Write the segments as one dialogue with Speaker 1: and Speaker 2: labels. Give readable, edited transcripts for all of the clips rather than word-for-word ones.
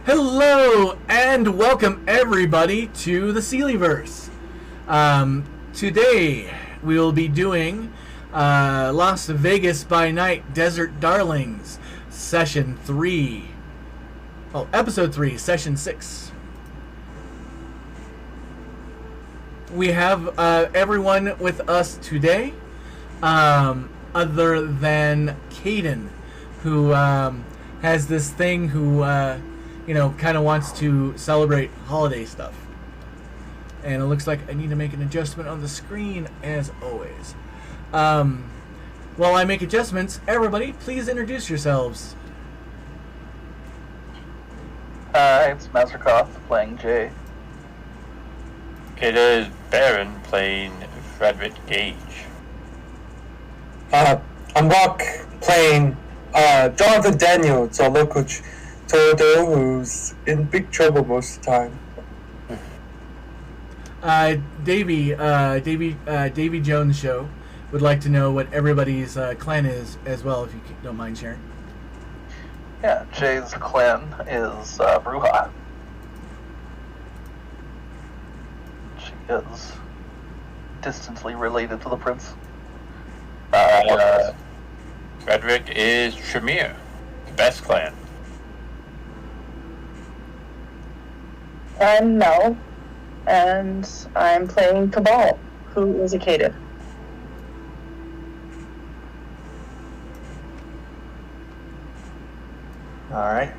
Speaker 1: Hello and welcome everybody to the Sealyverse. Today we will be doing Las Vegas by Night Desert Darlings Session 3. Oh, Episode 3, Session 6. We have everyone with us today other than Caden, who has this thing who kind of wants to celebrate holiday stuff. And it looks like I need to make an adjustment on the screen, as always. While I make adjustments, everybody, please introduce yourselves.
Speaker 2: Hi, it's Mazurkoff playing Jay.
Speaker 3: It is Baron playing Frederick Gage.
Speaker 4: I'm Rock playing Jonathan Daniels, our local Toto, who's in big trouble most of the time.
Speaker 1: Davy Jones Show would like to know what everybody's clan is as well, if you don't mind sharing.
Speaker 2: Yeah, Jay's clan is Bruja. She is distantly related to the prince.
Speaker 3: Frederick is Tremere, the best clan.
Speaker 5: I'm Mel, and I'm playing Cabal, who is a caitiff.
Speaker 6: Alright.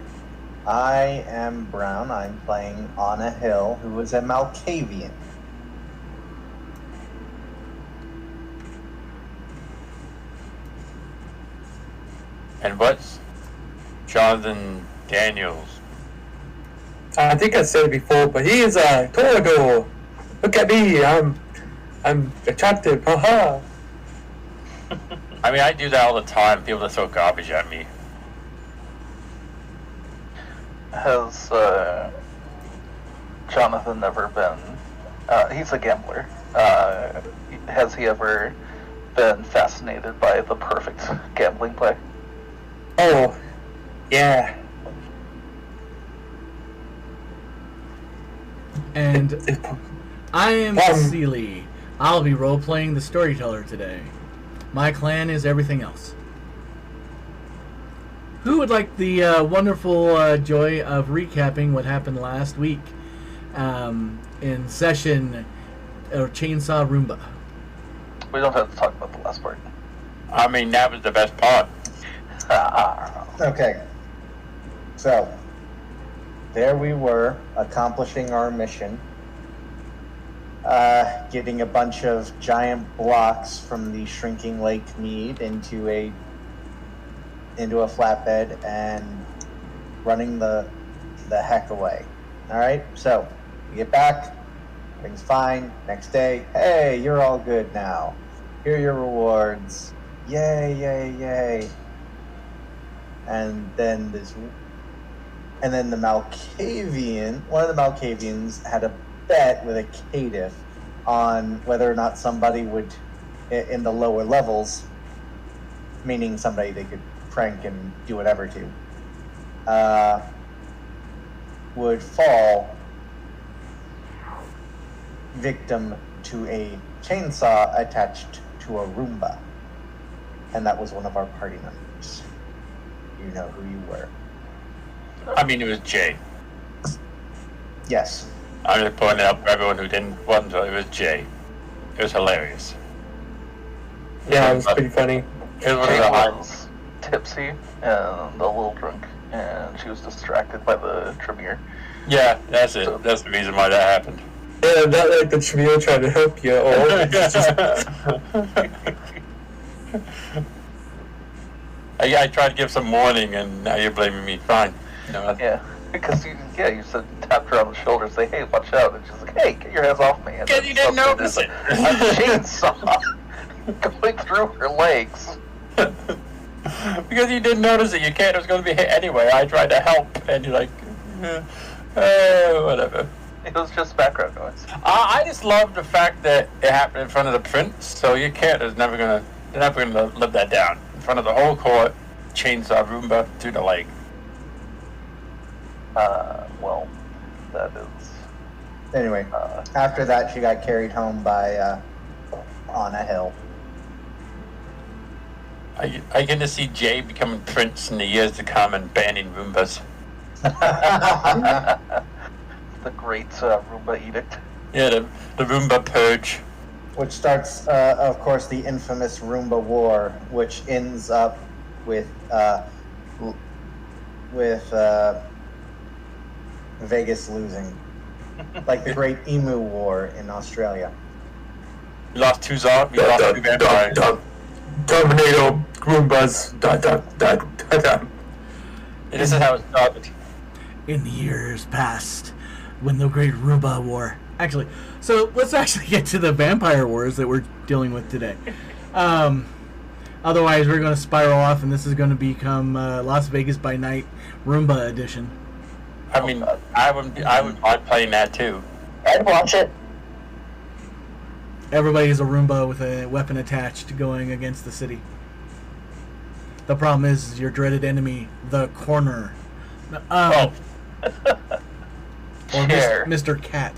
Speaker 6: I am Brown. I'm playing Anna Hill, who is a Malkavian.
Speaker 3: And what's Jonathan Daniels?
Speaker 4: I think I said it before, but he is a Torador. Look at me, I'm attractive, haha.
Speaker 3: I mean, I do that all the time. People that throw garbage at me.
Speaker 2: Has Jonathan ever been... he's a gambler. Has he ever been fascinated by the perfect gambling play?
Speaker 4: Oh, yeah.
Speaker 1: And I am Sealy. I'll be role-playing the storyteller today. My clan is everything else. Who would like the wonderful joy of recapping what happened last week in session or Chainsaw Roomba?
Speaker 2: We don't have to talk about the last part.
Speaker 3: I mean, that was the best part.
Speaker 6: Okay. So, there we were, accomplishing our mission. Getting a bunch of giant blocks from the shrinking Lake Mead into a flatbed and running the heck away. Alright, so we get back, everything's fine. Next day, hey, you're all good now. Here are your rewards. Yay, yay, yay. And then the Malkavian, one of the Malkavians had a bet with a caitiff on whether or not somebody would, in the lower levels, meaning somebody they could prank and do whatever to, would fall victim to a chainsaw attached to a Roomba. And that was one of our party members. You know who you were.
Speaker 3: I mean, it was Jay.
Speaker 6: Yes.
Speaker 3: I'm just pointing out for everyone who wasn't, so it was Jay. It was hilarious.
Speaker 4: Yeah, it was pretty funny.
Speaker 3: It was one of
Speaker 2: Jay
Speaker 3: the
Speaker 2: was tipsy and a little drunk, and she was distracted by the Tremere.
Speaker 3: Yeah, that's it. That's the reason why that happened.
Speaker 4: Yeah, not like the Tremere trying to help you, or it's just...
Speaker 3: I tried to give some warning, and now you're blaming me. Fine.
Speaker 2: Yeah, because you said tapped her on the shoulder, say, hey, watch out, and she's like, hey, get your hands off me.
Speaker 3: Because you didn't notice it.
Speaker 2: A chainsaw going through her legs.
Speaker 3: Because you didn't notice it. You can't. It was going to be hit anyway. I tried to help, and you're like, whatever.
Speaker 2: It was just background noise.
Speaker 3: I just love the fact that it happened in front of the prince, so your character's never gonna live that down. In front of the whole court, chainsaw Roomba through the leg.
Speaker 2: Well, that is.
Speaker 6: Anyway, after that, she got carried home by on a hill.
Speaker 3: I get to see Jay becoming prince in the years to come and banning Roombas.
Speaker 2: The great Roomba edict.
Speaker 3: Yeah, the Roomba purge.
Speaker 6: Which starts, of course, the infamous Roomba War, which ends up with Vegas losing, like the Great Emu War in Australia.
Speaker 3: We lost two zombies. We lost two vampires.
Speaker 4: Terminator Roombas.
Speaker 3: This is how it started.
Speaker 1: In the years past, when the Great Roomba War. Actually, so let's actually get to the vampire wars that we're dealing with today. Otherwise, we're going to spiral off, and this is going to become Las Vegas by Night Roomba edition.
Speaker 3: I mean, I would mind playing that too.
Speaker 5: I'd watch it.
Speaker 1: Everybody's a Roomba with a weapon attached going against the city. The problem is your dreaded enemy, the Corner. Or
Speaker 2: Chair.
Speaker 1: Mr. Cat.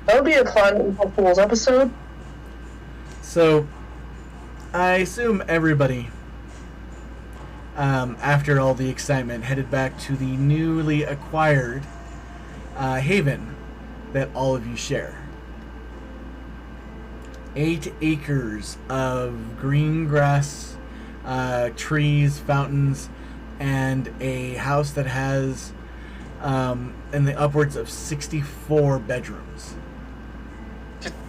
Speaker 5: That would be a Climate Fools episode.
Speaker 1: So, I assume everybody, after all the excitement, headed back to the newly acquired haven that all of you share. 8 acres of green grass, trees, fountains, and a house that has in the upwards of 64 bedrooms.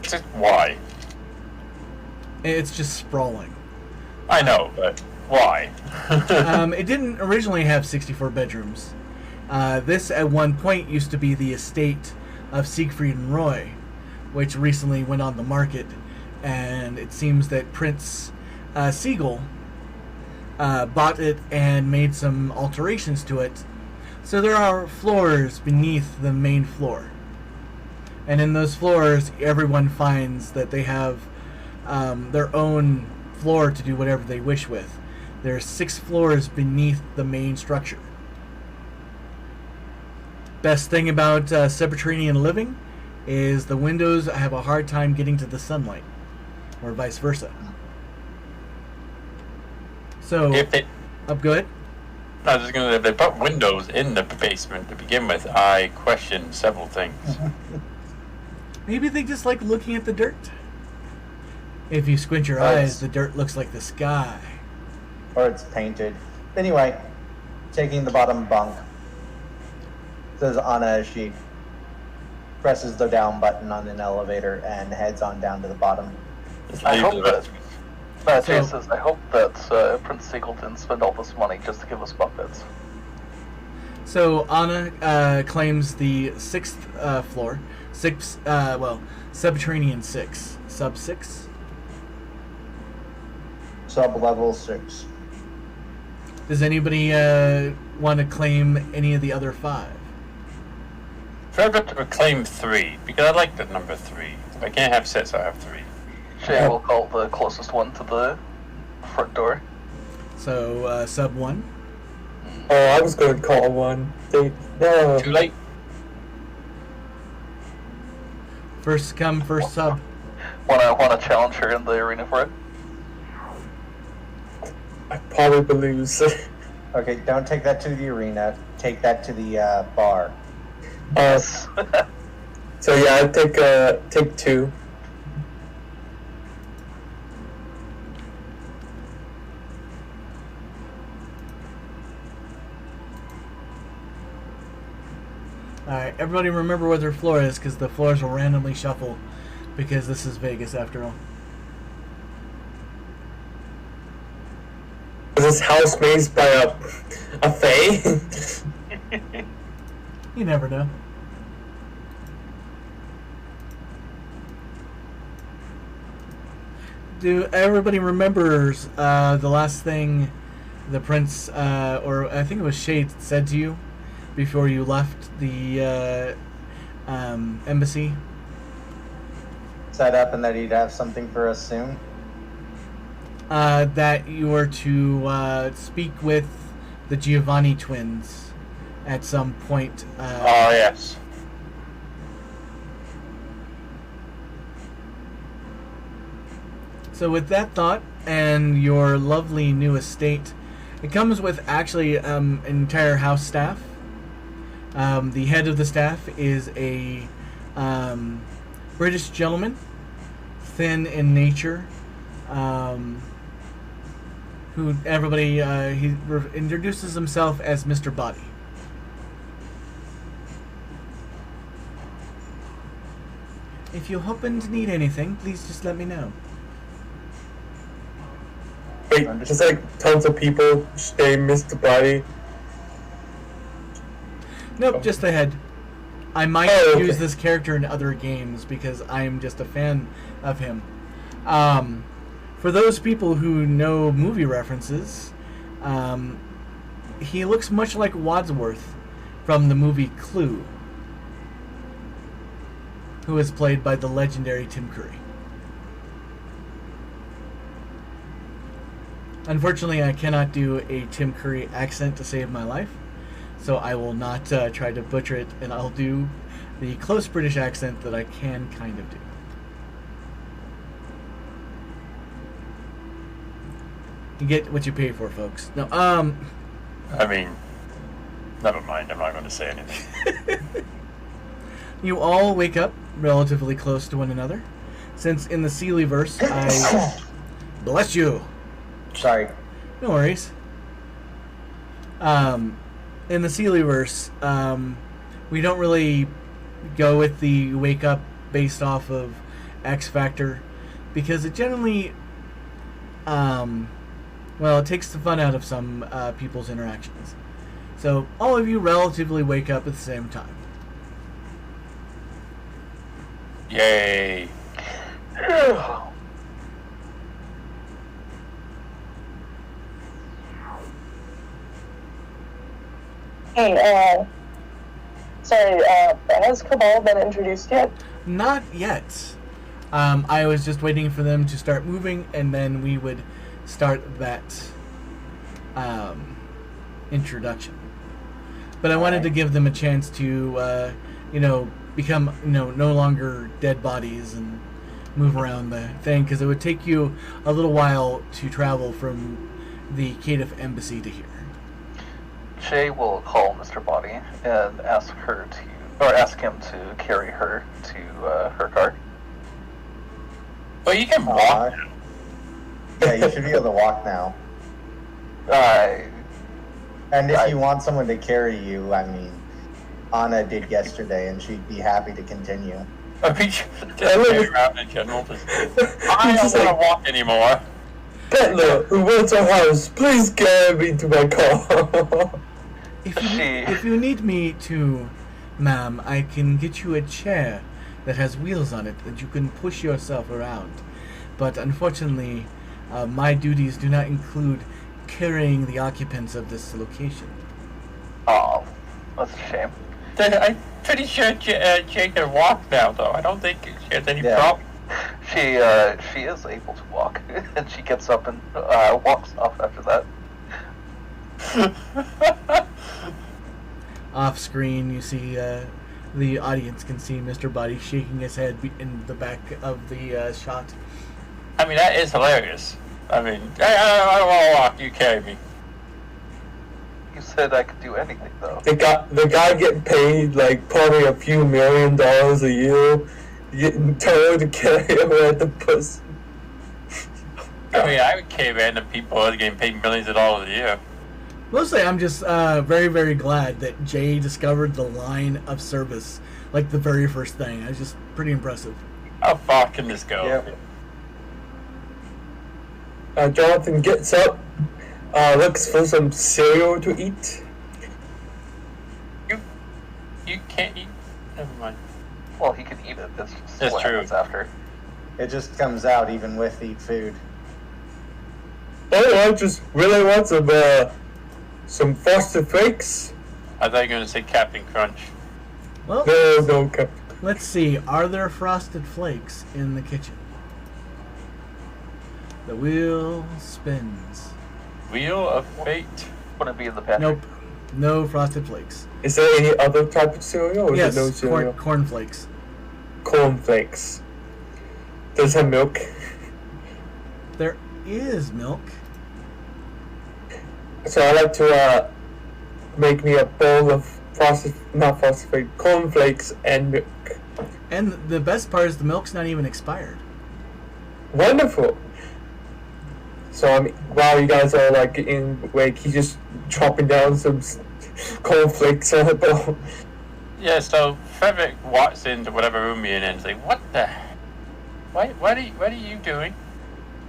Speaker 3: Just why?
Speaker 1: It's just sprawling.
Speaker 3: I know, but why?
Speaker 1: It didn't originally have 64 bedrooms. This at one point used to be the estate of Siegfried and Roy, which recently went on the market, and it seems that Prince Siegel bought it and made some alterations to it. So there are floors beneath the main floor. And in those floors, everyone finds that they have their own floor to do whatever they wish with. There are 6 floors beneath the main structure. Best thing about subterranean living is the windows have a hard time getting to the sunlight, or vice versa. So,
Speaker 3: If they,
Speaker 1: up good.
Speaker 3: I was just gonna. If they put windows in the basement to begin with, I question several things.
Speaker 1: Maybe they just like looking at the dirt. If you squint your eyes, the dirt looks like the sky.
Speaker 6: Or it's painted. Anyway, taking the bottom bunk, says Anna as she presses the down button on an elevator and heads on down to the bottom.
Speaker 2: I hope that. Jay
Speaker 1: So-
Speaker 2: says, I hope that Prince Siegel didn't spend all this money just to give us bunk beds.
Speaker 1: So Anna claims the 6th floor, subterranean 6, sub 6.
Speaker 6: Sub-level 6.
Speaker 1: Does anybody want to claim any of the other 5?
Speaker 3: Forever to claim 3 because I like the number 3. If I can't have 6, I have 3.
Speaker 2: Jay will call the closest one to the front door.
Speaker 1: So sub 1.
Speaker 4: Oh, I was going to call one. No.
Speaker 3: Too late.
Speaker 1: First come, first sub.
Speaker 2: Wanna challenge her in the arena for it?
Speaker 4: I probably will lose.
Speaker 6: Okay, don't take that to the arena. Take that to the bar.
Speaker 4: So yeah, I take 2.
Speaker 1: Alright, everybody remember what their floor is, because the floors will randomly shuffle, because this is Vegas after all.
Speaker 4: Is this house made by a fae?
Speaker 1: You never know. Do everybody remembers the last thing the prince, or I think it was Shade, said to you before you left the embassy?
Speaker 6: Set up and that he'd have something for us soon.
Speaker 1: That you were to speak with the Giovanni twins at some point.
Speaker 3: Oh, yes.
Speaker 1: So with that thought and your lovely new estate, it comes with actually an entire house staff. The head of the staff is a British gentleman, thin in nature, who everybody introduces himself as Mr. Body. If you happen to need anything, please just let me know.
Speaker 4: Wait, just like tons of people stay Mr. Body.
Speaker 1: Nope, just the head. I might
Speaker 4: okay.
Speaker 1: use this character in other games because I'm just a fan of him. For those people who know movie references, he looks much like Wadsworth from the movie Clue, who is played by the legendary Tim Curry. Unfortunately, I cannot do a Tim Curry accent to save my life, so I will not try to butcher it, and I'll do the close British accent that I can kind of do. You get what you pay for, folks. No,
Speaker 3: I mean, never mind. I'm not going to say anything.
Speaker 1: You all wake up relatively close to one another, since in the Sealyverse, I bless you.
Speaker 6: Sorry.
Speaker 1: No worries. In the Sealyverse, we don't really go with the wake up based off of X Factor, because it generally, it takes the fun out of some people's interactions. So all of you relatively wake up at the same time.
Speaker 3: Yay.
Speaker 5: Hey, sorry, has Cabal been introduced yet?
Speaker 1: Not yet. I was just waiting for them to start moving, and then we would start that introduction. But I wanted to give them a chance to, become, no longer dead bodies and move around the thing, because it would take you a little while to travel from the Caitiff embassy to here.
Speaker 2: Jay will call Mr. Body and ask him to carry her to her car.
Speaker 3: Well, you can walk.
Speaker 6: Yeah, you should be able to walk now. And if you want someone to carry you, I mean, Anna did yesterday, and she'd be happy to continue.
Speaker 3: I mean, just carry around in general. I don't want to walk anymore.
Speaker 4: Butler, who wants a house, please carry me to my car.
Speaker 1: If you need me to, ma'am, I can get you a chair that has wheels on it that you can push yourself around. But unfortunately, my duties do not include carrying the occupants of this location.
Speaker 2: Oh, that's a shame.
Speaker 3: I'm pretty sure Jay can walk now, though. I don't think she has any problem.
Speaker 2: She is able to walk, and she gets up and walks off after that.
Speaker 1: Off screen, you see the audience can see Mr. Body shaking his head in the back of the shot.
Speaker 3: I mean, that is hilarious. I mean, I don't want to walk. You carry me.
Speaker 2: You said I could do anything, though.
Speaker 4: The guy getting paid like probably a few $1 million a year, getting told to carry him at the pussy.
Speaker 3: I mean, I would carry random people that are getting paid millions of dollars a year.
Speaker 1: Mostly, I'm just very, very glad that Jay discovered the line of service, like the very first thing. It was just pretty impressive.
Speaker 3: How far can this go?
Speaker 6: Yep.
Speaker 4: Jonathan gets up, looks for some cereal to eat.
Speaker 3: You can't eat. Never mind.
Speaker 2: Well, he can eat it. That's just
Speaker 3: That's
Speaker 2: what
Speaker 3: true.
Speaker 2: happens after.
Speaker 6: It just comes out even with eat food.
Speaker 4: Oh, I just really want some Frosted Flakes.
Speaker 3: I thought you were going to say Captain Crunch.
Speaker 1: Well,
Speaker 4: No, Captain.
Speaker 1: let's see. Are there frosted flakes in the kitchen? The wheel spins.
Speaker 3: Wheel of Fate.
Speaker 2: Wouldn't be in the pantry.
Speaker 1: Nope. No Frosted Flakes.
Speaker 4: Is there any other type of cereal, or
Speaker 1: Yes,
Speaker 4: is it no cereal?
Speaker 1: corn flakes.
Speaker 4: Cornflakes. Does it have milk?
Speaker 1: There is milk.
Speaker 4: So I like to make me a bowl of cornflakes and milk.
Speaker 1: And the best part is the milk's not even expired.
Speaker 4: Wonderful. So I mean, while you guys are like in wake, he's just chopping down some cornflakes on a bowl.
Speaker 3: Yeah, so Frederick walks into whatever room you're in and is like, what the? What are you doing?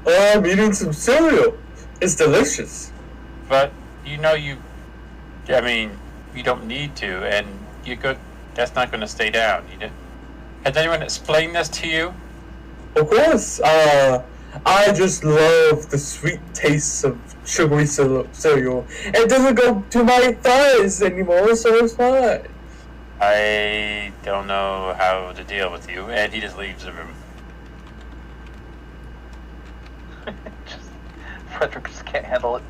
Speaker 4: Oh, I'm eating some cereal. It's delicious.
Speaker 3: But you don't need to, and you could. That's not going to stay down. Has anyone explained this to you?
Speaker 4: Of course. I just love the sweet taste of sugary cereal. It doesn't go to my thighs anymore, so it's fine.
Speaker 3: I don't know how to deal with you, and he just leaves the room.
Speaker 2: Frederick just can't handle it.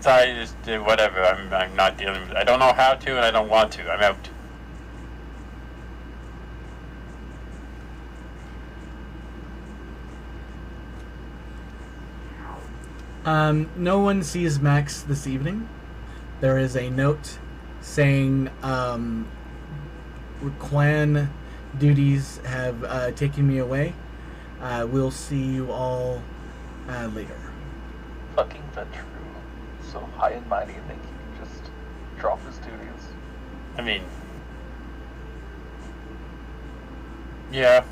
Speaker 3: I just do whatever. I'm not dealing with it. I don't know how to, and I don't want to. I'm out.
Speaker 1: No one sees Max this evening. There is a note saying clan duties have taken me away. We'll see you all later.
Speaker 2: Fucking Ventrue. So high and mighty, I think he can just drop his duties.
Speaker 3: I mean, yeah.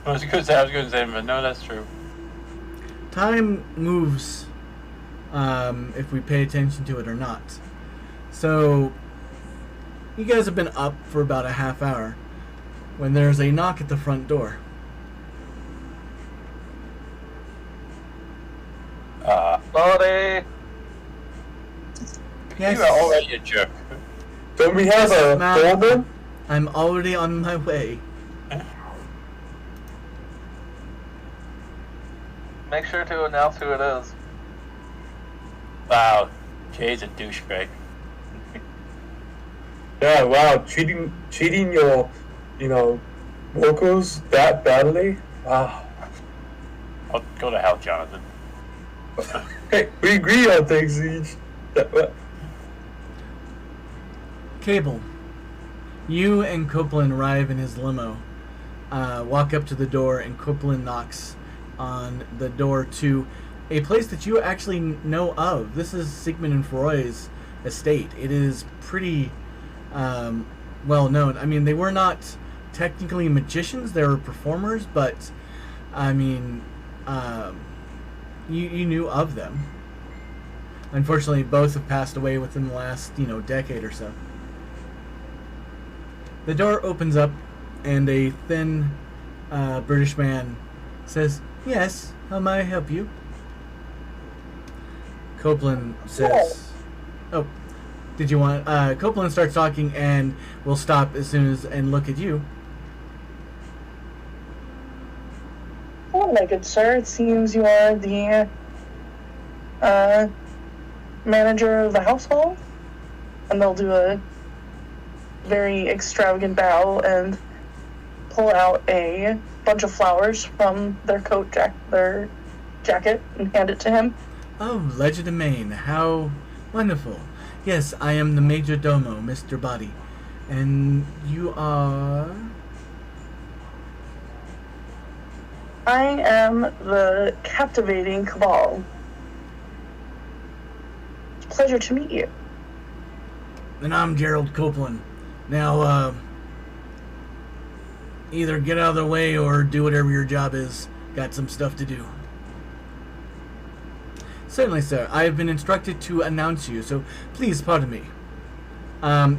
Speaker 3: I was going to say, but no, that's true.
Speaker 1: Time moves if we pay attention to it or not. So, you guys have been up for about a half hour when there's a knock at the front door.
Speaker 2: Buddy!
Speaker 1: Yes,
Speaker 3: You are already a jerk.
Speaker 4: Don't we have a
Speaker 1: Matt.
Speaker 4: doorbell?
Speaker 1: I'm already on my way.
Speaker 2: Make sure to announce who it is.
Speaker 3: Wow, Jay's a douchebag.
Speaker 4: Yeah, wow, treating your, locals that badly? Wow.
Speaker 3: I'll go to hell, Jonathan.
Speaker 4: Hey, we agree on things, Siege.
Speaker 1: Cable, you and Copeland arrive in his limo, walk up to the door, and Copeland knocks on the door to a place that you actually know of. This is Sigmund and Freud's estate. It is pretty well known. I mean, they were not technically magicians, they were performers, but I mean, you knew of them. Unfortunately, both have passed away within the last, decade or so. The door opens up, and a thin British man says, "Yes, how may I help you?" Copeland says, "Oh, did you want..." Copeland starts talking and will stop as soon as and look at you.
Speaker 5: Well, my good sir, it seems you are the manager of the household. And they'll do a very extravagant bow and pull out a bunch of flowers from their their jacket and hand it to him.
Speaker 1: "Oh, legerdemain, how wonderful. Yes, I am the major domo, Mr. Body. And you are..."
Speaker 5: I am the captivating Cabal. It's a pleasure to meet you.
Speaker 1: "And I'm Gerald Copeland. Now, either get out of the way or do whatever your job is. Got some stuff to do." "Certainly, sir. I have been instructed to announce you, so please pardon me."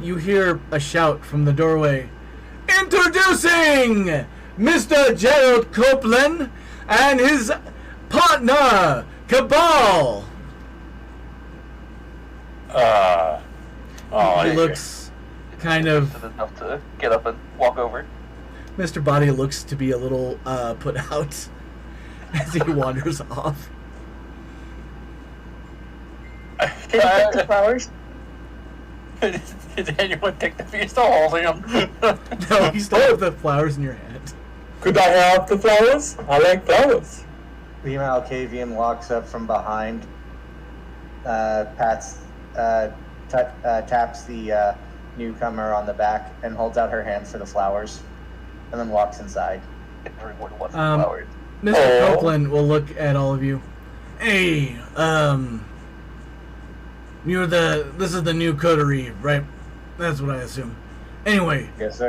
Speaker 1: You hear a shout from the doorway. "Introducing Mr. Gerald Copeland and his partner, Cabal." He looks kind of...
Speaker 2: enough to get up and walk over.
Speaker 1: Mr. Body looks to be a little put out as he wanders off.
Speaker 5: Did you get the flowers?
Speaker 3: Did anyone take the feast? Still holding them.
Speaker 1: No, you still have the flowers in your hand.
Speaker 4: Could I have the flowers? I like flowers.
Speaker 6: The Malkavian walks up from behind, taps the newcomer on the back, and holds out her hand for the flowers, and then walks inside.
Speaker 2: Everyone wants flowers.
Speaker 1: Mr.
Speaker 4: Oh.
Speaker 1: Copeland will look at all of you. Hey, this is the new coterie, right? That's what I assume. Anyway,
Speaker 6: Yes, sir.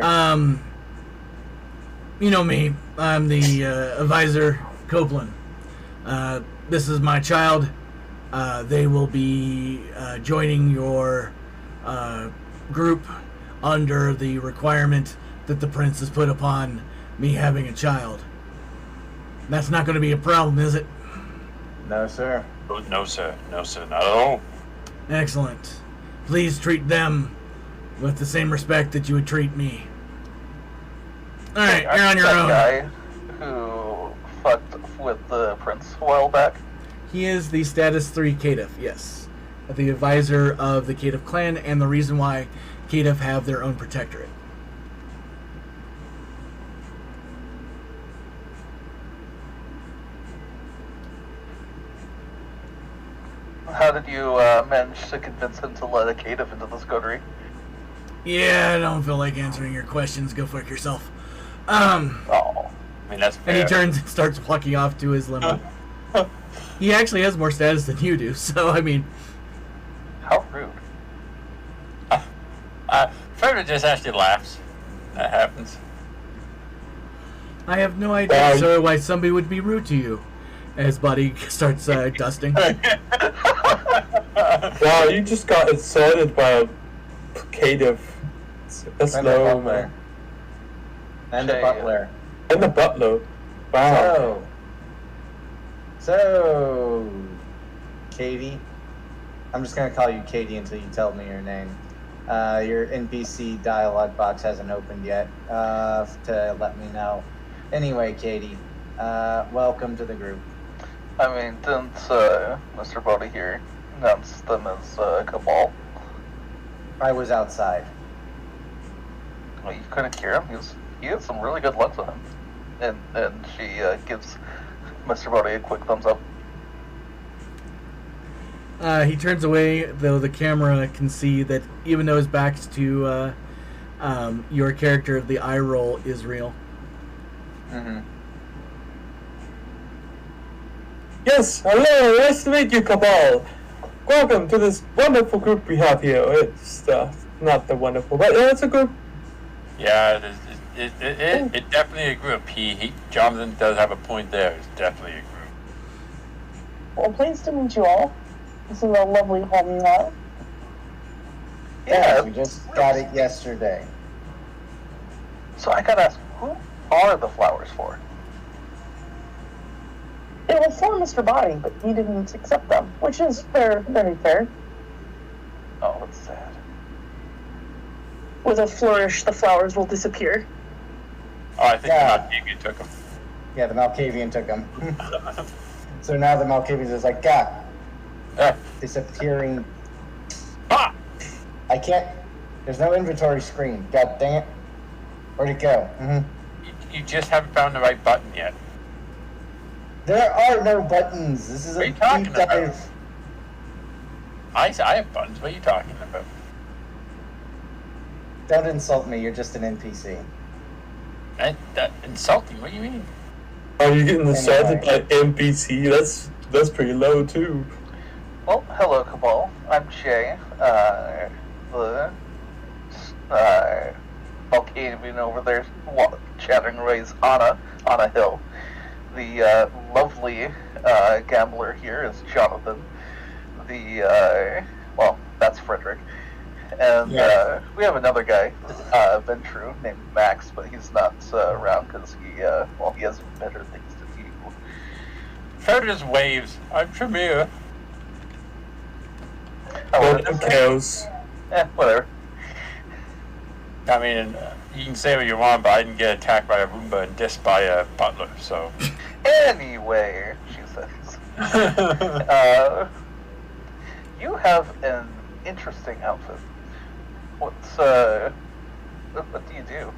Speaker 1: you know me. I'm the advisor, Copeland. This is my child. They will be joining your group under the requirement that the prince has put upon me having a child. That's not going to be a problem, is it?
Speaker 6: No, sir.
Speaker 3: No, sir. No, sir. Not at all.
Speaker 1: Excellent. Please treat them with the same respect that you would treat me. Alright, you're on your
Speaker 2: that
Speaker 1: own.
Speaker 2: Guy who fucked with the prince a while back.
Speaker 1: He is the status 3 Caitiff, yes. The advisor of the Caitiff clan, and the reason why Caitiff have their own protectorate.
Speaker 2: How did you manage to convince him to let a caitiff into this coterie?
Speaker 1: Yeah, I don't feel like answering your questions. Go fuck yourself.
Speaker 2: Oh,
Speaker 3: I mean, that's
Speaker 1: And he
Speaker 3: fair.
Speaker 1: turns and starts walking off to his limo. He actually has more status than you do, so I mean,
Speaker 2: how rude.
Speaker 3: Frederick just actually laughs. That happens.
Speaker 1: I have no idea,
Speaker 4: Wow.
Speaker 1: sir, why somebody would be rude to you. As Buddy starts dusting.
Speaker 4: Wow, you just got insulted by a caitiff. That's
Speaker 6: And the
Speaker 4: low,
Speaker 6: butler.
Speaker 4: man.
Speaker 6: And the
Speaker 2: Say,
Speaker 6: butler.
Speaker 4: And the butler. Wow.
Speaker 6: So, Katie. I'm just gonna call you Katie until you tell me your name. Your NPC dialogue box hasn't opened yet to let me know. Anyway, Katie, welcome to the group.
Speaker 2: I mean, didn't Mr. Bodie here announce them as Cabal?
Speaker 6: I was outside.
Speaker 2: Well, you couldn't hear him. He had some really good looks on him. And she gives Mr. Bodie a quick thumbs up.
Speaker 1: He turns away, though the camera can see that even though his back's to your character, the eye roll is real.
Speaker 6: Mm-hmm.
Speaker 4: Yes, hello, nice to meet you, Cabal. Welcome to this wonderful group we have here. It's not the wonderful, but it's a group.
Speaker 3: Yeah, it definitely a group. Jonathan does have a point there. It's definitely a group.
Speaker 5: Well, pleased to meet you all. This is a lovely home you have.
Speaker 6: Yeah, we just got it yesterday.
Speaker 2: So I gotta ask, who are the flowers for?
Speaker 5: It was for Mr. Body, but he didn't accept them, which is fair, very fair.
Speaker 2: Oh, that's sad.
Speaker 5: With a flourish, the flowers will disappear.
Speaker 3: Oh, I think
Speaker 6: Yeah.
Speaker 3: Malkavian took him.
Speaker 6: Yeah, the Malkavian took them. So now the Malkavian is like, God, disappearing.
Speaker 3: Ah!
Speaker 6: I can't. There's no inventory screen. God dang it. Where'd it go?
Speaker 3: You just haven't found the right button yet.
Speaker 6: There are no buttons. This is
Speaker 3: What are
Speaker 6: a
Speaker 3: you talking
Speaker 6: deep
Speaker 3: about?
Speaker 6: dive.
Speaker 3: I have buttons. What are you talking about?
Speaker 6: Don't insult me. You're just an NPC.
Speaker 3: That insulting. What do you mean?
Speaker 4: Are you getting insulted
Speaker 6: Anyway.
Speaker 4: by NPC? That's pretty low too.
Speaker 2: Well, hello, Cabal. I'm Jay, the Volcanian over there chattering away is Anna Hill. The lovely gambler here is Jonathan. Well, that's Frederick. And
Speaker 6: Yeah.
Speaker 2: we have another guy, Ventru, named Max, but he's not around because he has better things to do.
Speaker 3: Frederick waves. I'm Tremere.
Speaker 2: Oh,
Speaker 4: What
Speaker 2: what did I say?
Speaker 4: cares?
Speaker 2: Whatever.
Speaker 3: I mean, you can say what you want, but I didn't get attacked by a Roomba and dissed by a butler, so.
Speaker 2: Anyway, she says, you have an interesting outfit. what do you do?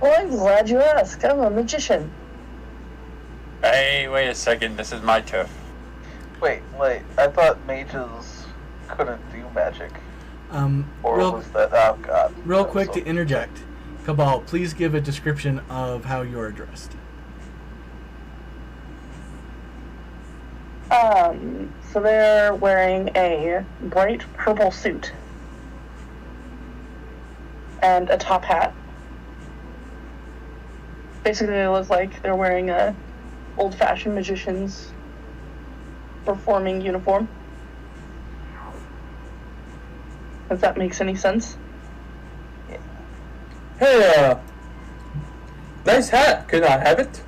Speaker 5: Well, I'm glad you asked. I'm a magician.
Speaker 3: Hey, wait a second. This is my turf.
Speaker 2: Wait, I thought mages couldn't do magic. Or
Speaker 1: real,
Speaker 2: was that, oh god.
Speaker 1: real
Speaker 2: I'm
Speaker 1: quick
Speaker 2: so-
Speaker 1: to interject. Cabal, please give a description of how you're dressed.
Speaker 5: So they're wearing a bright purple suit and a top hat. Basically, they look like they're wearing a old-fashioned magician's performing uniform. If that makes any sense.
Speaker 4: Hey, nice hat. Can I have it?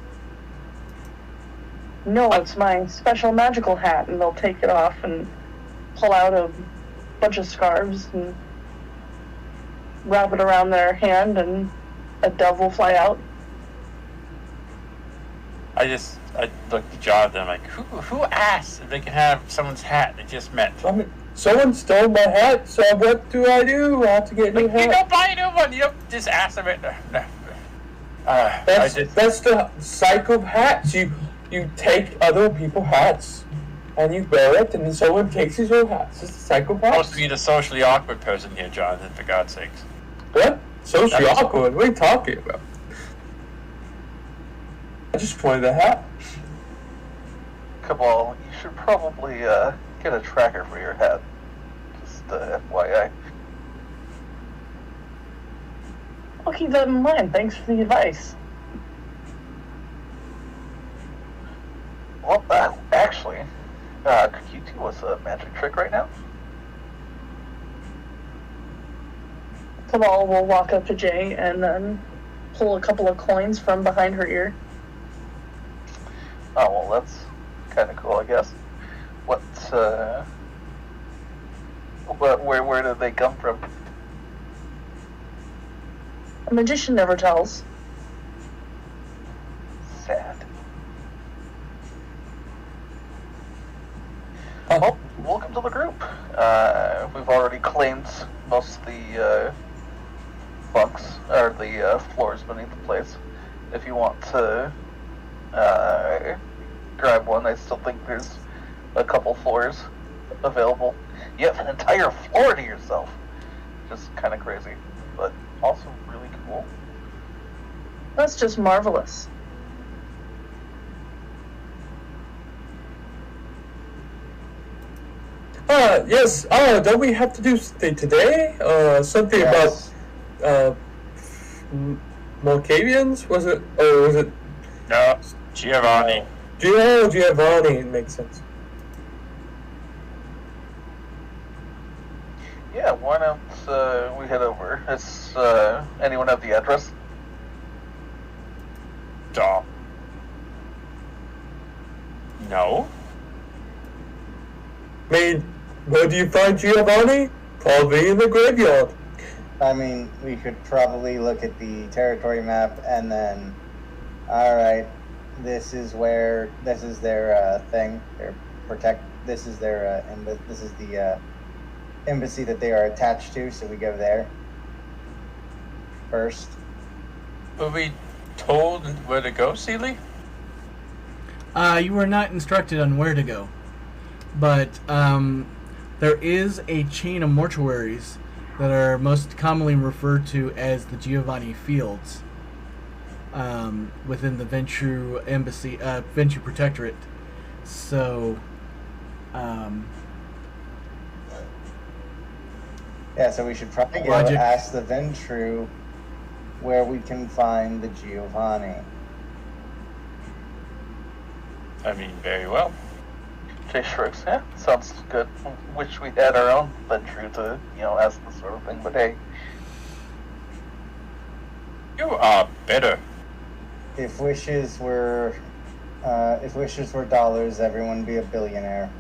Speaker 5: No, it's my special magical hat, and they'll take it off and pull out a bunch of scarves and wrap it around their hand, and a dove will fly out.
Speaker 3: I looked at Jonathan. I'm like, who asked if they can have someone's hat they just met?
Speaker 4: I mean, someone stole my hat, so what do? I have to get a new
Speaker 3: You
Speaker 4: hat.
Speaker 3: don't buy a new one. You don't just ask them it.
Speaker 4: That's the cycle of hats. You take other people's hats and you wear it, and then someone takes his own hats. It's the cycle of
Speaker 3: supposed
Speaker 4: hats.
Speaker 3: to be the socially awkward person here, Jonathan. For God's sakes.
Speaker 4: What? Socially
Speaker 3: That's-
Speaker 4: awkward? What are you talking about? I just wanted a hat.
Speaker 2: Cabal, you should probably get a tracker for your hat. Just FYI.
Speaker 5: I'll keep that in mind. Thanks for the advice.
Speaker 2: Well, actually, could you do us a magic trick right now?
Speaker 5: Kamal will walk up to Jay and then pull a couple of coins from behind her ear.
Speaker 2: Oh, well, that's kind of cool, I guess. Where did they come from?
Speaker 5: A magician never tells.
Speaker 2: Sad. Well, welcome to the group. We've already claimed most of the bunks, or the floors beneath the place. If you want to grab one, I still think there's a couple floors available. You have an entire floor to yourself. Just kind of crazy, but also really cool.
Speaker 5: That's just marvelous.
Speaker 4: Yes. Don't we have to do something today? Something
Speaker 6: Yes.
Speaker 4: about Malkavians? Was it? Or was it
Speaker 3: No, Giovanni.
Speaker 4: Giovanni? It makes sense.
Speaker 2: Yeah, why don't we head over? Does anyone have the address?
Speaker 3: Duh. No.
Speaker 4: I mean, where do you find Giovanni? Probably in the graveyard.
Speaker 6: I mean, we could probably look at the territory map and then, alright, this is their thing, this is their, this is the embassy that they are attached to, so we go there first.
Speaker 3: Were we told where to go, Seeley?
Speaker 1: You were not instructed on where to go, but there is a chain of mortuaries that are most commonly referred to as the Giovanni Fields within the Ventrue Embassy, Ventrue Protectorate. So,
Speaker 6: Yeah, so we should probably go
Speaker 1: Logic.
Speaker 6: ask the Ventrue where we can find the Giovanni.
Speaker 3: I mean, very well.
Speaker 2: Jay shrugs. Yeah, sounds good. Wish we had our own venture to, ask this sort of thing, but hey.
Speaker 3: You are bitter.
Speaker 6: If wishes were dollars, everyone would be a billionaire.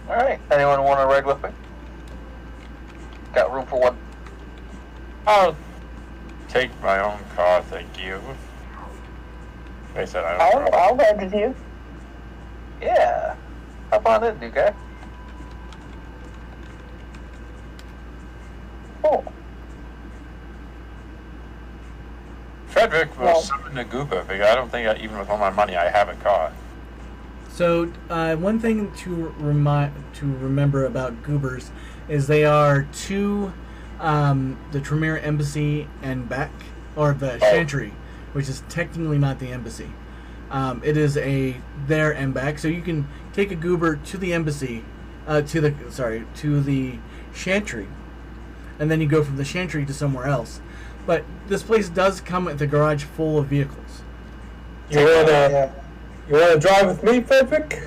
Speaker 2: Alright, anyone want to ride with me? Got room for one.
Speaker 3: I'll take my own car, thank you. They said I don't know.
Speaker 5: I'll ride with you.
Speaker 2: Yeah. Hop on in, new guy.
Speaker 5: Cool.
Speaker 3: Frederick will
Speaker 5: Well-
Speaker 3: summon the goober, because I don't think even with all my money I have a car.
Speaker 1: So one thing to remember about goobers is they are to the Tremere Embassy and back, or the Chantry, which is technically not the embassy. It is there and back, so you can take a goober to the embassy, to the Chantry, and then you go from the Chantry to somewhere else. But this place does come with a garage full of vehicles.
Speaker 4: You wanna drive with me, Frederick?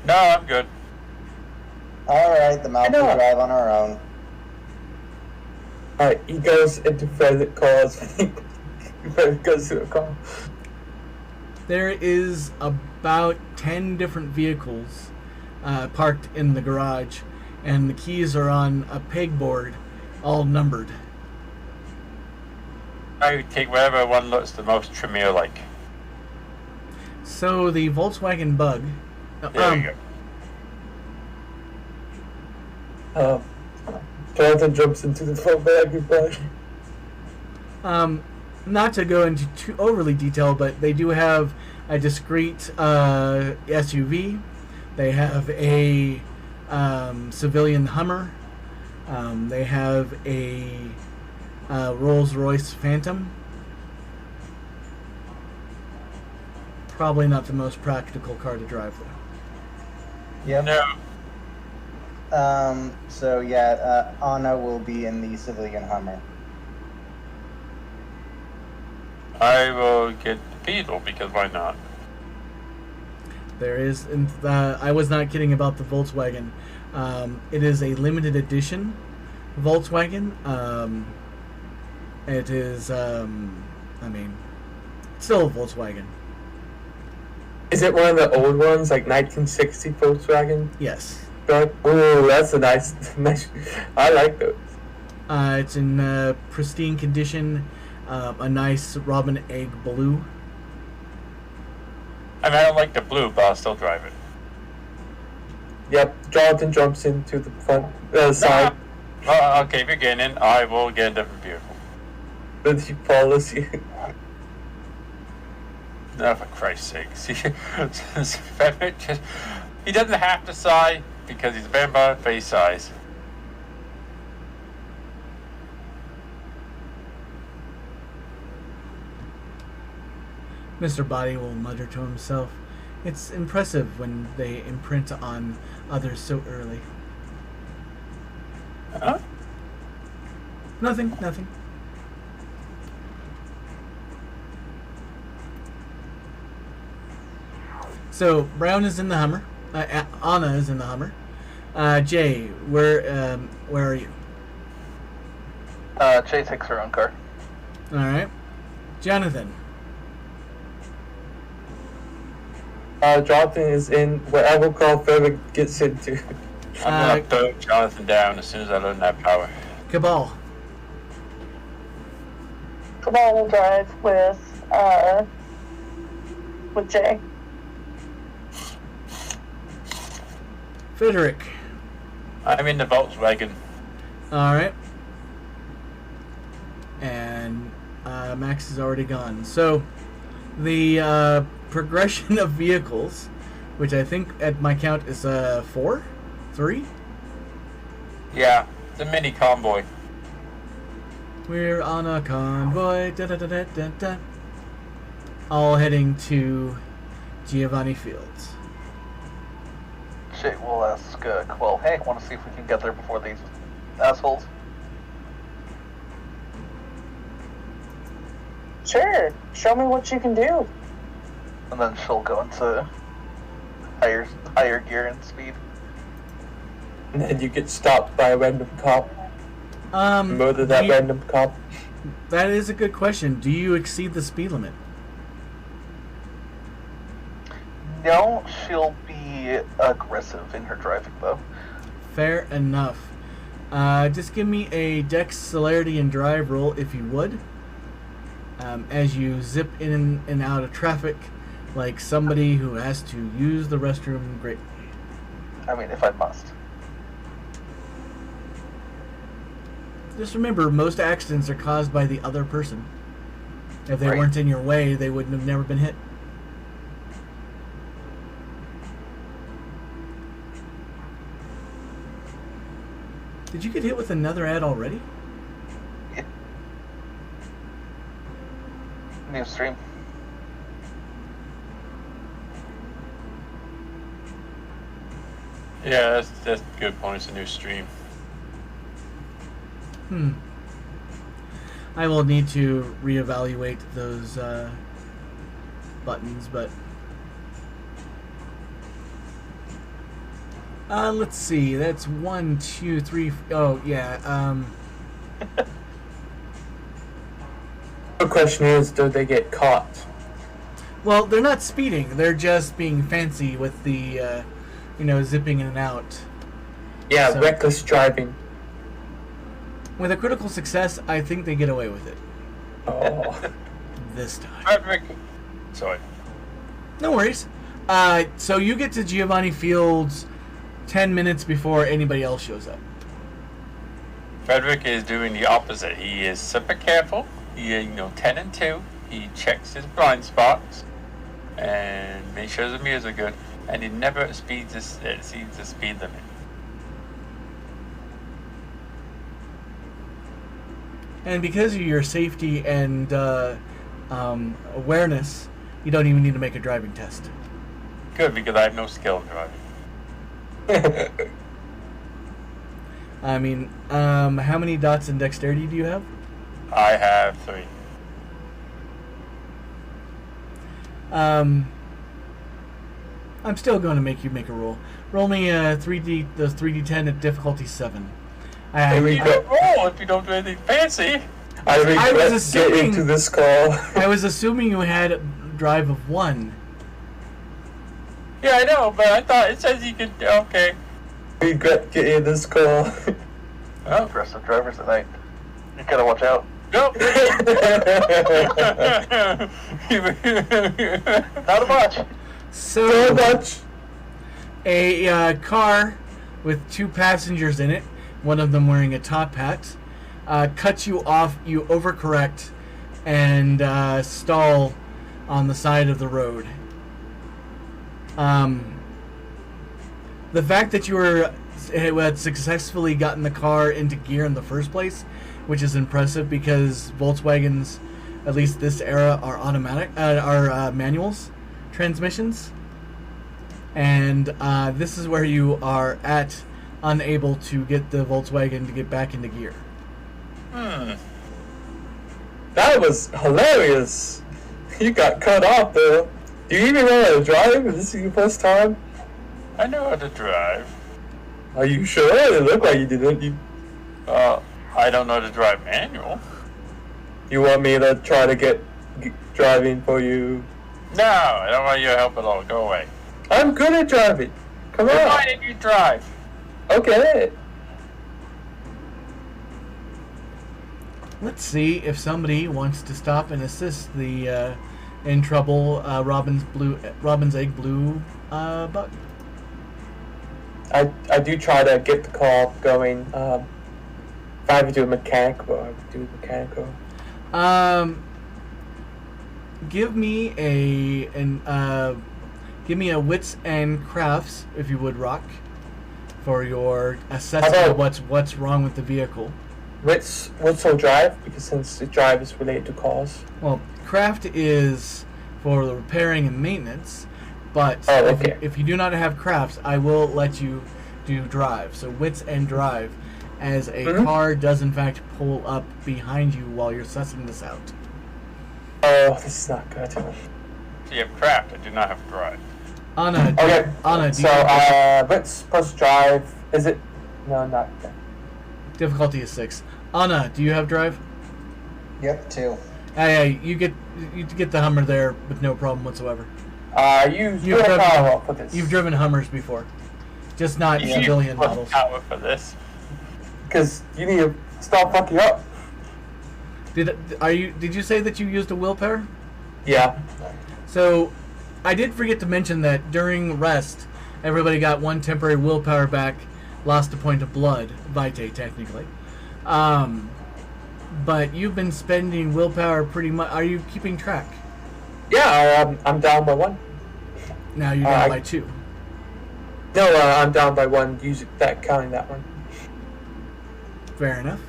Speaker 3: No, I'm good.
Speaker 6: Alright, the mouse will drive on our own.
Speaker 4: Alright, he goes into Frederick calls. Frederick goes to a car.
Speaker 1: There is about 10 different vehicles parked in the garage, and the keys are on a pegboard, all numbered.
Speaker 3: I would take whatever one looks the most Tremere-like.
Speaker 1: So the Volkswagen Bug.
Speaker 3: There we go.
Speaker 4: Jonathan jumps into the Volkswagen Bug.
Speaker 1: Not to go into too overly detail, but they do have a discreet SUV. They have a civilian Hummer. They have a Rolls-Royce Phantom. Probably not the most practical car to drive, though.
Speaker 6: Yep.
Speaker 3: No.
Speaker 6: So yeah, Anna will be in the civilian Hummer.
Speaker 3: I will get the Beetle, because why not?
Speaker 1: There is, and I was not kidding about the Volkswagen. It is a limited edition Volkswagen. It is, it's still a Volkswagen.
Speaker 4: Is it one of the old ones, like 1960 Volkswagen?
Speaker 1: Yes.
Speaker 4: Oh, that's a nice. I like those.
Speaker 1: It's in pristine condition. A nice robin egg blue.
Speaker 3: I mean, I don't like the blue, but I'll still drive it.
Speaker 4: Yep, Jonathan jumps into the front side.
Speaker 3: Oh, okay, if you're getting in, I will get a different vehicle.
Speaker 4: Then he follows you.
Speaker 3: No, for Christ's sake. See, Frederick just, he doesn't have to sigh because he's a vampire face size.
Speaker 1: Mr. Body will mutter to himself. It's impressive when they imprint on others so early.
Speaker 3: Huh?
Speaker 1: Nothing. So Brown is in the Hummer. Anna is in the Hummer. Jay, where are you?
Speaker 2: Jay takes her own car.
Speaker 1: All right. Jonathan.
Speaker 4: Jonathan is in whatever car Frederick gets into.
Speaker 3: I'm gonna boat Jonathan down as soon as I learn that power.
Speaker 1: Cabal.
Speaker 5: Cabal will drive with Jay.
Speaker 1: Frederick.
Speaker 3: I'm in the Volkswagen.
Speaker 1: All right. And Max is already gone. So the progression of vehicles, which I think at my count is 4, 3.
Speaker 3: Yeah, it's a mini convoy.
Speaker 1: We're on a convoy. Da, da, da, da, da, da. All heading to Giovanni Fields.
Speaker 2: Jay will ask Quill, hey, want to see if we can get there before these assholes?
Speaker 5: Sure. Show me what you can do.
Speaker 2: And then she'll go into higher gear and speed.
Speaker 4: And then you get stopped by a random cop. Murder that random cop.
Speaker 1: That is a good question. Do you exceed the speed limit?
Speaker 2: No, she'll be aggressive in her driving, though.
Speaker 1: Fair enough. Just give me a dex, celerity, and drive roll, if you would. As you zip in and out of traffic, like somebody who has to use the restroom greatly.
Speaker 2: I mean, if I must.
Speaker 1: Just remember, most accidents are caused by the other person. If they
Speaker 2: Right.
Speaker 1: weren't in your way, they wouldn't have never been hit. Did you get hit with another ad already?
Speaker 2: New stream.
Speaker 3: Yeah, that's a good point. It's a new stream.
Speaker 1: I will need to reevaluate those buttons, but let's see. That's 1, 2, 3. Oh yeah.
Speaker 4: The question is, do they get caught?
Speaker 1: Well, they're not speeding. They're just being fancy with the, zipping in and out.
Speaker 4: Yeah,
Speaker 1: So-
Speaker 4: reckless driving.
Speaker 1: With a critical success, I think they get away with it
Speaker 4: Oh.
Speaker 1: this time.
Speaker 3: Frederick. Sorry.
Speaker 1: No worries. So you get to Giovanni Fields 10 minutes before anybody else shows up.
Speaker 3: Frederick is doing the opposite. He is super careful. He, 10 and 2. He checks his blind spots and makes sure the mirrors are good. And he never exceeds the speed limit.
Speaker 1: And because of your safety and awareness, you don't even need to make a driving test.
Speaker 3: Good, because I have no skill in driving.
Speaker 1: I mean, how many dots in dexterity do you have?
Speaker 3: I have 3.
Speaker 1: I'm still going to make you make a roll. Roll me a 3d10 at difficulty 7.
Speaker 4: Here we
Speaker 3: You
Speaker 4: go.
Speaker 3: don't roll if you don't do anything fancy.
Speaker 4: I regret
Speaker 1: was
Speaker 4: getting
Speaker 1: assuming-
Speaker 4: to this call.
Speaker 1: I was assuming you had a drive of 1.
Speaker 3: Yeah, I know, but I thought it says you could. Okay.
Speaker 4: Regret getting this call.
Speaker 3: Oh,
Speaker 2: Aggressive drivers at night. You gotta watch out.
Speaker 3: nope.
Speaker 2: Not much.
Speaker 4: So much.
Speaker 1: A car with 2 passengers in it, one of them wearing a top hat, cuts you off. You overcorrect and stall on the side of the road. The fact that you had successfully gotten the car into gear in the first place, which is impressive because Volkswagens, at least this era, are automatic, are manuals transmissions. And this is where you are unable to get the Volkswagen to get back into gear.
Speaker 4: That was hilarious. You got cut off though. Do you even know how to drive? Is this your first time?
Speaker 3: I know how to drive.
Speaker 4: Are you sure? It looked like you didn't.
Speaker 3: I don't know how to drive manual.
Speaker 4: You want me to try to get driving for you?
Speaker 3: No, I don't want your help at all. Go away.
Speaker 4: I'm good at driving. Come
Speaker 3: Then
Speaker 4: on.
Speaker 3: why did you drive?
Speaker 4: Okay.
Speaker 1: Let's see if somebody wants to stop and assist the in trouble Robin's egg blue bug.
Speaker 4: I do try to get the call going. If I have to do a mechanical, I would do mechanical.
Speaker 1: Give me a wits and crafts, if you would, Rock, for your assessment of what's wrong with the vehicle.
Speaker 4: What's on drive? Because since the drive is related to cars.
Speaker 1: Well, craft is for the repairing and maintenance, but
Speaker 4: okay.
Speaker 1: if you do not have crafts, I will let you do drive. So wits and drive, as a car does in fact pull up behind you while you're sussing this out.
Speaker 4: Oh, this is not good.
Speaker 3: So you have craft. I do not have drive.
Speaker 1: Anna,
Speaker 4: Okay.
Speaker 1: Anna, do
Speaker 4: So,
Speaker 1: you
Speaker 4: what's plus drive? Is it? No, not.
Speaker 1: difficulty is 6. Anna, do you have drive?
Speaker 6: Yep, 2.
Speaker 1: Hey, you get the Hummer there with no problem whatsoever.
Speaker 4: Use
Speaker 1: You've
Speaker 4: your
Speaker 1: driven-
Speaker 4: power for this.
Speaker 1: You've driven Hummers before, just not
Speaker 3: You
Speaker 1: civilian
Speaker 3: need
Speaker 1: models.
Speaker 3: power for this.
Speaker 4: Because you need to stop fucking up.
Speaker 1: Did you say that you used a willpower?
Speaker 4: Yeah.
Speaker 1: So, I did forget to mention that during rest, everybody got 1 temporary willpower back, lost a point of blood, vitae technically. But you've been spending willpower pretty much. Are you keeping track?
Speaker 4: Yeah, I'm down by 1.
Speaker 1: Now you're down by 2.
Speaker 4: No, I'm down by 1. Counting that one.
Speaker 1: Fair enough.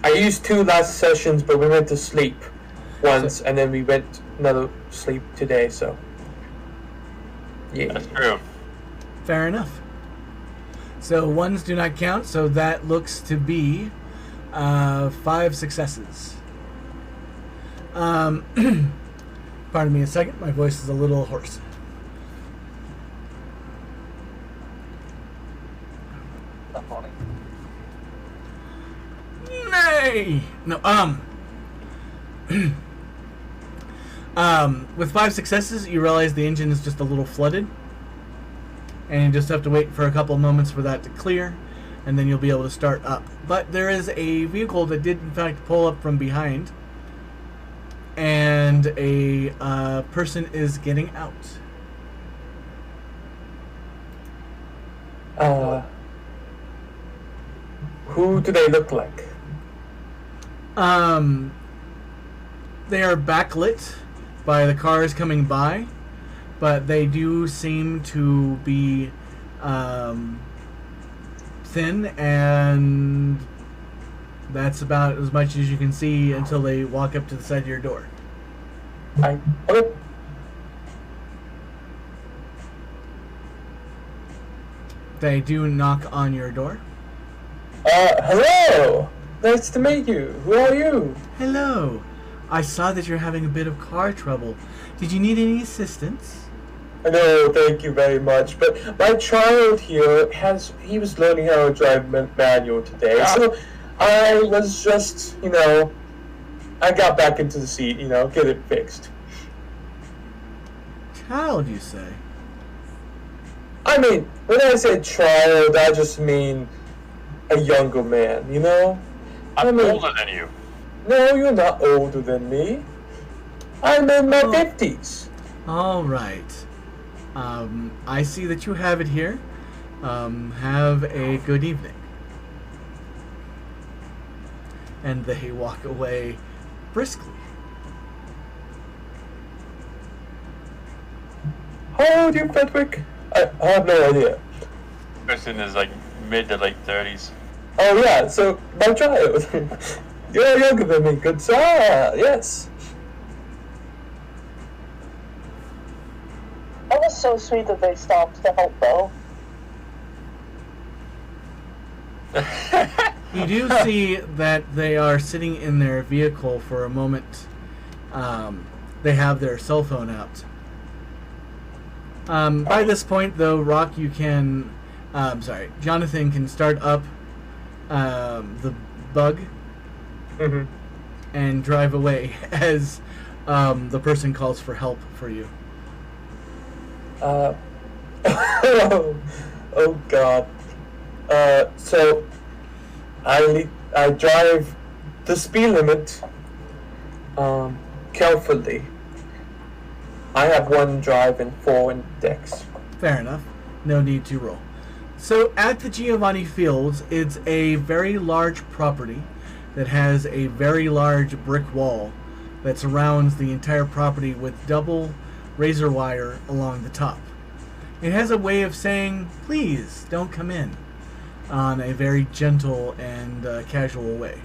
Speaker 4: I used 2 last sessions, but we went to sleep once, and then we went another sleep today. So, yeah,
Speaker 3: That's true.
Speaker 1: Fair enough. So 1s do not count. So that looks to be 5 successes. Pardon me a second. My voice is a little hoarse.
Speaker 2: Not funny.
Speaker 1: Nay! No, with 5 successes, you realize the engine is just a little flooded. And you just have to wait for a couple moments for that to clear, and then you'll be able to start up. But there is a vehicle that did, in fact, pull up from behind, and a person is getting out.
Speaker 4: Who do they look like?
Speaker 1: They are backlit by the cars coming by, but they do seem to be thin, and that's about as much as you can see until they walk up to the side of your door.
Speaker 4: Okay.
Speaker 1: They do knock on your door.
Speaker 4: Hello! Nice to meet you. Who are you?
Speaker 1: Hello. I saw that you're having a bit of car trouble. Did you need any assistance?
Speaker 4: No, thank you very much. But my child here he was learning how to drive manual today. So I was just, I got back into the seat, get it fixed.
Speaker 1: Child, you say?
Speaker 4: I mean, when I say child, I just mean a younger man,
Speaker 3: I'm older than you.
Speaker 4: No, you're not older than me. I'm in my 50s.
Speaker 1: All right. I see that you have it here. Have a good evening. And they walk away briskly.
Speaker 4: How old are you, Frederick? I have no idea.
Speaker 3: Person is like mid to late 30s.
Speaker 4: Oh yeah, so my child. You're younger than me, good sir. Yes.
Speaker 5: That was so sweet that they stopped to help, though.
Speaker 1: You do see that they are sitting in their vehicle for a moment. They have their cell phone out. By this point, though, Rock, you can... Jonathan can start up the bug and drive away as the person calls for help for you.
Speaker 4: Oh God. So I drive the speed limit carefully. I have 1 drive and 4 index.
Speaker 1: Fair enough. No need to roll. So at the Giovanni Fields, it's a very large property that has a very large brick wall that surrounds the entire property with double razor wire along the top. It has a way of saying, please don't come in, on a very gentle and casual way.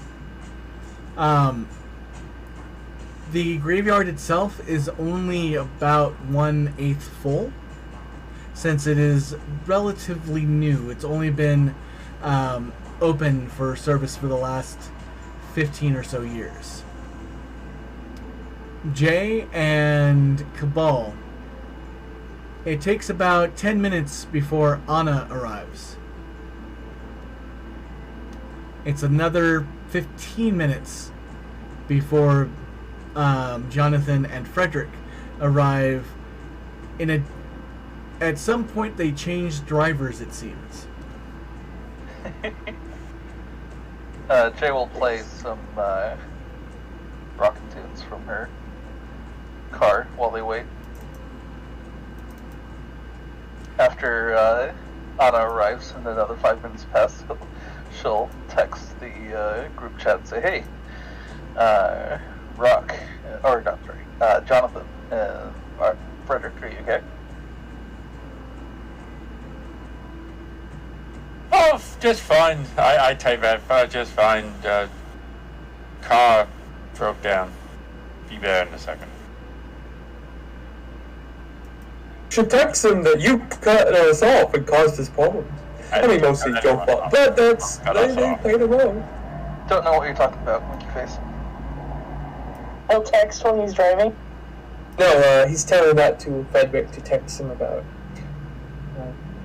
Speaker 1: The graveyard itself is only about 1/8 full, since it is relatively new. It's only been open for service for the last 15 or so years. Jay and Cabal. It takes about 10 minutes before Anna arrives. It's another 15 minutes before Jonathan and Frederick arrive. At some point they change drivers, it seems.
Speaker 2: Jay will play some rockin' tunes from her car while they wait. after Anna arrives and another 5 minutes pass, she'll text the group chat and say, "Hey, Rock, or not, sorry, Jonathan and Frederick, are you okay?"
Speaker 3: Oh, just fine. I take that. Just fine. Car broke down. Be there in a second.
Speaker 4: Should text him that you cut us off and caused this problem. I mean, mostly your fault, but that's they play the role.
Speaker 2: Don't know what you're talking about, Winky Face.
Speaker 5: He'll text when he's driving.
Speaker 4: No, he's telling that to Frederick to text him about.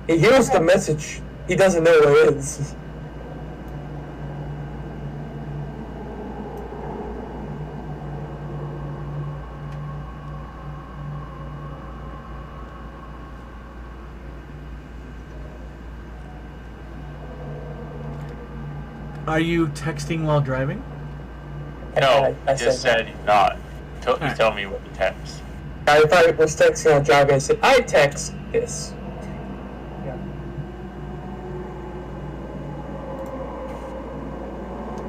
Speaker 4: He hears the message. He doesn't know what it is.
Speaker 1: Are you texting while driving?
Speaker 3: No,
Speaker 4: I
Speaker 3: just
Speaker 4: said
Speaker 3: said he's not. He told me what to text.
Speaker 4: if I was texting while driving, I said, I text this.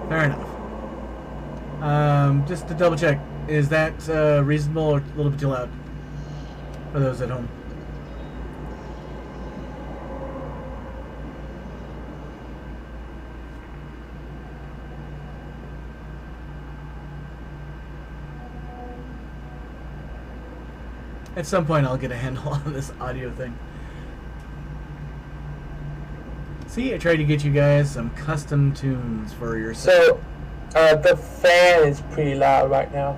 Speaker 1: Fair enough. Just to double check, is that reasonable or a little bit too loud for those at home? At some point, I'll get a handle on this audio thing. See, I tried to get you guys some custom tunes for your set.
Speaker 4: So, the fan is pretty loud right now.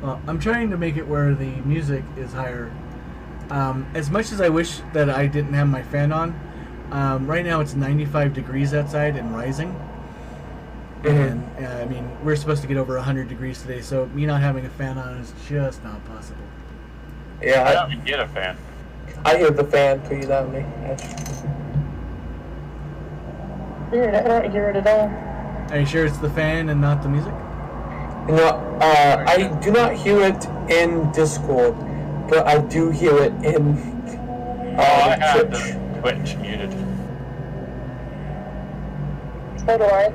Speaker 1: Well, I'm trying to make it where the music is higher. As much as I wish that I didn't have my fan on, right now it's 95 degrees outside and rising. And, I mean, we're supposed to get over 100 degrees today, so me not having a fan on is just not possible.
Speaker 4: Yeah,
Speaker 3: I don't even get a fan.
Speaker 4: I hear the fan pretty loudly, actually.
Speaker 5: Weird, I don't hear it at all.
Speaker 1: Are you sure it's the fan and not the music?
Speaker 4: No, I do not hear it in Discord, but I do hear it in
Speaker 3: I have
Speaker 4: Twitch.
Speaker 3: the Twitch muted.
Speaker 5: So do I.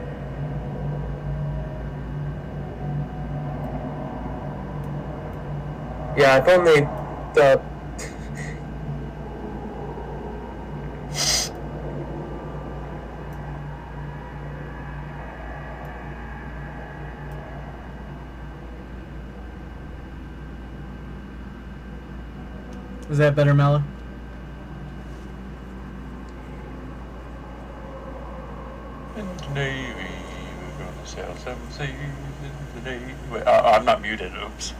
Speaker 4: Yeah, if only the...
Speaker 1: Is that better, Mallow?
Speaker 3: In the Navy, we're gonna sail 7 seas in the Navy. Wait, I'm not muted, oops.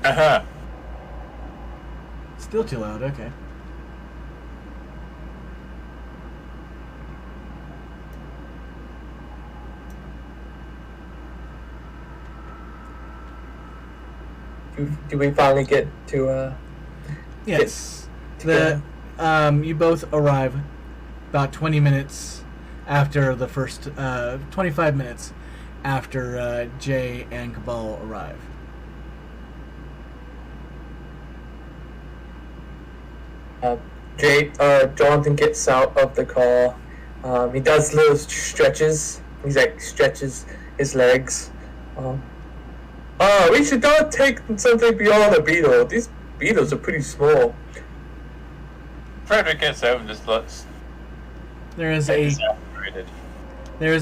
Speaker 3: Uh-huh.
Speaker 1: Still too loud, okay.
Speaker 4: Do we finally get to,
Speaker 1: Yes.
Speaker 4: together?
Speaker 1: You both arrive about 20 minutes after the first, 25 minutes after Jay and Cabal arrive.
Speaker 4: Jonathan gets out of the car. He does little stretches. He's like stretches his legs. We should not take something beyond a beetle. These beetles are pretty small.
Speaker 3: Frederick gets out and just looks.
Speaker 1: There is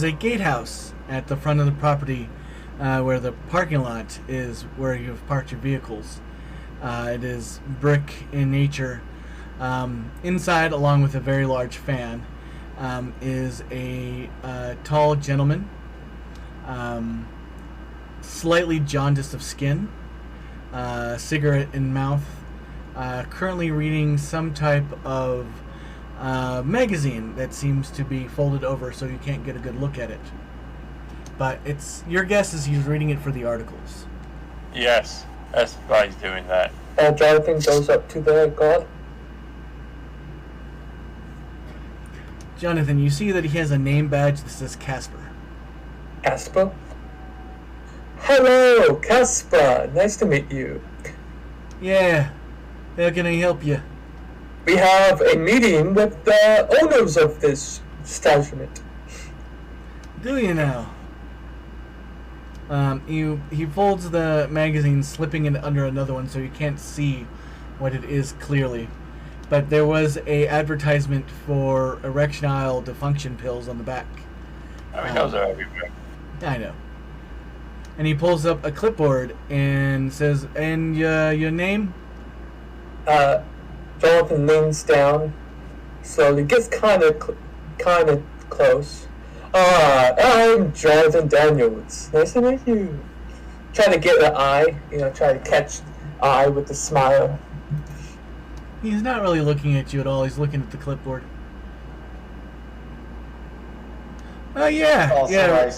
Speaker 1: a gatehouse at the front of the property where the parking lot is where you've parked your vehicles. It is brick in nature. Inside, along with a very large fan, is a tall gentleman, slightly jaundiced of skin, cigarette in mouth, currently reading some type of magazine that seems to be folded over so you can't get a good look at it. But your guess is he's reading it for the articles.
Speaker 3: Yes, that's why he's doing that.
Speaker 4: Jonathan goes up to the guard.
Speaker 1: Jonathan, you see that he has a name badge that says Casper.
Speaker 4: Casper? Hello, Casper. Nice to meet you.
Speaker 1: Yeah. How can I help you?
Speaker 4: We have a meeting with the owners of this establishment.
Speaker 1: Do you now? He folds the magazine, slipping it under another one so you can't see what it is clearly. But there was a advertisement for erectile dysfunction pills on the back.
Speaker 3: I mean, those are everywhere.
Speaker 1: I know. And he pulls up a clipboard and says, "And your name?"
Speaker 4: Jonathan leans down slowly, gets kind of close. I'm Jonathan Daniels. Nice to meet you. Trying to get an eye, try to catch eye with the smile.
Speaker 1: He's not really looking at you at all. He's looking at the clipboard. Oh, yeah.
Speaker 6: Also,
Speaker 1: yeah.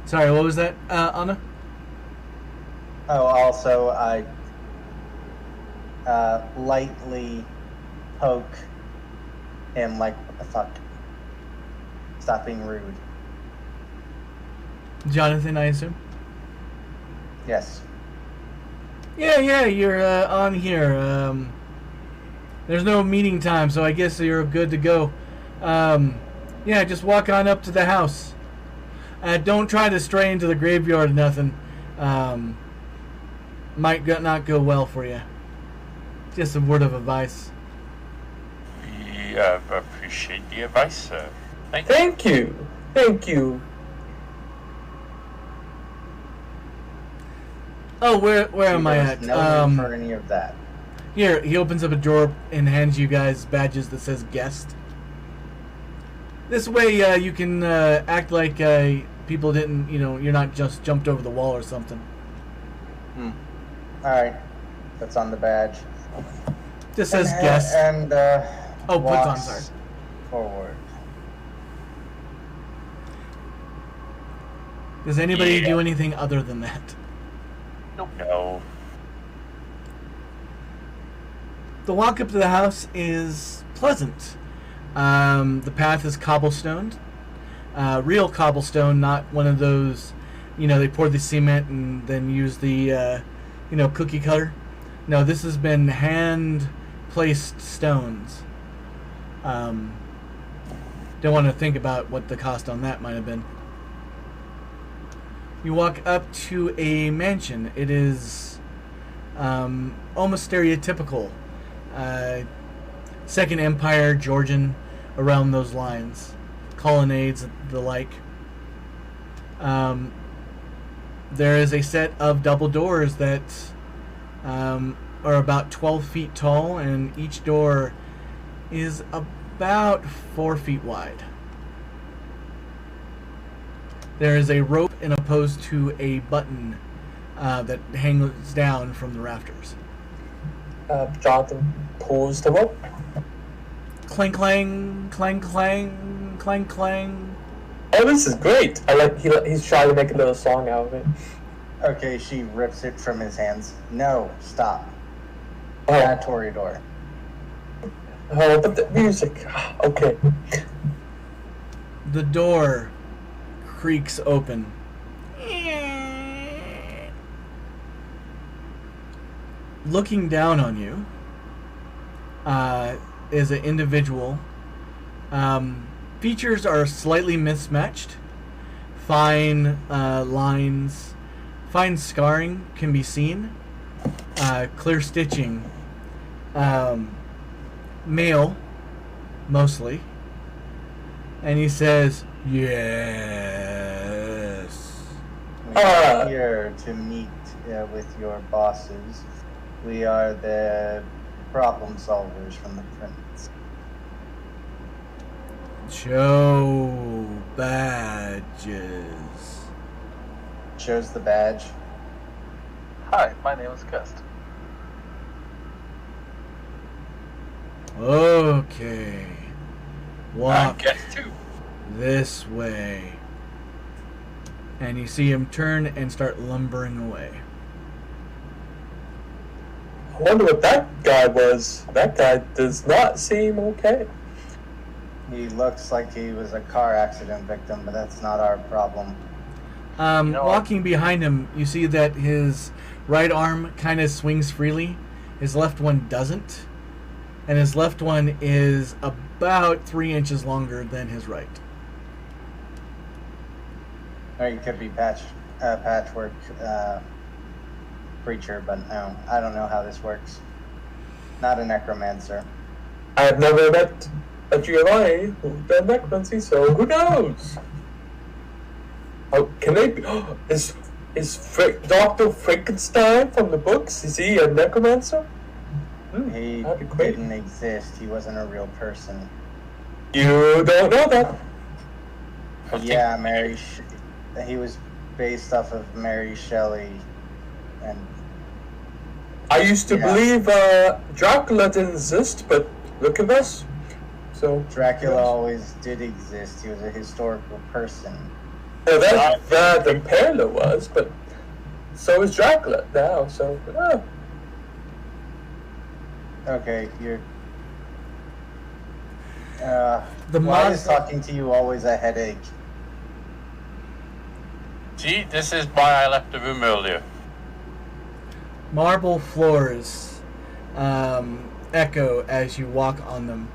Speaker 1: Sorry, what was that, Anna?
Speaker 6: Also, I lightly poke him like, what the fuck? Stop being rude.
Speaker 1: Jonathan, I assume?
Speaker 6: Yes.
Speaker 1: Yeah, you're on here. There's no meeting time, so I guess you're good to go. Yeah, just walk on up to the house. Don't try to stray into the graveyard or nothing. Might not go well for you. Just a word of advice.
Speaker 3: We appreciate the advice, sir. Thank you.
Speaker 4: Thank you.
Speaker 1: Oh, where am I at?
Speaker 6: No need for any of that.
Speaker 1: Here, he opens up a drawer and hands you guys badges that says guest. This way, you can act like people didn't, you're not just jumped over the wall or something.
Speaker 6: Alright. That's on the badge.
Speaker 1: Just says guest.
Speaker 6: And,
Speaker 1: puts on,
Speaker 6: walks
Speaker 1: sorry.
Speaker 6: forward.
Speaker 1: Does anybody do anything other than that?
Speaker 3: No.
Speaker 1: The walk up to the house is pleasant. The path is cobblestoned. Real cobblestone, not one of those, they pour the cement and then use the, cookie cutter. No, this has been hand-placed stones. Don't want to think about what the cost on that might have been. You walk up to a mansion. It is almost stereotypical. Second Empire, Georgian, around those lines. Colonnades, the like. There is a set of double doors that are about 12 feet tall, and each door is about 4 feet wide. There is a rope and opposed to a button that hangs down from the rafters.
Speaker 4: Jonathan pulls the rope.
Speaker 1: Clang, clang, clang, clang, clang, clang.
Speaker 4: Oh, this is great. He's trying to make a little song out of it.
Speaker 6: Okay, she rips it from his hands. No, stop.
Speaker 4: Oh,
Speaker 6: That Toreador.
Speaker 4: but the music. Okay.
Speaker 1: The door creaks open. Looking down on you is an individual. Features are slightly mismatched. Fine lines, fine scarring can be seen. Clear stitching. Male, mostly. And he says, "Yes."
Speaker 6: We are here to meet with your bosses. We are the problem solvers from the Prince.
Speaker 1: Show badges.
Speaker 6: Shows the badge.
Speaker 2: Hi, my name is Gust.
Speaker 1: Okay. Walk
Speaker 3: Guess too.
Speaker 1: this way. And you see him turn and start lumbering away.
Speaker 4: I wonder what that guy was. That guy does not seem okay.
Speaker 6: He looks like he was a car accident victim, but that's not our problem.
Speaker 1: Walking behind him, you see that his right arm kind of swings freely. His left one doesn't. And his left one is about 3 inches longer than his right.
Speaker 6: Or you could be patchwork creature, but no, I don't know how this works. Not a necromancer.
Speaker 4: I have never met a Giovanni who done necromancy, so who knows? Oh, can they be... Dr. Frankenstein from the books, is he a necromancer?
Speaker 6: He
Speaker 4: that'd be great.
Speaker 6: didn't exist. He wasn't a real person.
Speaker 4: You don't know that.
Speaker 6: Yeah, he was based off of Mary Shelley, and
Speaker 4: I used to believe Dracula didn't exist, but look at this. So
Speaker 6: Dracula always did exist. He was a historical person.
Speaker 4: Well, that's that the Perla was, but so is Dracula now. So
Speaker 6: Okay, you're.
Speaker 1: The
Speaker 6: Why is
Speaker 1: monster-
Speaker 6: talking to you always a headache?
Speaker 3: See, this is why I left the room earlier.
Speaker 1: Marble floors echo as you walk on them.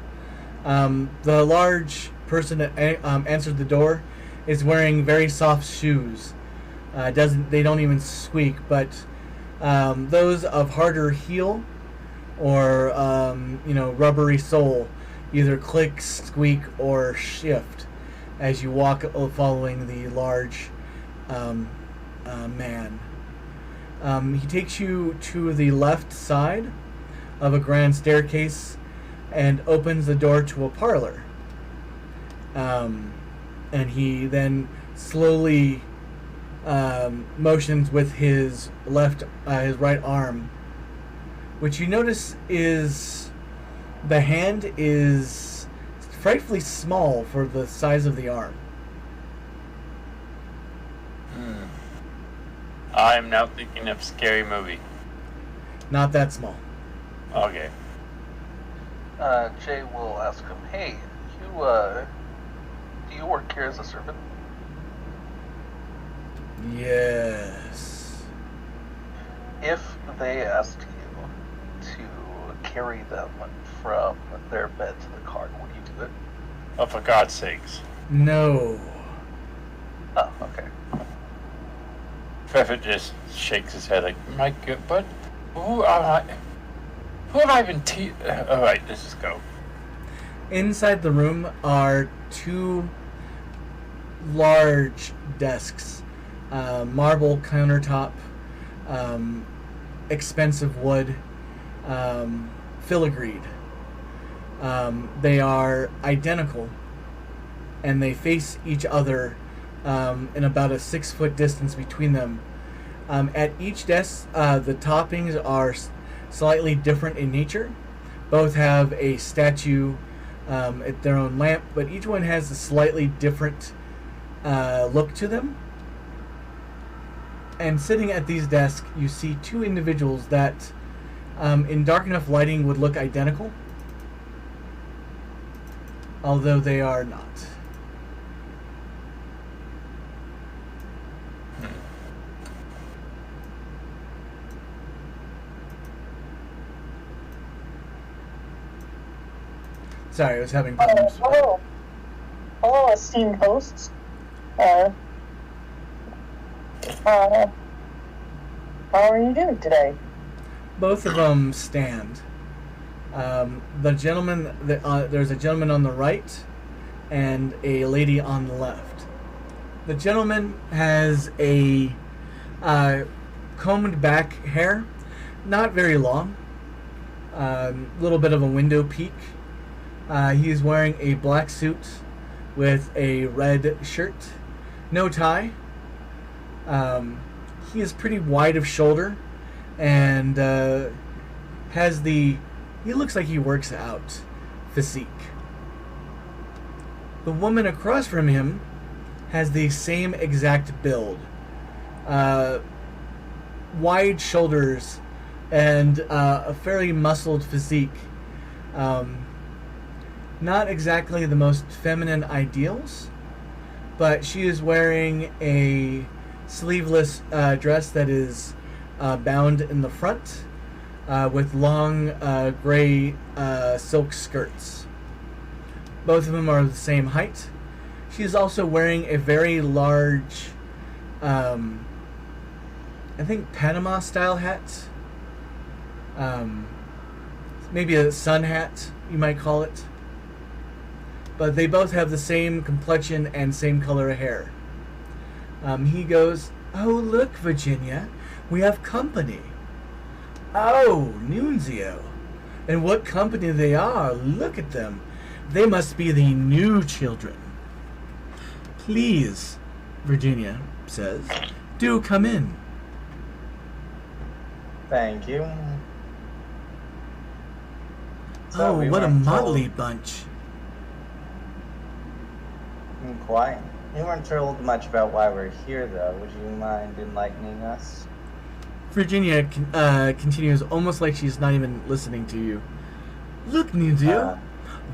Speaker 1: The large person that answered the door is wearing very soft shoes. They don't even squeak, but those of harder heel or rubbery sole either click, squeak, or shift as you walk following the large man. He takes you to the left side of a grand staircase and opens the door to a parlor. And he then slowly motions with his right arm, which you notice is the hand is frightfully small for the size of the arm.
Speaker 3: I'm now thinking of Scary Movie.
Speaker 1: Not that small.
Speaker 3: Okay.
Speaker 2: Jay will ask him, "Hey, do you work here as a servant?"
Speaker 1: Yes.
Speaker 2: If they asked you to carry them from their bed to the cart, would you do it?
Speaker 3: Oh, for God's sakes.
Speaker 1: No.
Speaker 2: Oh, okay.
Speaker 3: Trevor just shakes his head like, my God, but who am I? Who have I been Alright, let's just go.
Speaker 1: Inside the room are two large desks, marble countertop, expensive wood, filigreed. They are identical, and they face each other in about a 6-foot distance between them. At each desk, the toppings are slightly different in nature. Both have a statue at their own lamp, but each one has a slightly different look to them. And sitting at these desks, you see two individuals that, in dark enough lighting, would look identical, although they are not. Sorry, I was having problems.
Speaker 5: Hello, esteemed hosts. How are you doing today?
Speaker 1: Both of them stand. The gentleman, there's a gentleman on the right and a lady on the left. The gentleman has a combed back hair, not very long, little bit of a window peak. He is wearing a black suit with a red shirt, no tie. He is pretty wide of shoulder and has he looks like he works out physique. The woman across from him has the same exact build. Wide shoulders and a fairly muscled physique. Not exactly the most feminine ideals, but she is wearing a sleeveless dress that is bound in the front with long gray silk skirts. Both of them are the same height. She is also wearing a very large, I think, Panama-style hat. Maybe a sun hat, you might call it. But they both have the same complexion and same color of hair. He goes, "Oh, look, Virginia, we have company." "Oh, Nunzio. And what company they are. Look at them. They must be the new children." "Please," Virginia says, "do come in."
Speaker 6: Thank you.
Speaker 1: Oh,
Speaker 6: we
Speaker 1: what a
Speaker 6: weren't
Speaker 1: motley
Speaker 6: told-
Speaker 1: bunch.
Speaker 6: Quite. We weren't told much about why we're here, though. Would you mind enlightening us?
Speaker 1: Virginia continues almost like she's not even listening to you. "Look, Nunzio,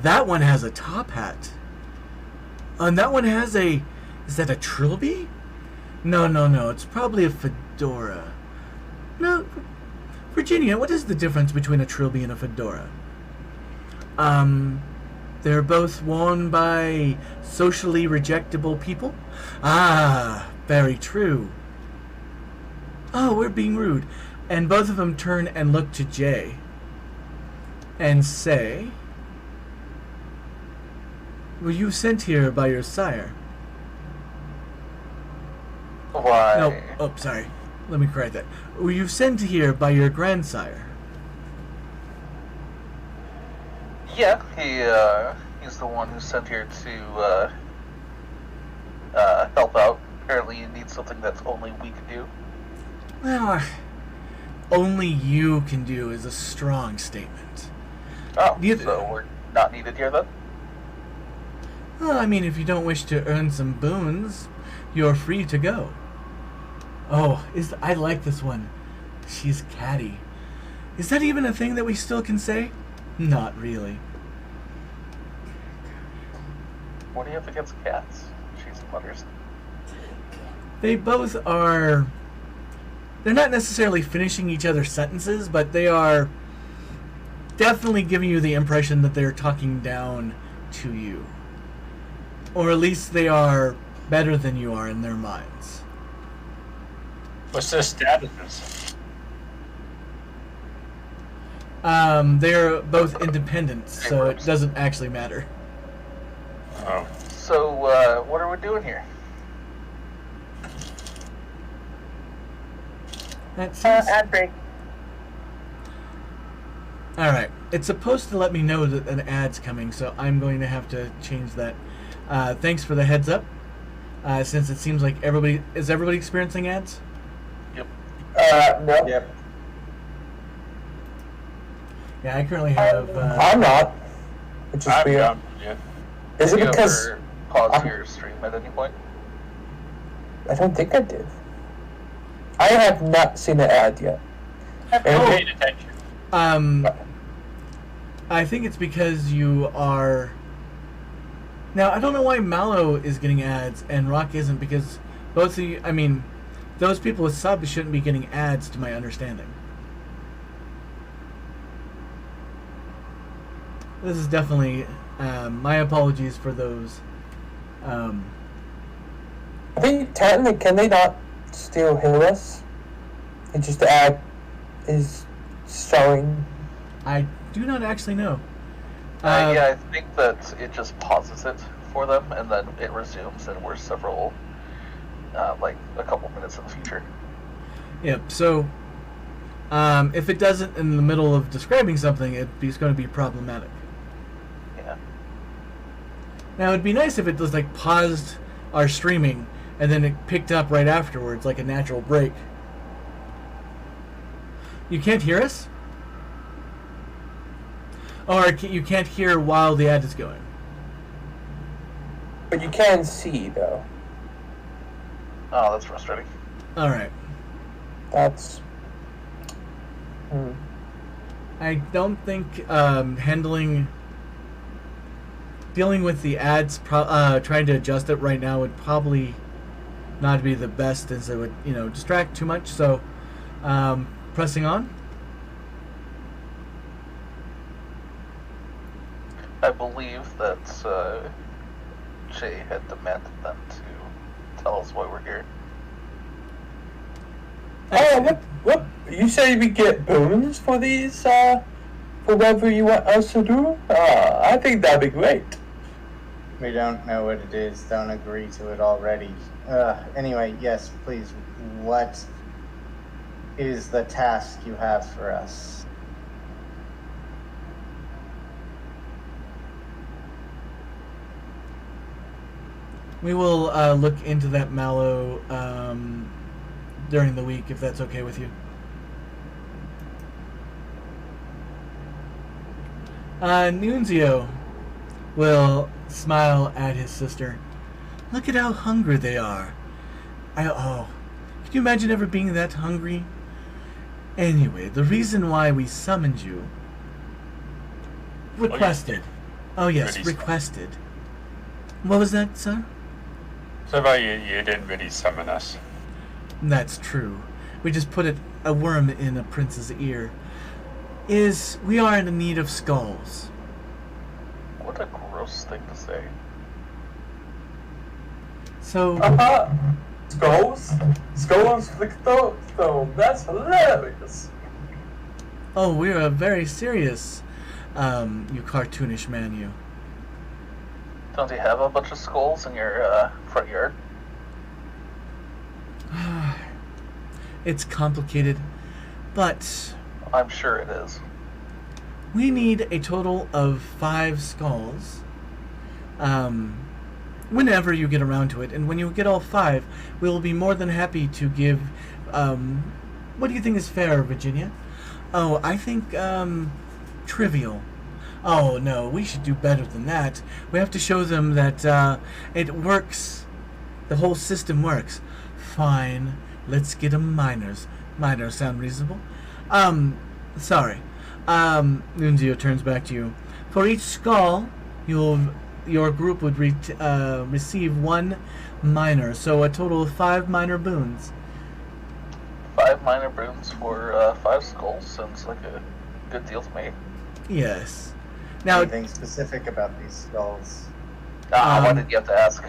Speaker 1: that one has a top hat. And that one has a... Is that a trilby? No. It's probably a fedora. No, Virginia, what is the difference between a trilby and a fedora?" They're both worn by socially rejectable people." "Ah, very true." "Oh, we're being rude." And both of them turn and look to Jay and say, "Were you sent here by your sire?"
Speaker 2: Why?
Speaker 1: No, oh, sorry. Let me correct that. "Were you sent here by your grandsire?"
Speaker 2: Yeah, he's the one who's sent here to help out. Apparently, you need something that's only we can do.
Speaker 1: Well, only you can do is a strong statement.
Speaker 2: Oh,
Speaker 1: Neither-
Speaker 2: so we're not needed here then?
Speaker 1: Well, I mean, if you don't wish to earn some boons, you're free to go. Oh, I like this one. She's catty. Is that even a thing that we still can say? Not really.
Speaker 2: What do you have against cats? She mutters.
Speaker 1: They both are... They're not necessarily finishing each other's sentences, but they are definitely giving you the impression that they're talking down to you. Or at least they are better than you are in their minds.
Speaker 3: What's their statuses?
Speaker 1: They're both independent, so it doesn't actually matter.
Speaker 3: Oh.
Speaker 2: So, what are we doing here?
Speaker 1: That seems...
Speaker 5: Ad break.
Speaker 1: Alright, it's supposed to let me know that an ad's coming, so I'm going to have to change that. Thanks for the heads up. Since it seems like everybody... Is everybody experiencing ads?
Speaker 2: Yep.
Speaker 4: No.
Speaker 6: Yep.
Speaker 1: Yeah, I currently have...
Speaker 4: I'm not. Which is
Speaker 3: I'm
Speaker 4: weird.
Speaker 3: done. Yeah.
Speaker 4: Is it
Speaker 2: You
Speaker 4: because...
Speaker 2: ever pause your stream at any point?
Speaker 4: I don't think I did. I have not seen the ad yet.
Speaker 3: I'm paying attention.
Speaker 1: I think it's because you are... Now, I don't know why Mallow is getting ads and Rock isn't, because both of you... I mean, those people with subs shouldn't be getting ads, to my understanding. This is definitely... my apologies for those.
Speaker 4: I think technically, can they not still hear us? And just the ad is showing.
Speaker 1: I do not actually know.
Speaker 2: Yeah, I think that it just pauses it for them, and then it resumes, and we're several, like, a couple minutes in the future.
Speaker 1: Yep, so... if it doesn't in the middle of describing something, it's going to be problematic.
Speaker 2: Yeah.
Speaker 1: Now, it'd be nice if it was, like, paused our streaming, and then it picked up right afterwards, like a natural break. You can't hear us? Or you can't hear while the ad is going?
Speaker 4: But you can see, though.
Speaker 2: Oh, that's frustrating.
Speaker 1: Alright.
Speaker 4: That's...
Speaker 1: I don't think dealing with the ads, trying to adjust it right now would probably not be the best, as it would, distract too much. So, pressing on.
Speaker 2: I believe that Jay had demanded them to tell us why we're here.
Speaker 4: Oh, what? You say we get boons for these, for whatever you want us to do? I think that'd be great.
Speaker 6: We don't know what it is. Don't agree to it already. Anyway, yes, please. What is the task you have for us?
Speaker 1: We will look into that mallow during the week, if that's okay with you. Nunzio will smile at his sister. Look at how hungry they are. Can you imagine ever being that hungry? Anyway, the reason why we summoned you... Requested. Oh, yes, requested. What was that, sir?
Speaker 3: So about you didn't really summon us.
Speaker 1: That's true. We just put a worm in a prince's ear. We are in need of skulls.
Speaker 2: What a gross thing to say.
Speaker 1: So...
Speaker 4: Skulls? Skulls with the stone. That's hilarious.
Speaker 1: Oh, we're very serious, you cartoonish man, you.
Speaker 2: Don't you have a bunch of skulls in your front yard?
Speaker 1: It's complicated, but...
Speaker 2: I'm sure it is.
Speaker 1: We need a total of 5 skulls. Whenever you get around to it, and when you get all 5, we'll be more than happy to give... what do you think is fair, Virginia? Oh, I think, trivial. Oh, no, we should do better than that. We have to show them that, it works. The whole system works. Fine, let's get them minors. Minors sound reasonable? Sorry. Nunzio turns back to you. For each skull, your group would receive 1 minor, so a total of 5 minor boons.
Speaker 2: 5 minor boons for 5 skulls sounds like a good deal to me.
Speaker 1: Yes. Now,
Speaker 6: Anything specific about these skulls?
Speaker 2: Why did you have to ask?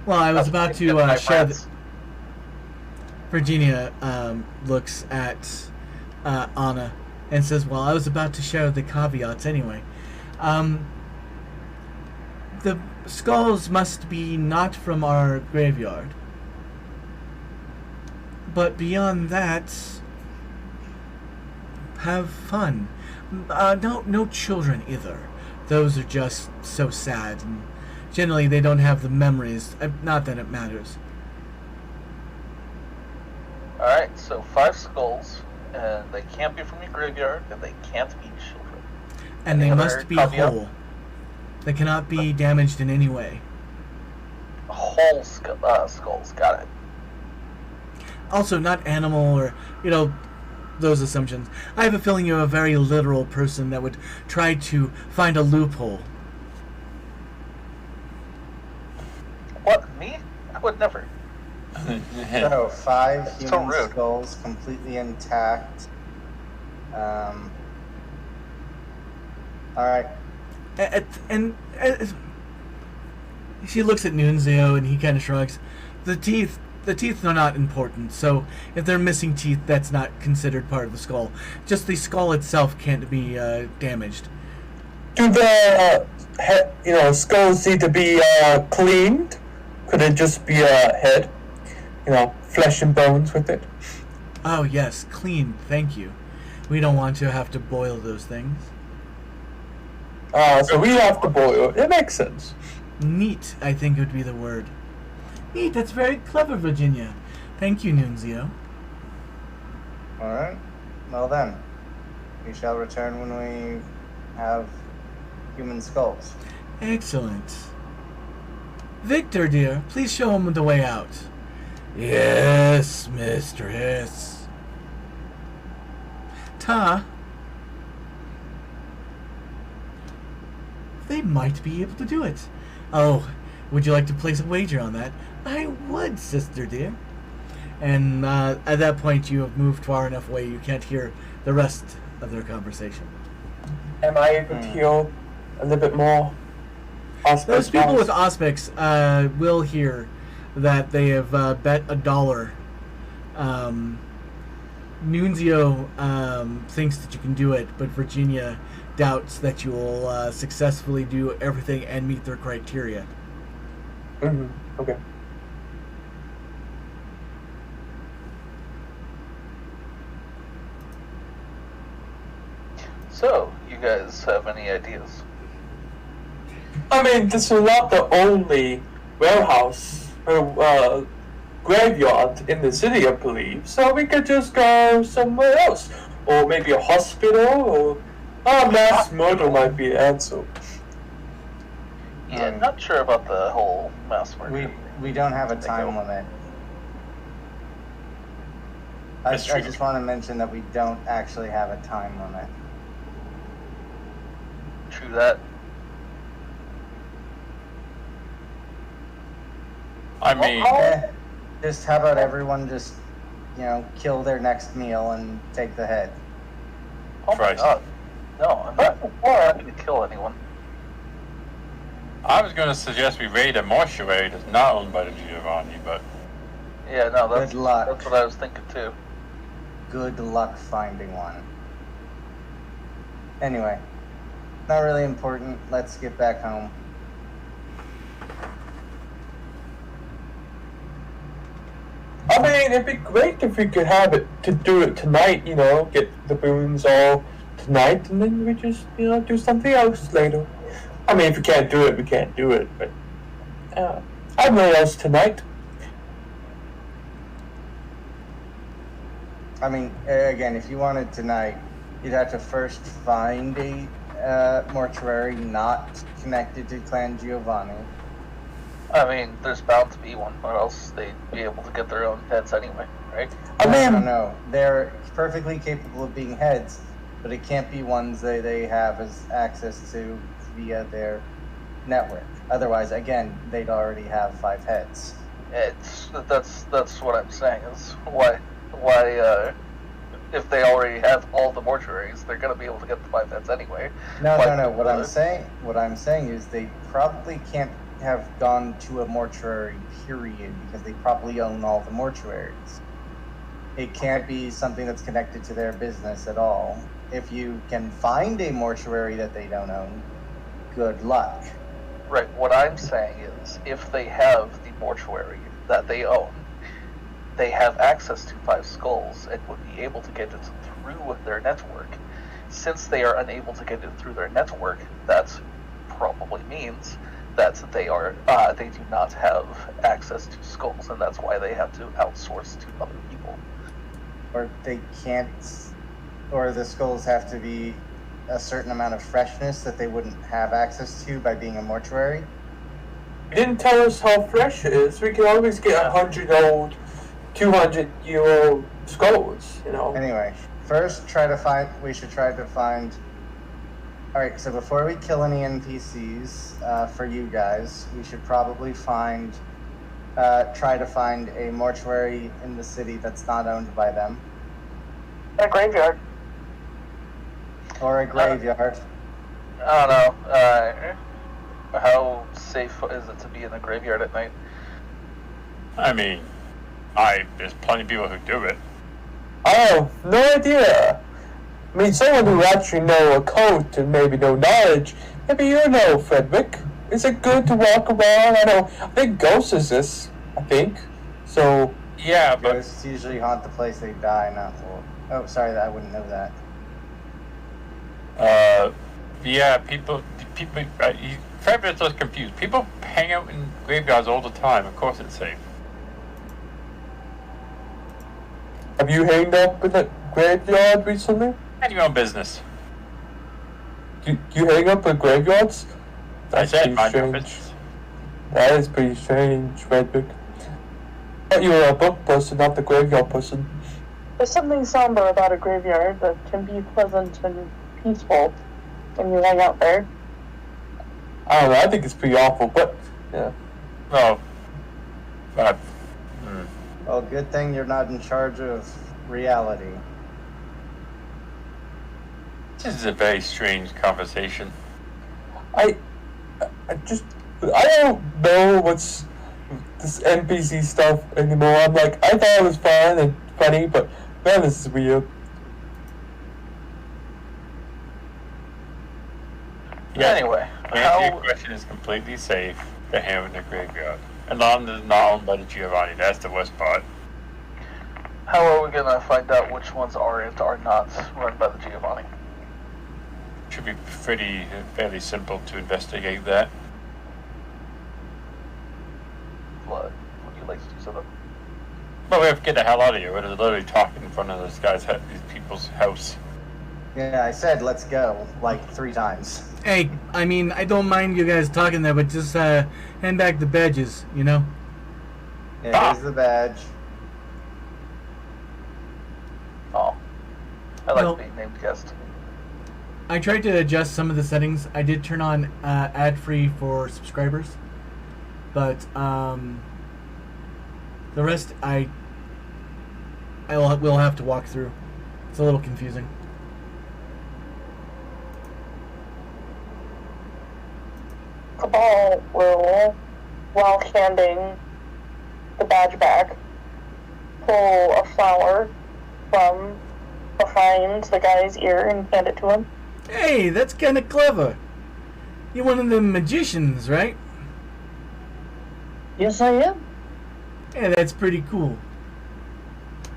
Speaker 1: well, I was about to
Speaker 2: My
Speaker 1: share.
Speaker 2: friends.
Speaker 1: Virginia looks at Anna and says, "Well, I was about to share the caveats anyway. The skulls must be not from our graveyard. But beyond that, have fun. No children either. Those are just so sad, and generally they don't have the memories. Not that it matters."
Speaker 2: Alright, so 5 skulls, and they can't be from your graveyard, and they can't be children.
Speaker 1: And
Speaker 2: Any
Speaker 1: they
Speaker 2: other
Speaker 1: must be
Speaker 2: caveat?
Speaker 1: whole. They cannot be damaged in any way.
Speaker 2: Whole skulls, got it.
Speaker 1: Also, not animal or, those assumptions. I have a feeling you're a very literal person that would try to find a loophole.
Speaker 2: What, me? I would never.
Speaker 6: So 5
Speaker 2: So
Speaker 6: human
Speaker 2: rude.
Speaker 6: skulls, completely intact. Alright.
Speaker 1: And she looks at Nunzio and he kind of shrugs. The teeth are not important, so if they're missing teeth, that's not considered part of the skull. Just the skull itself can't be damaged.
Speaker 4: Do the skulls need to be cleaned? Could it just be a head? Flesh and bones with it?
Speaker 1: Oh yes, clean, thank you. We don't want to have to boil those things.
Speaker 4: So we have to boil. It makes sense.
Speaker 1: Neat, I think would be the word. Neat, that's very clever, Virginia. Thank you, Nunzio.
Speaker 6: Alright. Well then. We shall return when we have human skulls.
Speaker 1: Excellent. Victor, dear, please show him the way out. Yes, mistress. Ta. They might be able to do it. Oh, Would you like to place a wager on that? I would, sister dear. And at that point, you have moved far enough away you can't hear the rest of their conversation.
Speaker 4: Am I able to heal a little bit more?
Speaker 1: Those people with Auspics will hear that they have bet $1. Nunzio thinks that you can do it, but Virginia doubts that you will successfully do everything and meet their criteria.
Speaker 4: Okay.
Speaker 2: So, you guys have any ideas?
Speaker 4: I mean, this is not the only warehouse or graveyard in the city, I believe. So we could just go somewhere else, or maybe a hospital, or mass murder might be the answer.
Speaker 2: Yeah, not sure about the whole mass murder.
Speaker 6: We don't have a time limit. I just want to mention that we don't actually have a time limit.
Speaker 2: True that.
Speaker 3: I mean,
Speaker 6: Just how about everyone just, kill their next meal and take the head?
Speaker 2: Oh my
Speaker 3: Christ.
Speaker 2: god. No, I'm not happy to kill anyone.
Speaker 3: I was going to suggest we raid a mortuary that's not owned by the Giovanni, but
Speaker 2: Yeah, no, that's,
Speaker 6: Good luck.
Speaker 2: that's what I was thinking too.
Speaker 6: Good luck finding one. Anyway, not really important. Let's get back home.
Speaker 4: I mean, it'd be great if we could have it to do it tonight. Get the boons all tonight, and then we just do something else later. I mean, if we can't do it, we can't do it. But I'd know else tonight.
Speaker 6: I mean, again, if you wanted tonight, you'd have to first find a mortuary not connected to Clan Giovanni.
Speaker 2: I mean, there's bound to be one, or else they'd be able to get their own heads anyway, right?
Speaker 4: I mean,
Speaker 6: No. They're perfectly capable of being heads, but it can't be ones they have as access to via their network. Otherwise, again, they'd already have 5 heads.
Speaker 2: That's what I'm saying is why if they already have all the mortuaries, they're gonna be able to get the 5 heads anyway.
Speaker 6: No. What I'm saying is they probably can't have gone to a mortuary, period, because they probably own all the mortuaries. It can't be something that's connected to their business at all. If you can find a mortuary that they don't own, good luck.
Speaker 2: Right, what I'm saying is, if they have the mortuary that they own, they have access to 5 skulls and would be able to get it through their network. Since they are unable to get it through their network, that probably means that they do not have access to skulls, and that's why they have to outsource to other people.
Speaker 6: Or they can't, or the skulls have to be a certain amount of freshness that they wouldn't have access to by being a mortuary.
Speaker 4: you didn't tell us how fresh it is. We can always get 100-year-old, 200-year-old skulls.
Speaker 6: Anyway, first we should try to find. Alright, so before we kill any NPCs, for you guys, we should probably try to find a mortuary in the city that's not owned by them.
Speaker 5: A graveyard.
Speaker 6: Or a graveyard.
Speaker 2: I don't know. How safe is it to be in a graveyard at night?
Speaker 3: I mean, there's plenty of people who do it.
Speaker 4: Oh, no idea. I mean, someone who actually know a code and maybe know knowledge. Maybe you know, Frederick. Is it good to walk around? I think ghosts exist, I think. So,
Speaker 3: Yeah, but
Speaker 6: Ghosts usually haunt the place they die, not war. Oh, sorry, I wouldn't know that.
Speaker 3: yeah, people. Frederick's just confused. People hang out in graveyards all the time. Of course, it's safe.
Speaker 4: have you hanged up in a graveyard recently?
Speaker 3: Mind your own business.
Speaker 4: Do you hang up in graveyards?
Speaker 3: I said
Speaker 4: pretty
Speaker 3: mind your
Speaker 4: strange.
Speaker 3: business.
Speaker 4: That is pretty strange, Frederick. I thought you were a book person, not the graveyard person.
Speaker 5: There's something somber about a graveyard that can be pleasant and peaceful when you hang out there.
Speaker 4: I don't know, I think it's pretty awful, but, yeah.
Speaker 3: Well, but
Speaker 6: Well, good thing you're not in charge of reality.
Speaker 3: this is a very strange conversation.
Speaker 4: I don't know what's this NPC stuff anymore. I'm like, I thought it was fun and funny, but man, this is weird.
Speaker 3: Yeah.
Speaker 2: Anyway,
Speaker 3: To answer your question is completely safe. The hand in the graveyard. And London is not owned by the Giovanni. That's the worst part.
Speaker 2: how are we gonna find out which ones are and are not run by the Giovanni?
Speaker 3: Should be fairly simple to investigate that.
Speaker 2: What would you like to do so?
Speaker 3: But we have to get the hell out of here. We're literally talking in front of these people's house.
Speaker 6: Yeah, I said let's go like 3 times.
Speaker 1: Hey, I mean, I don't mind you guys talking there, but just hand back the badges, you know?
Speaker 6: Yeah, here's the badge.
Speaker 2: Oh, I like
Speaker 1: Well-
Speaker 2: being named guest.
Speaker 1: I tried to adjust some of the settings. I did turn on ad-free for subscribers, but the rest we'll have to walk through. It's a little confusing.
Speaker 5: Cabal will, while handing the badge back, pull a flower from behind the guy's ear and hand it to him.
Speaker 1: Hey, that's kind of clever. You're one of them magicians, right?
Speaker 5: Yes, I am.
Speaker 1: Yeah, that's pretty cool.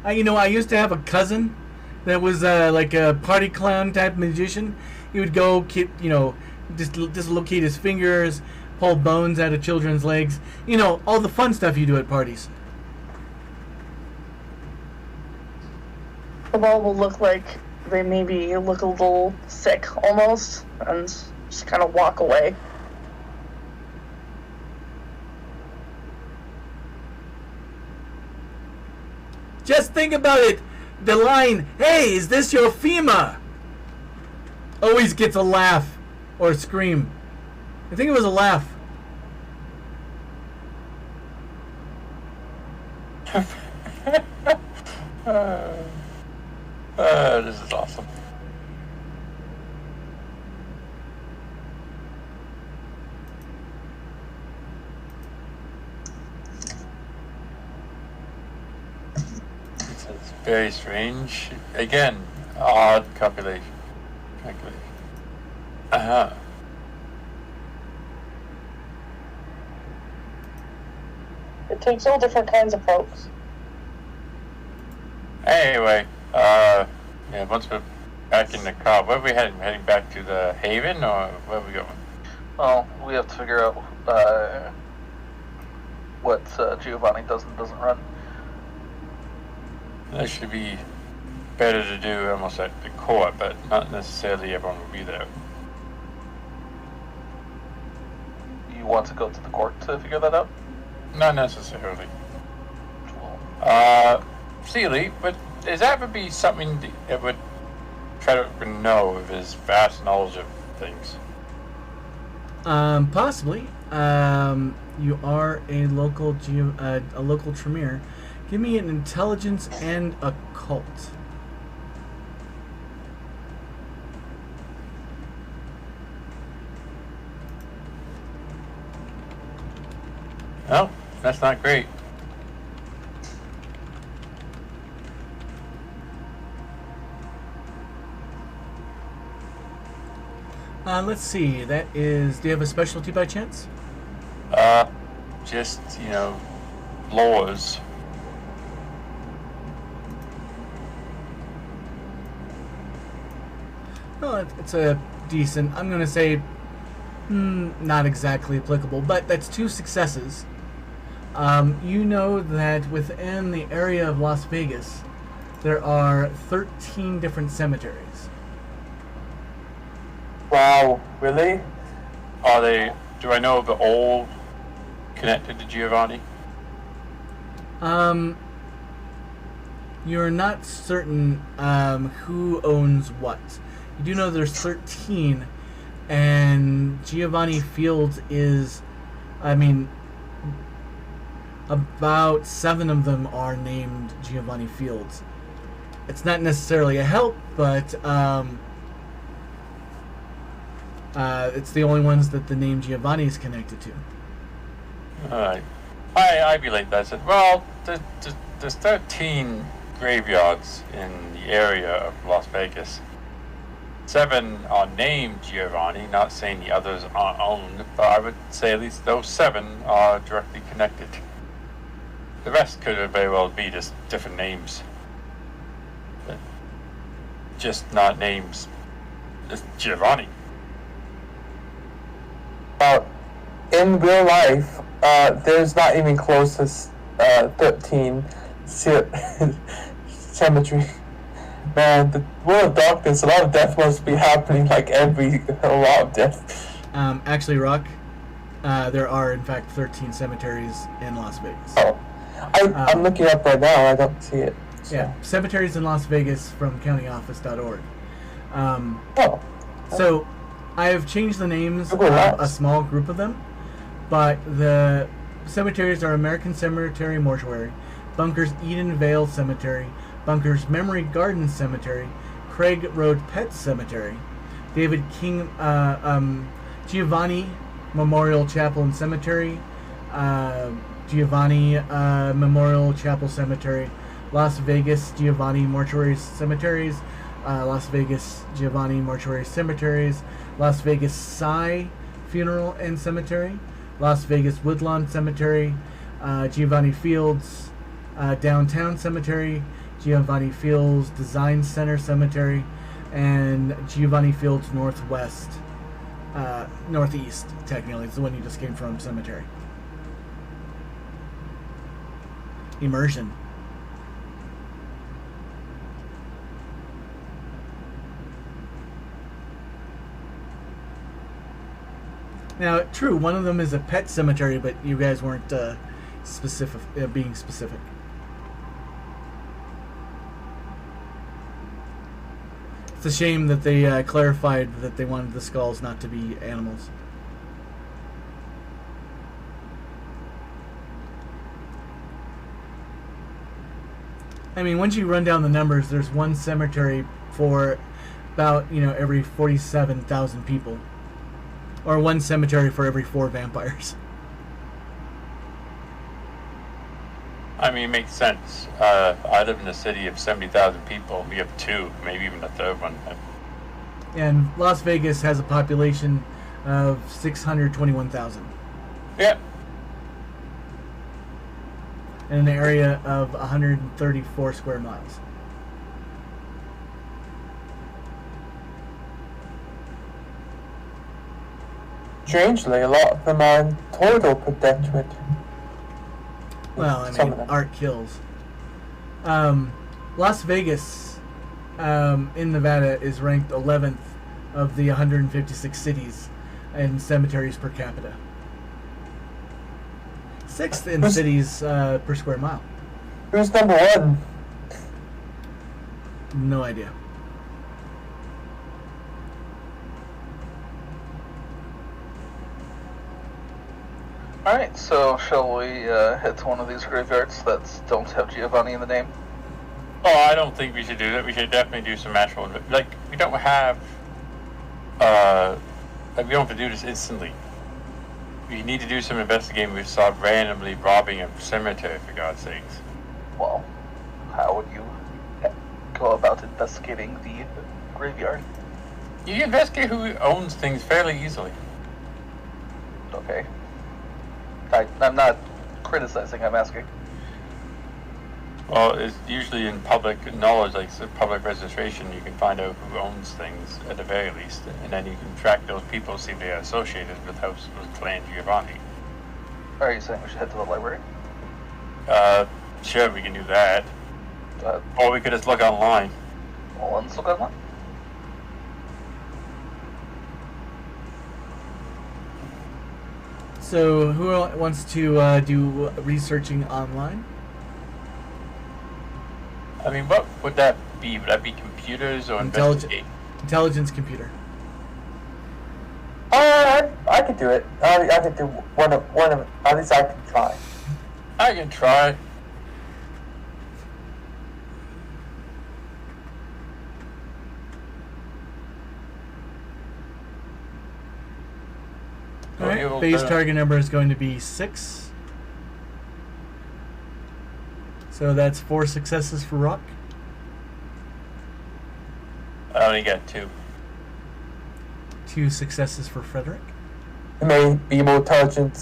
Speaker 1: I used to have a cousin that was like a party clown type magician. He would go, dislocate his fingers, pull bones out of children's legs. All the fun stuff you do at parties.
Speaker 5: Cabal will look like they maybe look a little sick almost and just kind of walk away.
Speaker 1: Just think about it. The line, "Hey, is this your FEMA?" always gets a laugh or a scream. I think it was a laugh.
Speaker 3: This is awesome. It's very strange. Again, odd calculation. Uh-huh.
Speaker 5: It takes all different kinds of folks.
Speaker 3: Anyway, once we're back in the car, where are we heading? Heading back to the Haven, or where are we going?
Speaker 2: Well, we have to figure out what Giovanni does and doesn't run.
Speaker 3: That should be better to do almost at the court, but not necessarily everyone will be there.
Speaker 2: You want to go to the court to figure that out?
Speaker 3: Not necessarily.
Speaker 2: Well,
Speaker 3: Seeley, but does that would be something that would try to know of his vast knowledge of things?
Speaker 1: Possibly. You are a local Tremere. Give me an intelligence and occult.
Speaker 3: No, that's not great.
Speaker 1: Let's see. That is. Do you have a specialty by chance?
Speaker 3: Just, laws.
Speaker 1: Well, it's a decent. I'm gonna say, not exactly applicable, but that's 2 successes. You know that within the area of Las Vegas, there are 13 different cemeteries.
Speaker 4: Wow, really?
Speaker 3: Are they? Do I know of the all connected to Giovanni?
Speaker 1: You're not certain who owns what. You do know there's 13, and Giovanni Fields is, about 7 of them are named Giovanni Fields. It's not necessarily a help, but it's the only ones that the name Giovanni is connected to.
Speaker 3: Alright. I believe that's it. Well, there's 13 graveyards in the area of Las Vegas. 7 are named Giovanni, not saying the others are owned, but I would say at least those 7 are directly connected. The rest could very well be just different names. But just not names. Just Giovanni.
Speaker 4: In real life, there's not even close to 13 cemetery. Man, the world of darkness, a lot of death must be happening, like a lot of death.
Speaker 1: Actually, Rock, there are in fact 13 cemeteries in Las Vegas.
Speaker 4: Oh, I'm looking up right now. I don't see it. So.
Speaker 1: Yeah, cemeteries in Las Vegas from countyoffice.org.
Speaker 4: Oh.
Speaker 1: So, I have changed the names of a small group of them, but the cemeteries are American Cemetery Mortuary, Bunker's Eden Vale Cemetery, Bunker's Memory Garden Cemetery, Craig Road Pet Cemetery, David King, Giovanni Memorial Chapel and Cemetery, Giovanni Memorial Chapel Cemetery, Las Vegas Giovanni Mortuary Cemeteries, Las Vegas Giovanni Mortuary Cemeteries, Las Vegas Psy Funeral and Cemetery, Las Vegas Woodlawn Cemetery, Giovanni Fields Downtown Cemetery, Giovanni Fields Design Center Cemetery, and Giovanni Fields Northwest, Northeast, technically. It's the one you just came from, cemetery. Immersion. Now, true, one of them is a pet cemetery, but you guys weren't being specific. It's a shame that they clarified that they wanted the skulls not to be animals. I mean, once you run down the numbers, there's one cemetery for about, every 47,000 people. Or one cemetery for every 4 vampires.
Speaker 3: I mean, it makes sense. I live in a city of 70,000 people. We have 2, maybe even a third one.
Speaker 1: And Las Vegas has a population of 621,000.
Speaker 3: Yeah.
Speaker 1: In an area of 134 square miles.
Speaker 4: Strangely, a lot of them are in total protectorate.
Speaker 1: Well, I mean, art kills. Las Vegas, in Nevada, is ranked 11th of the 156 cities in cemeteries per capita. 6th in cities per square mile.
Speaker 4: Who's number 1?
Speaker 1: No idea.
Speaker 2: Alright, so shall we head to one of these graveyards that don't have Giovanni in the name?
Speaker 3: Oh, I don't think we should do that. We should definitely do some actual... we don't have... we don't have to do this instantly. We need to do some investigating. We start randomly robbing a cemetery, for God's sakes.
Speaker 2: Well, how would you go about investigating the graveyard?
Speaker 3: You can investigate who owns things fairly easily.
Speaker 2: Okay. I'm not criticizing, I'm asking.
Speaker 3: Well, it's usually in public knowledge, like public registration, you can find out who owns things at the very least, and then you can track those people, see if they are associated with Clan Giovanni.
Speaker 2: Are you saying we should head to the library?
Speaker 3: Sure, we can do that. Or we could just look online.
Speaker 2: Well, let's look online.
Speaker 1: So, who wants to do researching online?
Speaker 3: I mean, what would that be? Would that be computers or investigate?
Speaker 1: Intelligence computer.
Speaker 4: I could do it. I could do one of. At least I can try.
Speaker 3: I can try.
Speaker 1: All right. Base target number is going to be 6. So that's 4 successes for Rock.
Speaker 3: I only got 2.
Speaker 1: 2 successes for Frederick.
Speaker 4: It may be more intelligent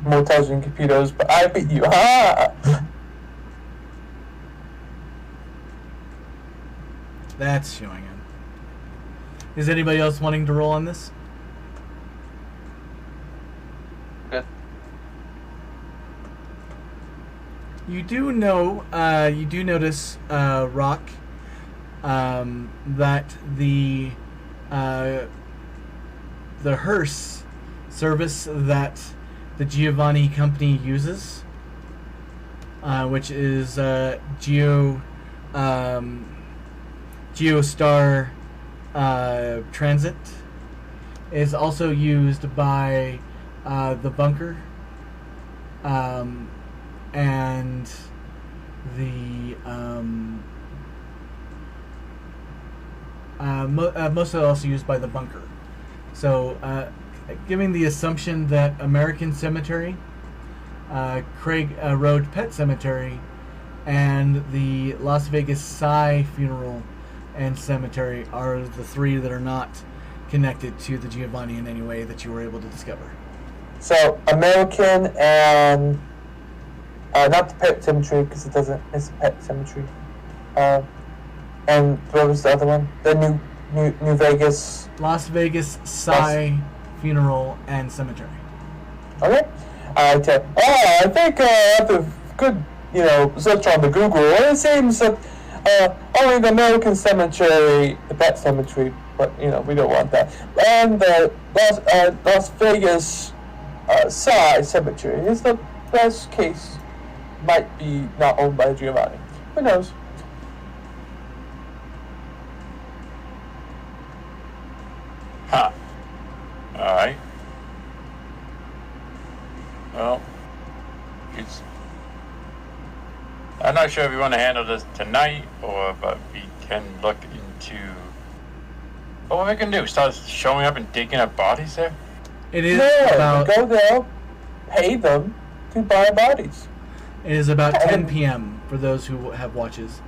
Speaker 4: more intelligent computers, but I beat you. Ha!
Speaker 1: That's showing him. Is anybody else wanting to roll on this?
Speaker 2: Good.
Speaker 1: You do notice, Rock, that the hearse service that the Giovanni company uses, which is GeoStar Transit, is also used by the bunker and the most of it also used by the bunker. So, giving the assumption that American Cemetery, Craig Road Pet Cemetery, and the Las Vegas Psy Funeral and Cemetery are the 3 that are not connected to the Giovanni in any way that you were able to discover.
Speaker 4: So, American and not the Pet Cemetery, because it's a Pet Cemetery. And what was the other one? The New Vegas.
Speaker 1: Las Vegas Psy Funeral and Cemetery.
Speaker 4: Okay. I think after good, search on the Google, it seems that only the American Cemetery, the Pet Cemetery, but we don't want that, and the Las Vegas Psy Cemetery is the best case. Might be not owned by Giovanni. Who knows?
Speaker 3: Huh. Alright. Well, I'm not sure if we want to handle this tonight, but we can look into what we can do. Start showing up and digging up bodies there?
Speaker 1: It is
Speaker 4: go there, pay them to buy bodies.
Speaker 1: It is about 10 p.m. for those who have watches.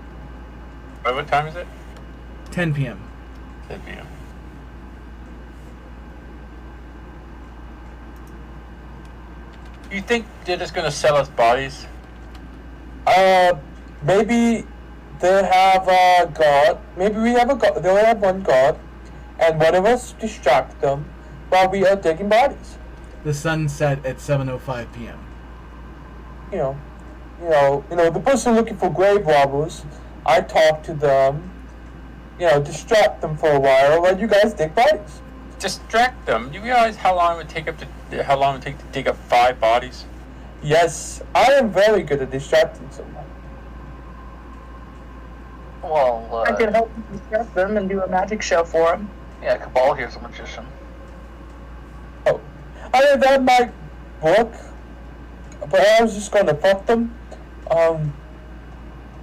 Speaker 3: What time is it?
Speaker 1: 10 p.m.
Speaker 3: 10 p.m. You think they're just gonna sell us bodies?
Speaker 4: Maybe they have a guard. Maybe we have a guard. They only have one guard, and one of us distract them while we are taking bodies.
Speaker 1: The sun set at 7:05 p.m.
Speaker 4: The person looking for grave robbers. I talk to them. Distract them for a while, while you guys dig bodies.
Speaker 3: Distract them? You realize how long it would take to dig up 5 bodies?
Speaker 4: Yes, I am very good at distracting someone.
Speaker 2: Well,
Speaker 5: I can help distract them and do a magic show for them.
Speaker 2: Yeah, Cabal here's a magician.
Speaker 4: Oh, that might work, but I was just gonna fuck them.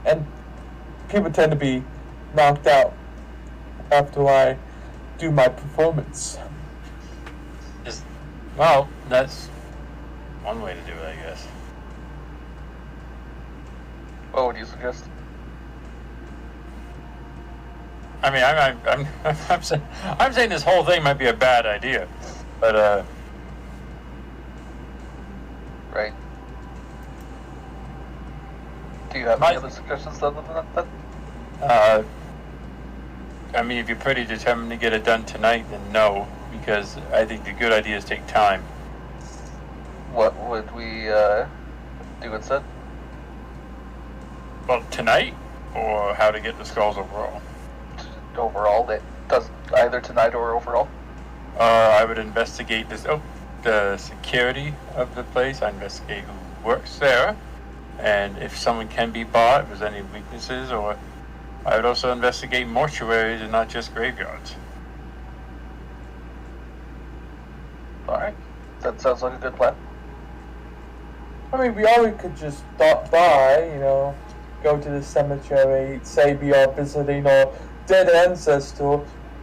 Speaker 4: And people tend to be knocked out after I do my performance.
Speaker 3: Well, that's one way to do it, I guess.
Speaker 2: What would you suggest?
Speaker 3: I mean, I'm saying this whole thing might be a bad idea, but
Speaker 2: Right. Do you have any other suggestions other than that?
Speaker 3: I mean, if you're pretty determined to get it done tonight, then no, because I think the good ideas take time.
Speaker 2: What would we do instead?
Speaker 3: Well, tonight, or how to get the skulls overall?
Speaker 2: Overall, that does either tonight or overall.
Speaker 3: I would investigate the security of the place. I investigate who works there, and if someone can be bought, if there's any weaknesses, or I would also investigate mortuaries and not just graveyards.
Speaker 2: Alright. That sounds like a good plan.
Speaker 4: I mean, we always could just stop by, go to the cemetery, say we are visiting our dead ancestor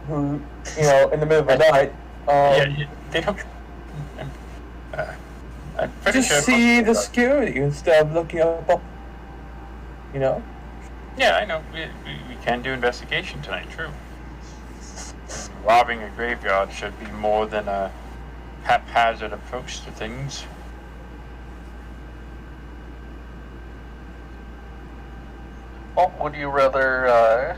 Speaker 4: who, in the middle of the night.
Speaker 3: They don't. I'm pretty
Speaker 4: Just
Speaker 3: sure
Speaker 4: see the security instead of looking up,
Speaker 3: Yeah, I know. We can do investigation tonight, true. Robbing a graveyard should be more than a haphazard approach to things.
Speaker 2: Well, would you rather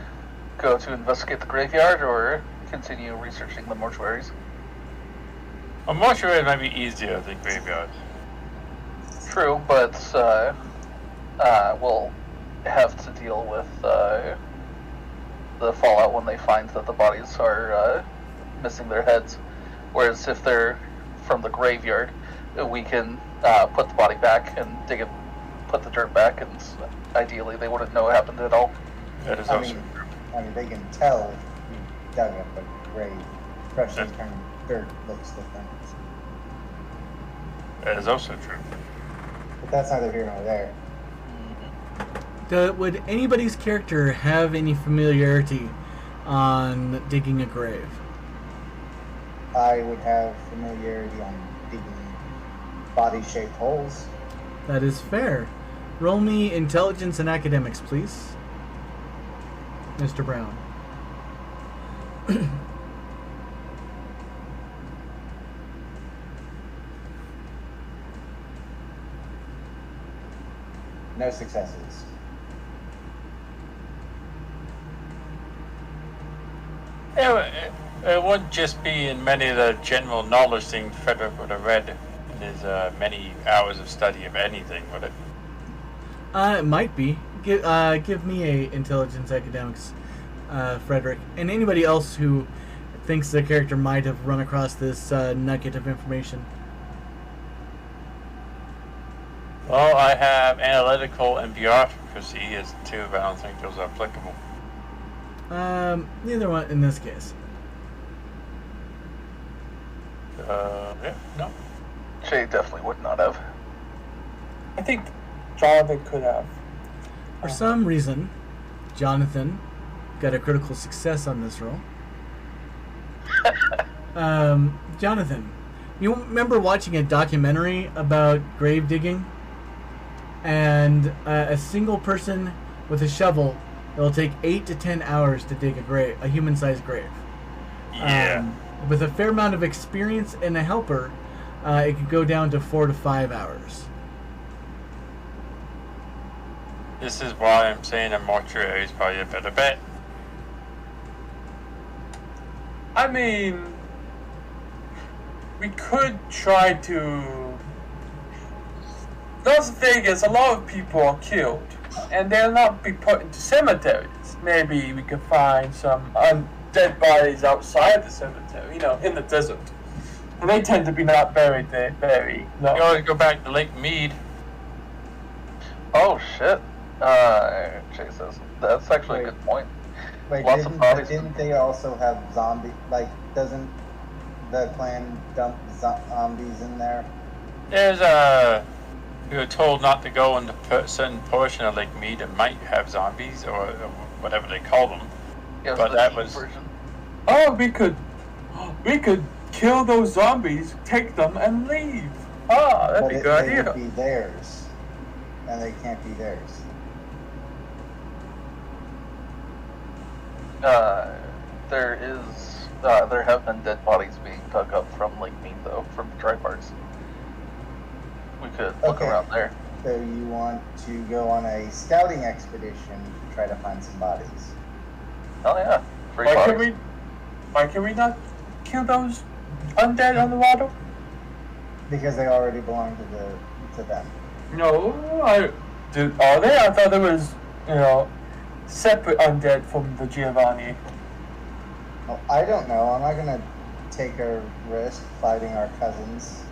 Speaker 2: go to investigate the graveyard or continue researching the mortuaries?
Speaker 3: A mortuary might be easier than graveyard.
Speaker 2: True, but we'll have to deal with the fallout when they find that the bodies are missing their heads. Whereas if they're from the graveyard, we can put the body back and dig it, put the dirt back, and ideally they wouldn't know what happened at all.
Speaker 3: That is
Speaker 6: I
Speaker 3: also
Speaker 6: mean,
Speaker 3: true.
Speaker 6: they can tell if you dug up a grave. Freshly turned dirt looks different.
Speaker 3: That is also true.
Speaker 6: But that's neither here nor there.
Speaker 1: Would anybody's character have any familiarity on digging a grave?
Speaker 6: I would have familiarity on digging body-shaped holes.
Speaker 1: That is fair. Roll me intelligence and academics, please. Mr. Brown.
Speaker 6: No successes.
Speaker 3: It wouldn't just be in many of the general knowledge things Frederick would have read in his many hours of study of anything, would it?
Speaker 1: It might be. Give me a intelligence academics, Frederick, and anybody else who thinks their character might have run across this nugget of information.
Speaker 3: Well, I have analytical and bureaucracy as two, but I don't think those are applicable.
Speaker 1: Neither one in this case.
Speaker 3: Yeah, no.
Speaker 2: Jay definitely would not have.
Speaker 4: I think Jonathan could have.
Speaker 1: For some reason, Jonathan got a critical success on this roll. Jonathan, you remember watching a documentary about grave digging? And a single person with a shovel, it'll take 8 to 10 hours to dig a human-sized grave.
Speaker 3: Yeah.
Speaker 1: With a fair amount of experience and a helper, it could go down to 4 to 5 hours.
Speaker 3: This is why I'm saying a mortuary is probably a better bet.
Speaker 4: I mean, we could try to... That's the thing is, a lot of people are killed, and they'll not be put into cemeteries. Maybe we could find some dead bodies outside the cemetery, in the desert. And they tend to be not buried there very long.
Speaker 3: You always go back to Lake Mead.
Speaker 2: Oh shit. Jay says that's actually a good point.
Speaker 6: Wait,
Speaker 2: Lots of bodies.
Speaker 6: didn't they also have zombie? Like, doesn't the clan dump zombies in there?
Speaker 3: There's we were told not to go in a certain portion of Lake Mead that might have zombies or whatever they call them.
Speaker 2: Yeah,
Speaker 3: But
Speaker 2: the
Speaker 3: that
Speaker 2: cheap
Speaker 3: was-
Speaker 2: version.
Speaker 4: Oh, we could kill those zombies, take them, and leave. Ah, that'd be a good
Speaker 6: They
Speaker 4: idea.
Speaker 6: would be theirs, and they can't be theirs.
Speaker 2: There have been dead bodies being dug up from Lake Mead, though, from dry parts. We could look
Speaker 6: Okay.
Speaker 2: around there.
Speaker 6: So you want to go on a scouting expedition to try to find some bodies?
Speaker 2: Oh yeah, free
Speaker 4: Why
Speaker 2: bodies.
Speaker 4: can we not kill those undead on the water?
Speaker 6: Because they already belong to them.
Speaker 4: No, are they? I thought there was, separate undead from the Giovanni.
Speaker 6: Well, I don't know. I'm not gonna take a risk fighting our cousins.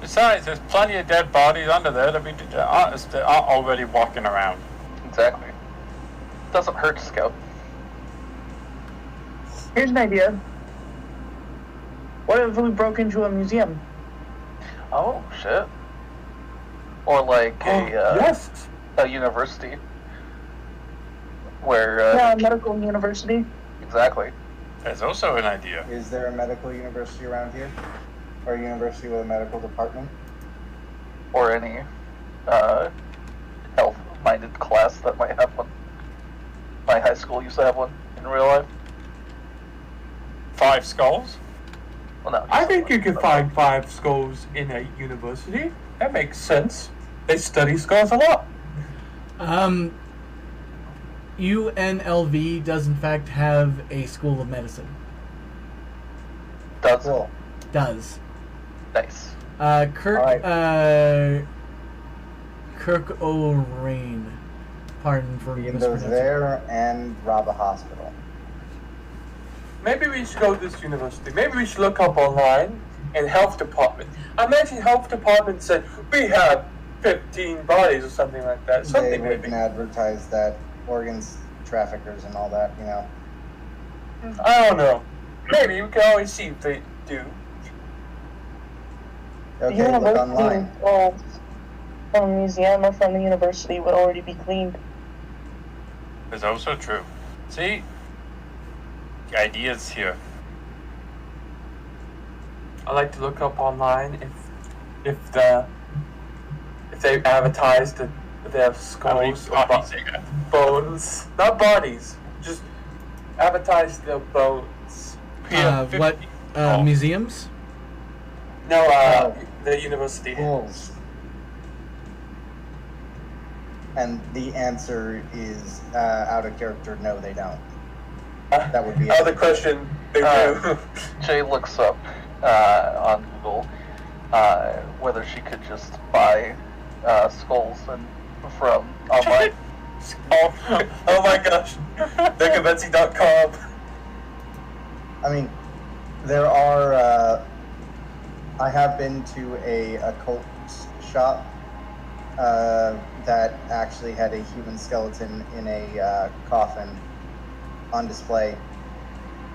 Speaker 3: Besides, there's plenty of dead bodies under there that are already walking around.
Speaker 2: Exactly. Doesn't hurt to scout.
Speaker 5: Here's an idea. What if we broke into a museum?
Speaker 2: Oh shit. Or like
Speaker 4: Yes.
Speaker 2: a university where
Speaker 5: Yeah, medical university.
Speaker 2: exactly.
Speaker 3: That's also an idea.
Speaker 6: Is there a medical university around here? Or a university with a medical department?
Speaker 2: Or any health-minded class that might have one. My high school used to have one in real life.
Speaker 3: 5 skulls?
Speaker 2: Well, no.
Speaker 4: I think you can find 5 skulls in a university. That makes sense. They study skulls a lot.
Speaker 1: UNLV does in fact have a school of medicine.
Speaker 2: Does
Speaker 6: Cool.
Speaker 1: Does.
Speaker 2: nice.
Speaker 1: Kirk
Speaker 6: Alright.
Speaker 1: Kirk O'Rain. Pardon for
Speaker 6: We can go
Speaker 1: mispronouncing.
Speaker 6: there and rob a hospital.
Speaker 4: Maybe we should go to this university. Maybe we should look up online in health department. I imagine health department said we have 15 bodies or something like that.
Speaker 6: They
Speaker 4: Something
Speaker 6: wouldn't
Speaker 4: maybe.
Speaker 6: advertise that organs traffickers and all that, you know.
Speaker 4: I don't know. Maybe we can always see if they do.
Speaker 6: Okay,
Speaker 5: The
Speaker 6: look
Speaker 5: university
Speaker 6: online.
Speaker 5: from the museum or from the university would already be cleaned.
Speaker 3: That's also true. See? The ideas here.
Speaker 4: I like to look up online if they advertise that they have
Speaker 3: How many
Speaker 4: skulls or
Speaker 3: bodies they got?
Speaker 4: bones, not bodies, just advertise the bones.
Speaker 3: We have
Speaker 1: What
Speaker 3: 50. Oh.
Speaker 1: museums?
Speaker 4: No, the university.
Speaker 6: Ghouls. And the answer is out of character. No, they don't. That would be it.
Speaker 4: Other question. They do.
Speaker 2: Jay looks up on Google whether she could just buy skulls and from online.
Speaker 4: oh my gosh. Necromancy.com.
Speaker 6: I mean, there are. I have been to a occult shop that actually had a human skeleton in a coffin on display,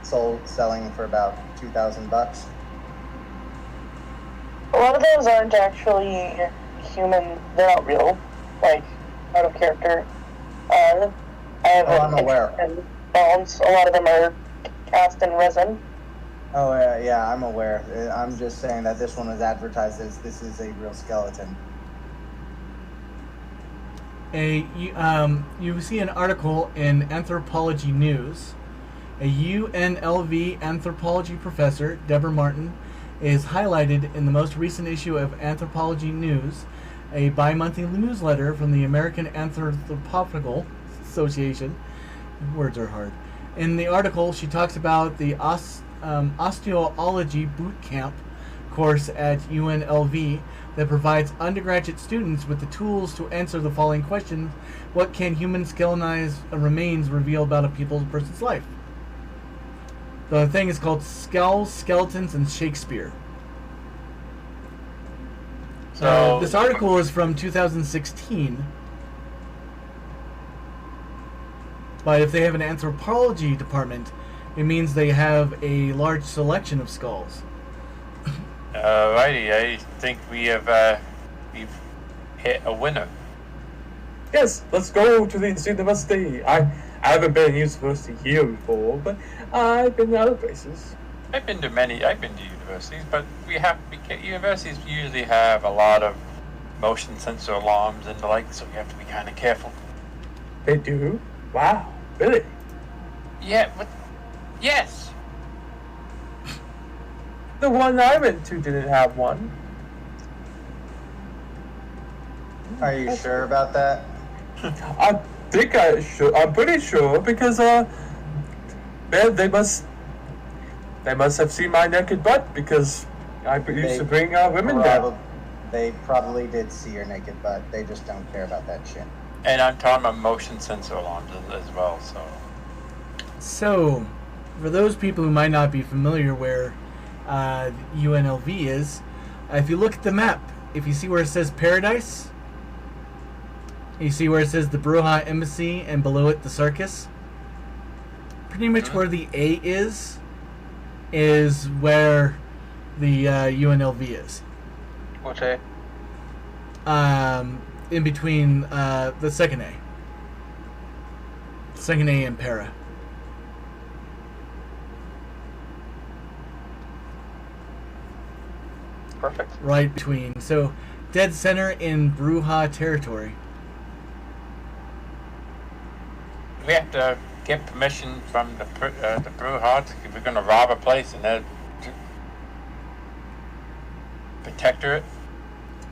Speaker 6: selling for about $2,000.
Speaker 5: A lot of those aren't actually human. They're not real. Like, out of character. I have
Speaker 6: I'm aware.
Speaker 5: And bones. A lot of them are cast in resin.
Speaker 6: Oh yeah, I'm aware. I'm just saying that this one was advertised as this is a real skeleton.
Speaker 1: You see an article in Anthropology News. A UNLV anthropology professor, Deborah Martin, is highlighted in the most recent issue of Anthropology News, a bi-monthly newsletter from the American Anthropological Association. Words are hard. In the article, she talks about the osteology boot camp course at UNLV that provides undergraduate students with the tools to answer the following questions: what can human skeletonized remains reveal about a person's life? The thing is called Skulls, Skeletons, and Shakespeare.
Speaker 3: So
Speaker 1: this article is from 2016. But if they have an anthropology department, it means they have a large selection of skulls.
Speaker 3: Alrighty, I think we've hit a winner.
Speaker 4: Yes, let's go to the university. I haven't been in university here before, but I've been to other places.
Speaker 3: I've been to universities, but universities usually have a lot of motion sensor alarms and the like, so we have to be kind of careful.
Speaker 4: They do? Wow, really?
Speaker 3: Yeah, but yes.
Speaker 4: The one I went to didn't have one.
Speaker 6: Are you sure about that?
Speaker 4: I think I'm pretty sure because man, they must have seen my naked butt because I used to bring women down.
Speaker 6: They probably did see your naked butt. They just don't care about that shit.
Speaker 3: And I'm talking about motion sensor alarms as well, so.
Speaker 1: So, for those people who might not be familiar where UNLV is, if you look at the map, if you see where it says Paradise, you see where it says the Bruja Embassy and below it the circus, pretty much where the A is where the UNLV is.
Speaker 2: Which A?
Speaker 1: in between the second A. Second A and Para.
Speaker 2: Perfect.
Speaker 1: Right between. So, dead center in Bruja territory.
Speaker 3: We have to get permission from the Brewhouse if we're going to rob a place and then protectorate.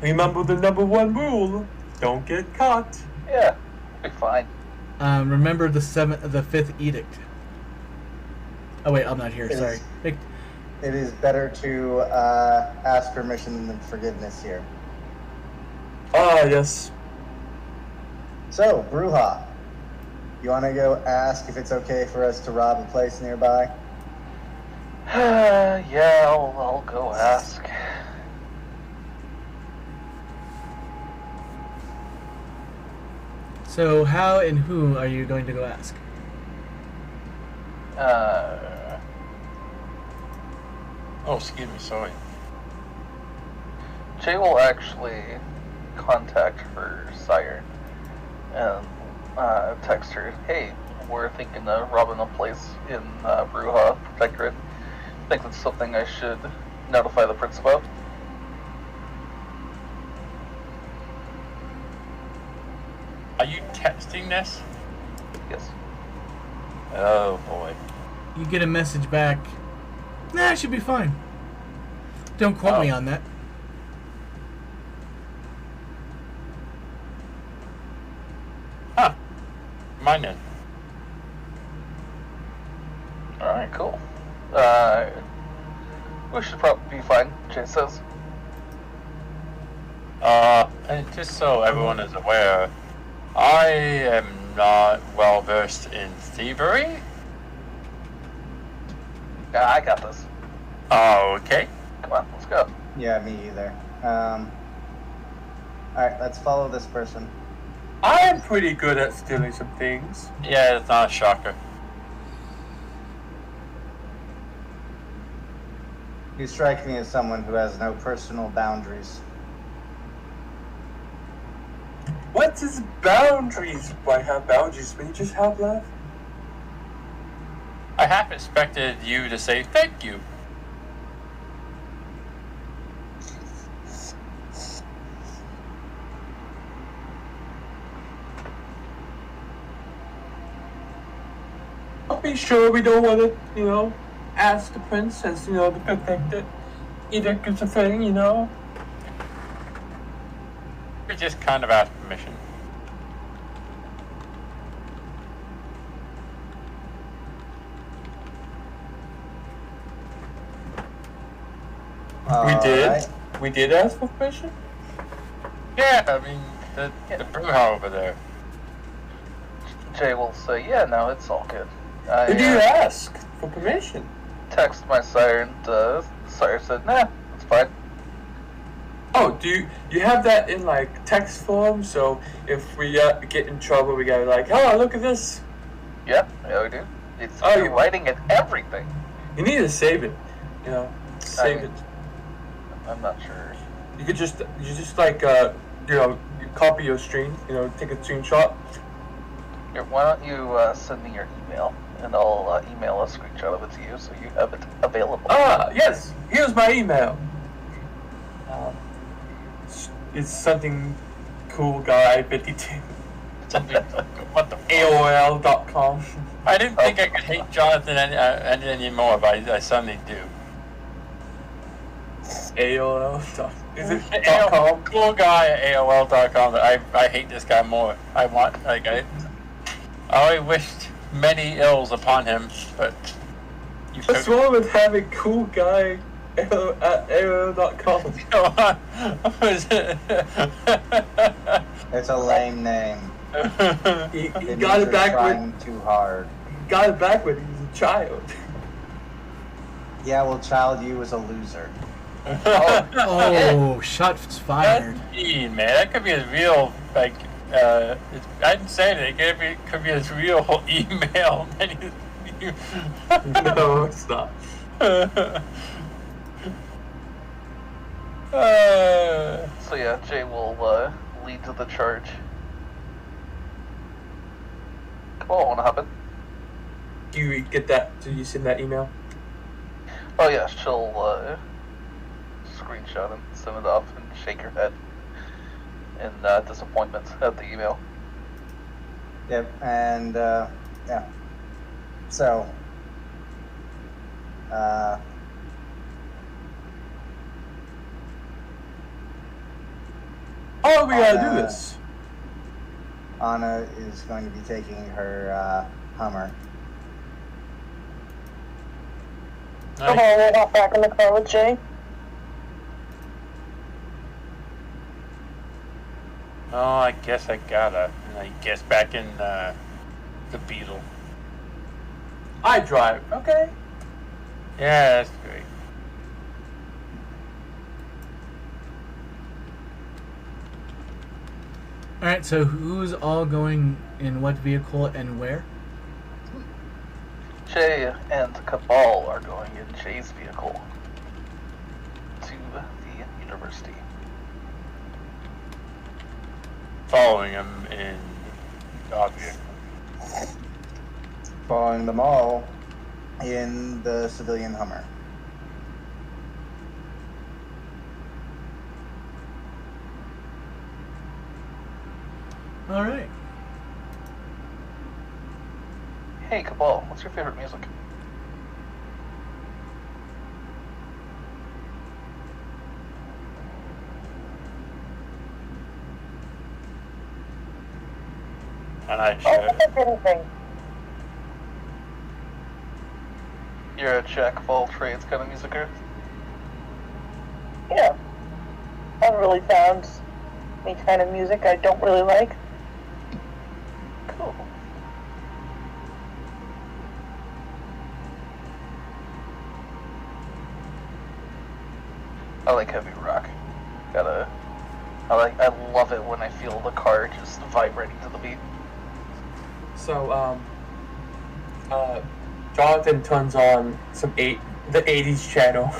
Speaker 4: Remember the number one rule: don't get caught.
Speaker 2: Yeah, be fine.
Speaker 1: Remember the fifth edict. Oh wait, I'm not here.
Speaker 6: It
Speaker 1: Sorry.
Speaker 6: is- It is better to ask permission than forgiveness here.
Speaker 4: Ah, yes.
Speaker 6: So, Bruja, you want to go ask if it's okay for us to rob a place nearby?
Speaker 2: Yeah, I'll go ask.
Speaker 1: So, how and who are you going to go ask?
Speaker 3: Oh, excuse me, sorry.
Speaker 2: Jay will actually contact her sire and text her, hey, we're thinking of robbing a place in Bruja Protectorate. I think that's something I should notify the prince about.
Speaker 3: Are you texting this?
Speaker 2: Yes.
Speaker 3: Oh boy.
Speaker 1: You get a message back. Nah, it should be fine. Don't quote me on that.
Speaker 3: Huh. Mine then.
Speaker 2: Alright, cool. We should probably be fine, Jay says.
Speaker 3: And just so everyone is aware, I am not well versed in thievery.
Speaker 2: Yeah, I got this.
Speaker 3: Okay.
Speaker 2: Come on, let's go.
Speaker 6: Yeah, me either. Alright, let's follow this person.
Speaker 4: I am pretty good at stealing some things.
Speaker 3: Yeah, it's not a shocker.
Speaker 6: You strike me as someone who has no personal boundaries.
Speaker 4: What is boundaries? Why have boundaries when you just have love?
Speaker 3: I half expected you to say thank you.
Speaker 4: I'll be sure we don't want to, ask the princess, to protect it. Either gives a thing,
Speaker 3: We just kind of asked permission.
Speaker 4: We did ask for permission?
Speaker 3: Yeah, I mean, the brew house over there.
Speaker 2: Jay will say, yeah, no, it's all good.
Speaker 4: Did you ask for permission?
Speaker 2: Text my sire and the sire said, nah, it's fine.
Speaker 4: Oh, do you have that in text form? So if we get in trouble, we gotta oh, look at this.
Speaker 2: Yeah, we do. It's
Speaker 4: you're
Speaker 2: writing and everything.
Speaker 4: You need to save it. Save it.
Speaker 2: I'm not sure.
Speaker 4: You just you copy your screen. Take a screenshot.
Speaker 2: Here, why don't you send me your email, and I'll email a screenshot of it to you so you have it available.
Speaker 4: Ah, yes. Here's my email. It's something cool guy 52.
Speaker 3: Something. What the fuck?
Speaker 4: AOL.com.
Speaker 3: I didn't think I could hate Jonathan any anymore, but I suddenly do.
Speaker 4: AOL. Is it
Speaker 3: AOL,
Speaker 4: .com?
Speaker 3: cool guy at AOL.com. I hate this guy more. I already wished many ills upon him, but you
Speaker 4: What's wrong with having cool guy at AOL.com?
Speaker 6: It's a lame name.
Speaker 4: He
Speaker 6: It
Speaker 4: got
Speaker 6: means
Speaker 4: it
Speaker 6: you're
Speaker 4: backward.
Speaker 6: trying too hard.
Speaker 4: Got it backward. He's a child.
Speaker 6: Yeah, well, child, you was a loser.
Speaker 1: Oh, shots fired.
Speaker 3: That's mean, man. That could be his real, I didn't say that. It could be his real email.
Speaker 4: No, it's not.
Speaker 2: So yeah, Jay will lead to the charge. Come on, wanna hop in?
Speaker 4: Do you get that? Did you send that email?
Speaker 2: Oh yeah, she'll screenshot and send it off and shake her head in disappointment at the email.
Speaker 6: Yep, and yeah. So,
Speaker 4: Oh, we gotta do this.
Speaker 6: Anna is going to be taking her Hummer.
Speaker 3: Nice.
Speaker 5: Okay, we'll hop back in the car with Jay.
Speaker 3: Oh, I guess I gotta. I guess back in the Beetle.
Speaker 4: I drive. Okay.
Speaker 3: Yeah, that's great.
Speaker 1: All right, so who's all going in what vehicle and where?
Speaker 2: Jay and Cabal are going in Jay's vehicle to the university.
Speaker 3: Following him in object.
Speaker 6: Following them all in the civilian Hummer.
Speaker 1: All right.
Speaker 2: Hey Cabal, what's your favorite music?
Speaker 3: And I
Speaker 5: Oh,
Speaker 3: should.
Speaker 5: that's anything.
Speaker 2: You're a jack of all trades kind of musicer?
Speaker 5: Yeah. I haven't really found any kind of music I don't really like.
Speaker 2: Cool. I like heavy rock. I love it when I feel the car just vibrating to the beat.
Speaker 4: So, Jonathan turns on the 80s channel.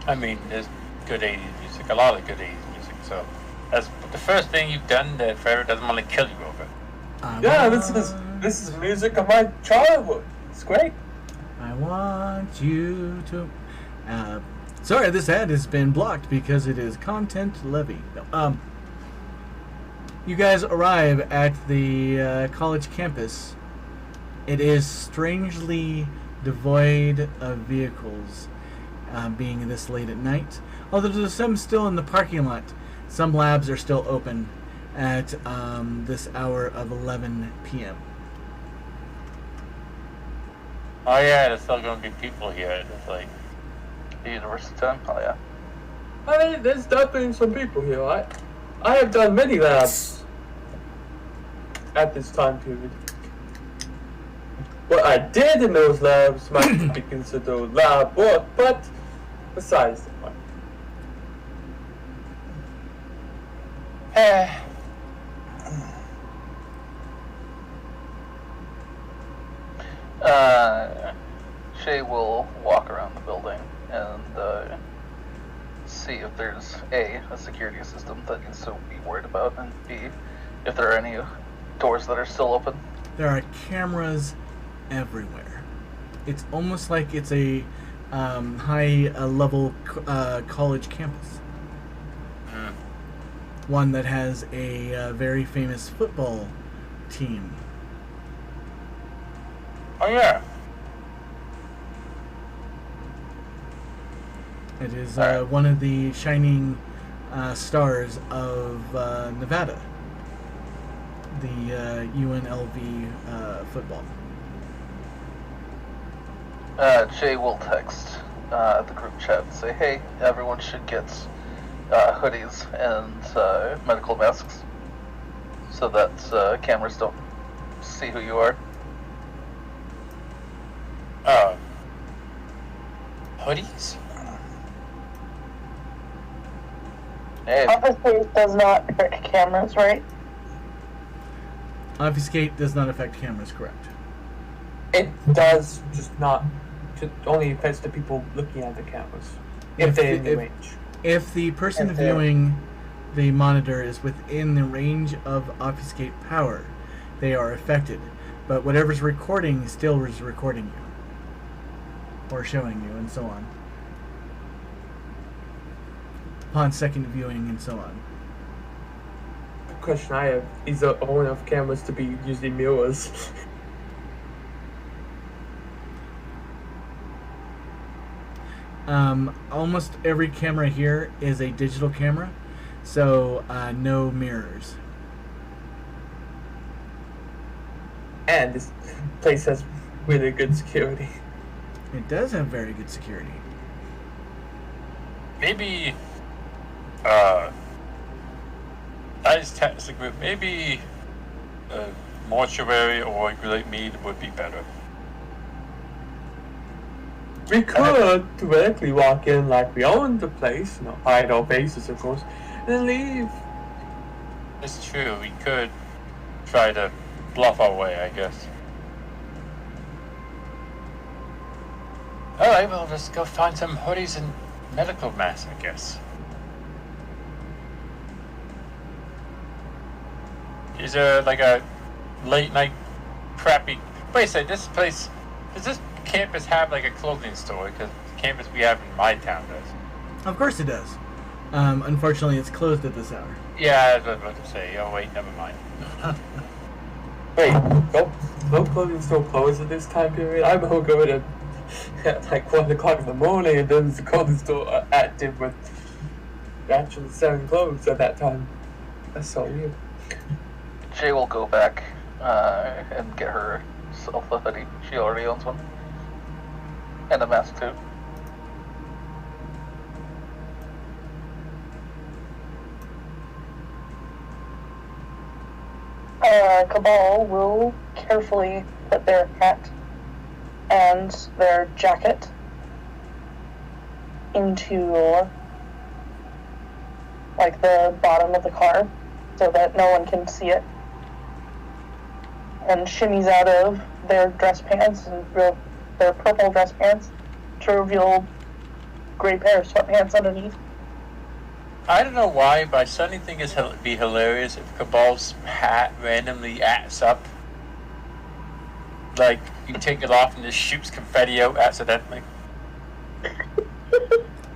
Speaker 3: I mean, there's good 80s music, a lot of good 80s music, so that's the first thing you've done that Forever doesn't want to kill you over.
Speaker 4: Yeah, this is music of my childhood. It's great.
Speaker 1: I want you to. Sorry, this ad has been blocked because it is content levy. No, you guys arrive at the college campus. It is strangely devoid of vehicles, being this late at night. Although there's some still in the parking lot. Some labs are still open at this hour of 11 p.m.
Speaker 3: Oh yeah, there's still going to be people here. It's like,
Speaker 2: The university time? Oh yeah.
Speaker 4: I mean, there's definitely some people here. I have done many labs at this time period. What I did in those labs might be considered lab work, but besides the point.
Speaker 2: Shay will walk around the building and see if there's A, security system that needs to be worried about, and B, if there are any doors that are still open.
Speaker 1: There are cameras everywhere. It's almost like it's a high-level college campus. One that has a very famous football team.
Speaker 3: oh yeah.
Speaker 1: It is
Speaker 2: Alright.
Speaker 1: one of the shining stars of Nevada. The UNLV football.
Speaker 2: Jay will text the group chat and say, hey, everyone should get hoodies and medical masks so that cameras don't see who you are.
Speaker 3: Hoodies?
Speaker 2: Hey,
Speaker 5: Obviously, it does not affect cameras, right?
Speaker 1: Obfuscate does not affect cameras, correct?
Speaker 4: It does, just not. It only affects the people looking at the cameras. If they're in the range.
Speaker 1: If the person
Speaker 6: If they're-
Speaker 1: viewing the monitor is within the range of obfuscate power, they are affected. But whatever's recording still is recording you. Or showing you, and so on. Upon second viewing, and so on.
Speaker 4: The question I have is there all enough cameras to be using mirrors?
Speaker 1: Almost every camera here is a digital camera, so no mirrors.
Speaker 4: And this place has really good security.
Speaker 1: It does have very good security.
Speaker 3: Maybe, as tax group, maybe a mortuary or a great mead would be better.
Speaker 4: We could directly walk in like we own the place, hide our faces, of course, and then leave.
Speaker 3: It's true, we could try to bluff our way, I guess. Alright, well, let's go find some hoodies and medical masks, I guess. Is there like a late night crappy... Wait a second, this place... Does this campus have like a clothing store? Because the campus we have in my town does.
Speaker 1: Of course it does. Unfortunately, it's closed at this hour.
Speaker 3: Yeah, I was about to say. Oh wait, never mind.
Speaker 4: Wait, no clothing store closed at this time period? I'm going at like 1 o'clock in the morning, and then the clothing store active with actually selling clothes at that time. That's so weird.
Speaker 2: Jay will go back and get herself a hoodie. She already owns one. And a mask too.
Speaker 5: Cabal will carefully put their hat and their jacket into like the bottom of the car so that no one can see it, and shimmies out of their dress pants and their purple dress pants to reveal gray pair of sweatpants underneath.
Speaker 3: I don't know why, but I suddenly think it'd be hilarious if Cabal's hat randomly acts up. Like, you take it off and just shoots confetti out accidentally.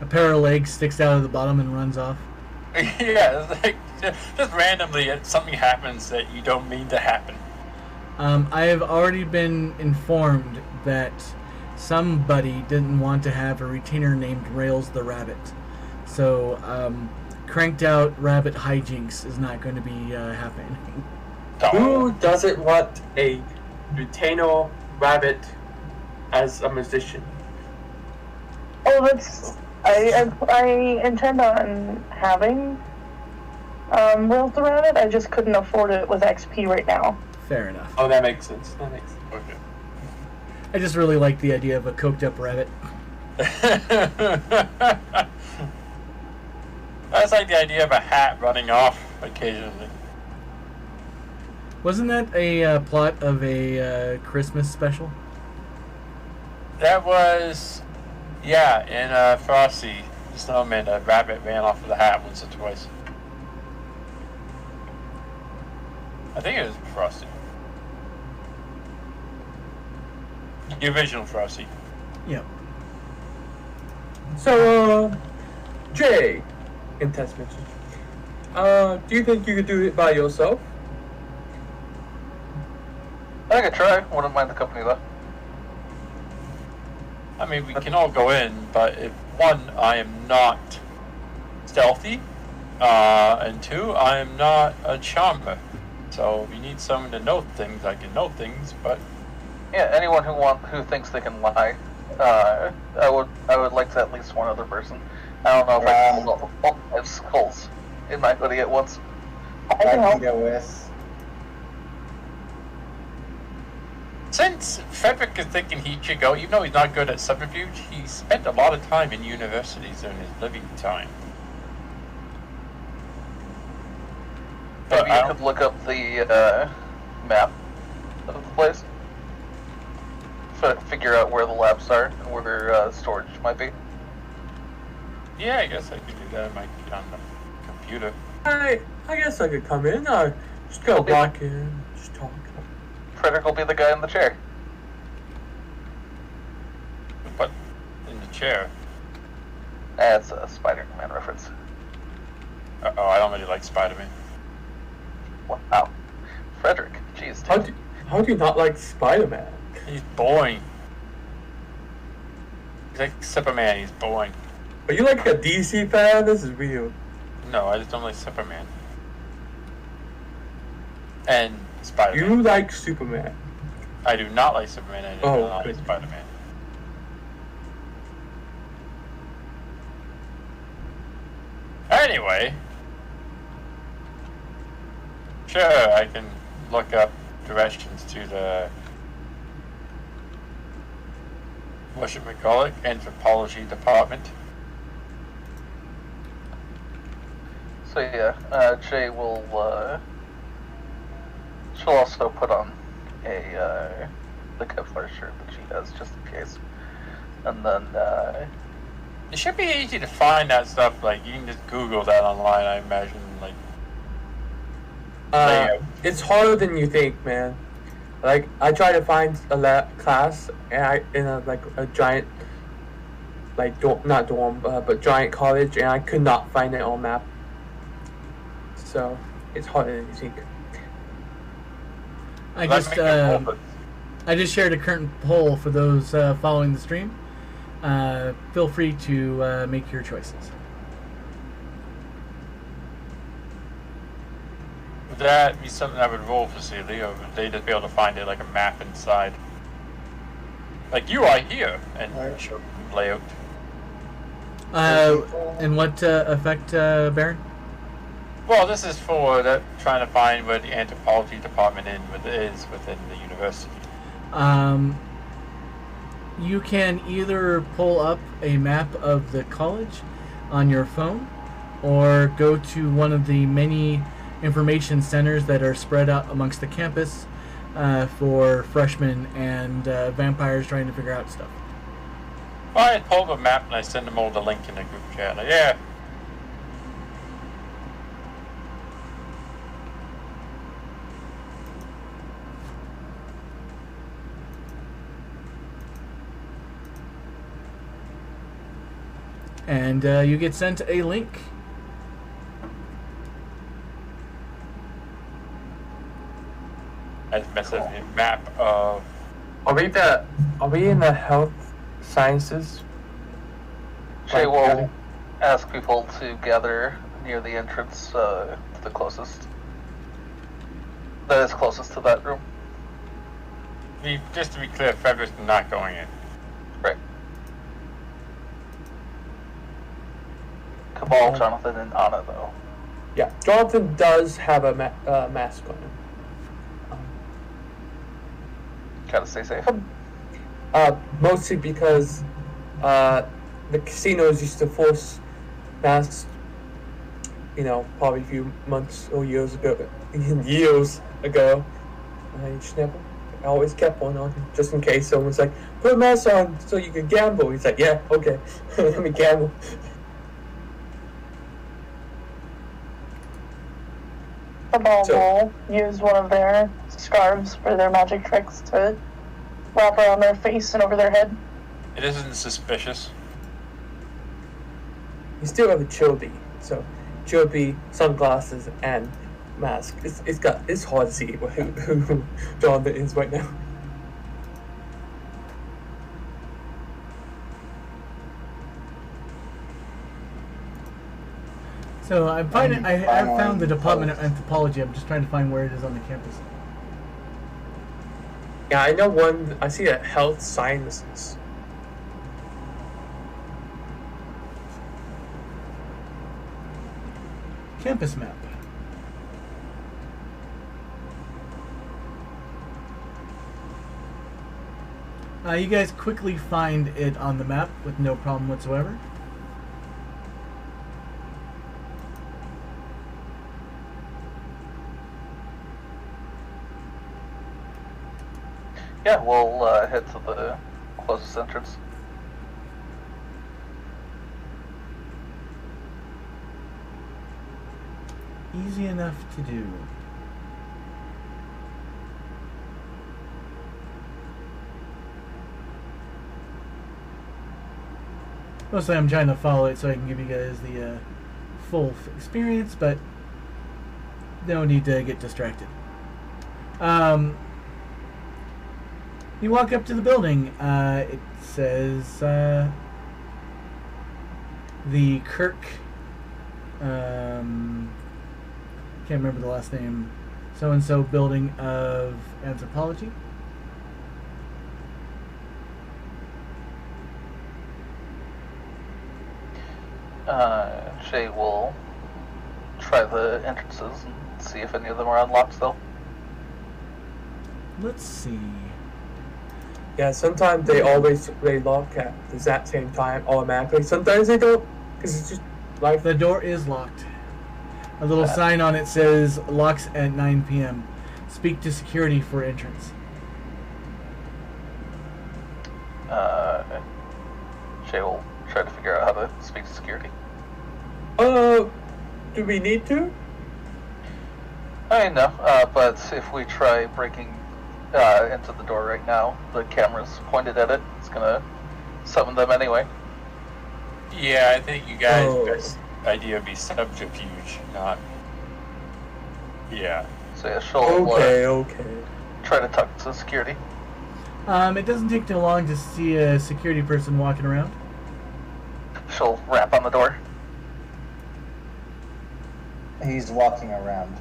Speaker 1: A pair of legs sticks out of the bottom and runs off.
Speaker 3: Yeah, it's like, just randomly something happens that you don't mean to happen.
Speaker 1: I have already been informed that somebody didn't want to have a retainer named Rails the Rabbit. So, cranked out rabbit hijinks is not going to be happening.
Speaker 4: Who doesn't want a retainer rabbit as a musician?
Speaker 5: Oh, that's... I intend on having Rails the Rabbit. I just couldn't afford it with XP right now.
Speaker 1: Fair enough.
Speaker 4: Oh, that makes sense. That makes sense.
Speaker 3: Okay.
Speaker 1: I just really like the idea of a coked up rabbit.
Speaker 3: That's like the idea of a hat running off occasionally.
Speaker 1: Wasn't that a plot of a Christmas special?
Speaker 3: That was, yeah, in Frosty the Snowman, a rabbit ran off with a hat once or twice. I think it was Frosty. The original Frosty.
Speaker 1: Yep.
Speaker 4: So, Jay, in test mention, do you think you could do it by yourself?
Speaker 2: I could try. Wouldn't mind the company though.
Speaker 3: I mean, we can all go in, but if one, I am not stealthy, and two, I am not a charmer. So if you need someone to know things, I can know things, but
Speaker 2: Yeah, anyone who thinks they can lie. I would like to at least one other person. I don't know if I can hold all 5 skulls in my hoodie at once.
Speaker 6: I can go with.
Speaker 3: since Frederick is thinking he should go, even though he's not good at subterfuge, he spent a lot of time in universities during his living time.
Speaker 2: Maybe you could look up the map of the place. Figure out where the labs are and where storage might be.
Speaker 3: Yeah, I guess I could do that. I might get on the computer.
Speaker 4: I guess I could come in. Just go walk in, just talk.
Speaker 2: Frederick will be the guy in the chair.
Speaker 3: But in the chair.
Speaker 2: That's a Spider-Man reference.
Speaker 3: Uh-oh, I don't really like Spider-Man.
Speaker 2: Wow. Frederick, jeez.
Speaker 4: How do you not like Spider-Man?
Speaker 3: He's boring. He's like Superman, he's boring.
Speaker 4: Are you like a DC fan? This is weird.
Speaker 3: No, I just don't like Superman. And Spider-Man.
Speaker 4: You like Superman.
Speaker 3: I do not like Superman, I do not like Spider-Man. Anyway. Sure, I can look up directions to the anthropology department.
Speaker 2: So yeah, Jay will, she'll also put on the Kevlar shirt that she has, just in case. And then,
Speaker 3: It should be easy to find that stuff, like, you can just Google that online, I imagine, like...
Speaker 4: It's harder than you think, man. Like, I tried to find a class in a giant, like, not dorm, but giant college, and I could not find it on map. So, it's harder than you think.
Speaker 1: I just shared a current poll for those following the stream. Feel free to make your choices.
Speaker 3: Would that be something that would roll for Celia, or would they just be able to find it like a map inside? Like, you are here, and show layout.
Speaker 1: And what effect, Baron?
Speaker 3: Well, this is for trying to find where the anthropology department is within the university.
Speaker 1: You can either pull up a map of the college on your phone, or go to one of the many information centers that are spread out amongst the campus for freshmen and vampires trying to figure out stuff.
Speaker 3: Well, I pull up a map and I send them all the link in the group chat. Like, yeah.
Speaker 1: And you get sent a link.
Speaker 3: As a map of...
Speaker 4: Are we in the health sciences?
Speaker 2: Jay will ask people to gather near the entrance to the closest. That is closest to that room.
Speaker 3: Just to be clear, Frederick's not going in.
Speaker 2: Right. Cabal, Jonathan, and Anna, though.
Speaker 4: Yeah, Jonathan does have a mask on him.
Speaker 2: Gotta stay safe.
Speaker 4: Mostly because the casinos used to force masks, probably a few months or years ago. I just never, I always kept one on just in case someone's like, put a mask on so you can gamble. He's like, yeah, okay, let me gamble.
Speaker 5: Cabal will use one of their scarves for their magic tricks to wrap around their face and over their head.
Speaker 3: It isn't suspicious.
Speaker 4: You still have a Chobi, so Chobi, sunglasses, and mask. It's hard to see who Jonathan is right now.
Speaker 1: So I found the Department of Anthropology. I'm just trying to find where it is on the campus.
Speaker 4: Yeah, I know one. I see a health sciences.
Speaker 1: Campus map. You guys quickly find it on the map with no problem whatsoever.
Speaker 2: Yeah, we'll head to the closest entrance.
Speaker 1: easy enough to do. Mostly I'm trying to follow it so I can give you guys the full experience, but no need to get distracted. You walk up to the building. It says the Kirk. Can't remember the last name. So and so building of anthropology.
Speaker 2: Jay will try the entrances and see if any of them are unlocked still.
Speaker 1: Let's see.
Speaker 4: Yeah, sometimes they lock at the exact same time automatically. Sometimes they don't, because it's just like
Speaker 1: The door is locked. A little sign on it says locks at 9 p.m. Speak to security for entrance.
Speaker 2: Jay will try to figure out how to speak to security.
Speaker 4: Do we need to?
Speaker 2: I know, but if we try breaking into the door right now, the camera's pointed at it. It's gonna summon them anyway.
Speaker 3: Yeah, I think you guys' best idea would be subterfuge, not. Yeah.
Speaker 2: So yeah, she'll
Speaker 4: Okay.
Speaker 2: try to talk to security.
Speaker 1: It doesn't take too long to see a security person walking around.
Speaker 2: She'll rap on the door.
Speaker 6: He's walking around.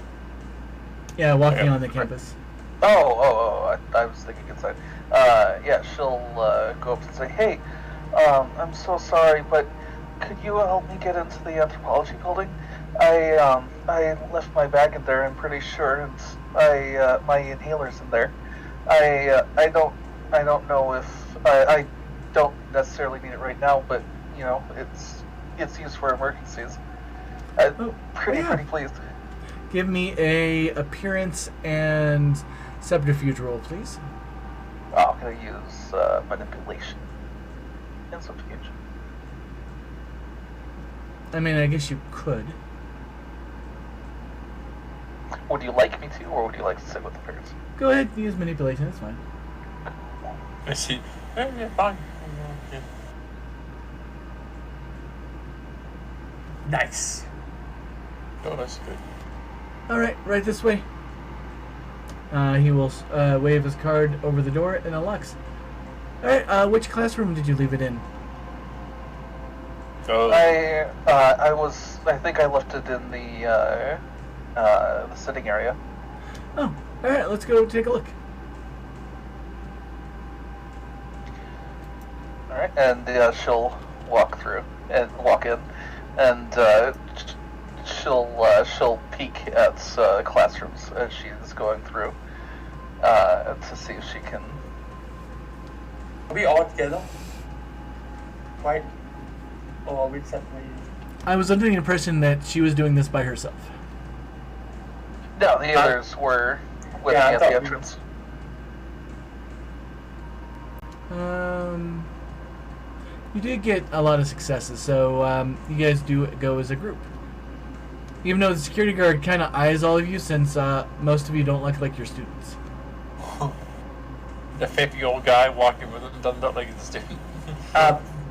Speaker 1: Yeah, walking
Speaker 3: Yeah.
Speaker 1: on the campus.
Speaker 2: I was thinking inside. Yeah, she'll go up and say, "Hey, I'm so sorry, but could you help me get into the anthropology building? I left my bag in there. I'm pretty sure, and my inhaler's in there. I don't know if I don't necessarily need it right now, but you know, it's used for emergencies. Pretty pleased."
Speaker 1: Give me a appearance and subterfuge roll, please.
Speaker 2: Oh, I'm gonna use manipulation and subterfuge.
Speaker 1: I mean, I guess you could.
Speaker 2: Would you like me to, or would you like to sit with appearance?
Speaker 1: Go ahead, use manipulation. That's fine.
Speaker 3: I see. Yeah, fine. Yeah.
Speaker 4: Nice.
Speaker 3: Oh, that's good.
Speaker 1: All right, right this way. He will wave his card over the door and unlocks. All right. Which classroom did you leave it in?
Speaker 3: So,
Speaker 2: I think I left it in the sitting area.
Speaker 1: Oh, all right. Let's go take a look.
Speaker 2: All right, and she'll walk through and walk in, and she'll peek at classrooms as she's going through to see if she can.
Speaker 4: Are we all together? Right? Or are we separated?
Speaker 1: I was under the impression that she was doing this by herself.
Speaker 2: No, the others were with me
Speaker 4: I
Speaker 2: at
Speaker 4: thought
Speaker 2: the
Speaker 4: we-
Speaker 2: entrance.
Speaker 1: You did get a lot of successes, so you guys do go as a group. Even though the security guard kind of eyes all of you, since most of you don't look like your students.
Speaker 3: the 50-year-old guy walking with him doesn't look like he's a student.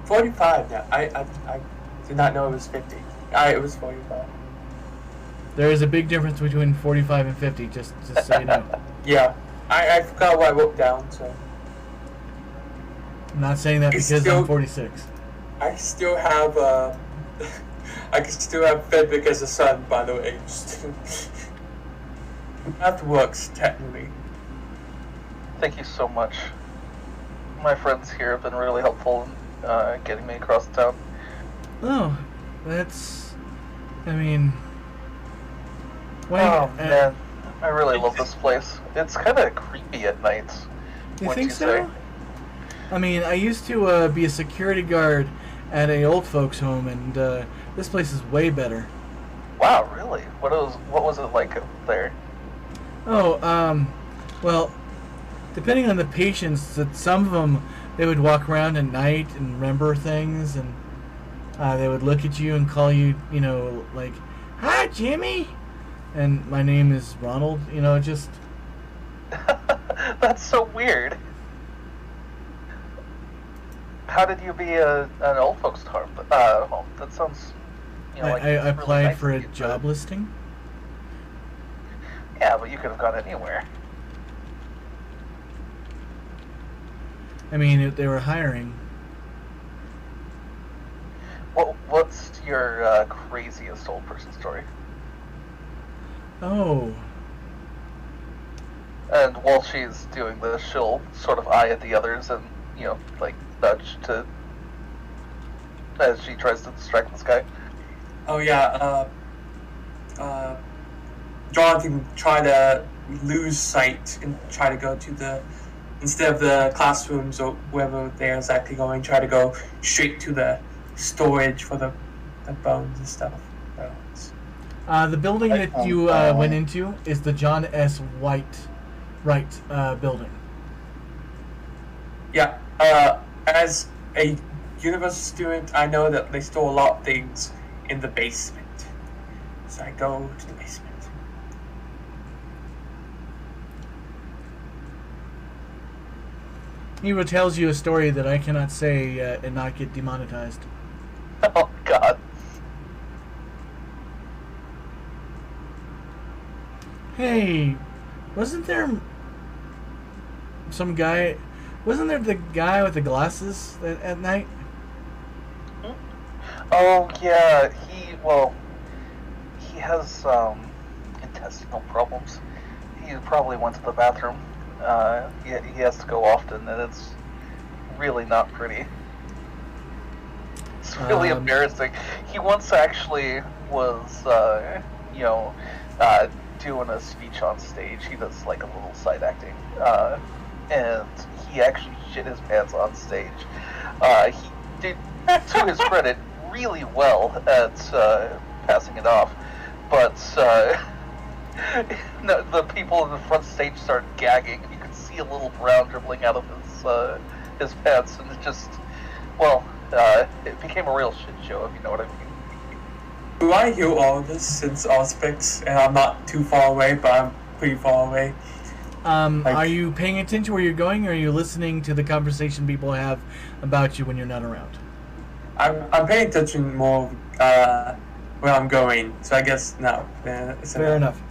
Speaker 4: 45 now. I did not know it was 50. It was 45.
Speaker 1: There is a big difference between 45 and 50, just so you know.
Speaker 4: Yeah. I forgot what I wrote down, so.
Speaker 1: I'm not saying that
Speaker 4: It's
Speaker 1: because
Speaker 4: still-
Speaker 1: I'm 46.
Speaker 4: I still have, I can still have Frederick as a son, by the way. That works, technically.
Speaker 2: Thank you so much. My friends here have been really helpful in getting me across the town.
Speaker 1: Oh, that's... I mean... Why,
Speaker 2: Oh man, I really love this place. It's kind of creepy at night.
Speaker 1: You
Speaker 2: wouldn't
Speaker 1: think so?
Speaker 2: say?
Speaker 1: I mean, I used to be a security guard at a old folks home, and this place is way better.
Speaker 2: Wow, really? What was it like up there?
Speaker 1: Oh, well, depending on the patients, that some of them, they would walk around at night and remember things, and they would look at you and call you, you know, like, "Hi, Jimmy," and my name is Ronald. You know, just
Speaker 2: That's so weird. How did you be an old folks' home? That sounds, like
Speaker 1: I
Speaker 2: it's really
Speaker 1: applied
Speaker 2: nice
Speaker 1: for
Speaker 2: of
Speaker 1: a
Speaker 2: you to-
Speaker 1: job listing.
Speaker 2: Yeah, but you could have gone anywhere.
Speaker 1: I mean, they were hiring.
Speaker 2: What's your craziest old person story?
Speaker 1: Oh,
Speaker 2: And while she's doing this, she'll sort of eye at the others and, like nudge to as she tries to distract this guy.
Speaker 4: Oh yeah, Jonathan tried to lose sight and try to go to instead of the classrooms or wherever they're exactly going, try to go straight to the storage for the bones and stuff. So,
Speaker 1: the building that you went into is the John S. Wright building.
Speaker 4: yeah, as a university student, I know that they store a lot of things in the basement. So I go to the basement.
Speaker 1: He tells you a story that I cannot say and not get demonetized.
Speaker 2: Oh God.
Speaker 1: Hey, wasn't there some guy? Wasn't there the guy with the glasses at night?
Speaker 2: Oh yeah, he has intestinal problems. He probably went to the bathroom. He has to go often, and it's really not pretty. It's really embarrassing. He once actually was, doing a speech on stage. He does like a little side acting, and he actually shit his pants on stage. He did, to his credit, really well at passing it off, but no, the people in the front stage started gagging. You could see a little brown dribbling out of his pants, and it just, it became a real shit show, if you know what I mean.
Speaker 4: Do I hear all of this since Auspex, and I'm not too far away, but I'm pretty far away?
Speaker 1: Are you paying attention where you're going, or are you listening to the conversation people have about you when you're not around?
Speaker 4: I'm paying attention more where I'm going, so I guess no.
Speaker 1: Fair enough.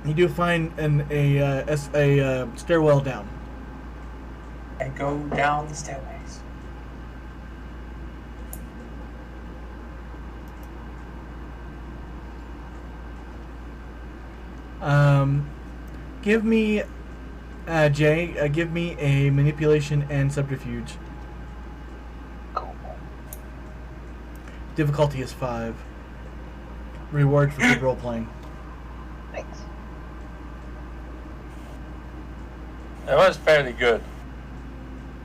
Speaker 1: You do find a stairwell down.
Speaker 4: I go down the stairways.
Speaker 1: Give me, Jay, give me a manipulation and subterfuge.
Speaker 2: Cool.
Speaker 1: Difficulty is 5. Reward for good role playing.
Speaker 2: Thanks.
Speaker 3: That was fairly good.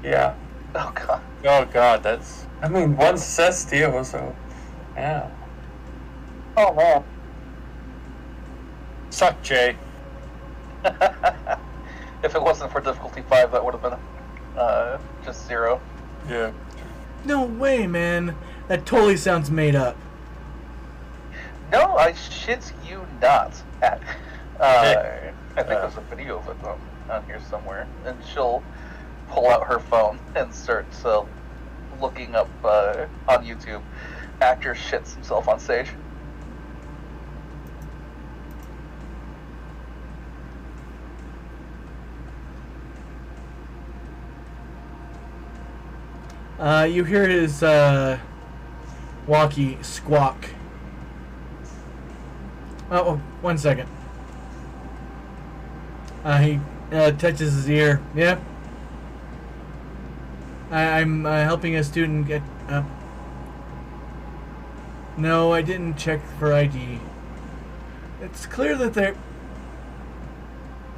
Speaker 4: Yeah.
Speaker 2: Oh God.
Speaker 3: Oh God, that's
Speaker 4: I mean, one success steal, so yeah.
Speaker 2: Oh man.
Speaker 3: suck, Jay.
Speaker 2: If it wasn't for difficulty 5, that would have been just 0.
Speaker 3: Yeah.
Speaker 1: No way, man. That totally sounds made up.
Speaker 2: No, I shit you not. I think there's a video of it on here somewhere, and she'll pull out her phone and start looking up on YouTube. Actor shits himself on stage.
Speaker 1: You hear his walkie squawk. Oh, 1 second. He touches his ear. Yeah. I'm helping a student get up. No, I didn't check for ID. It's clear that they're...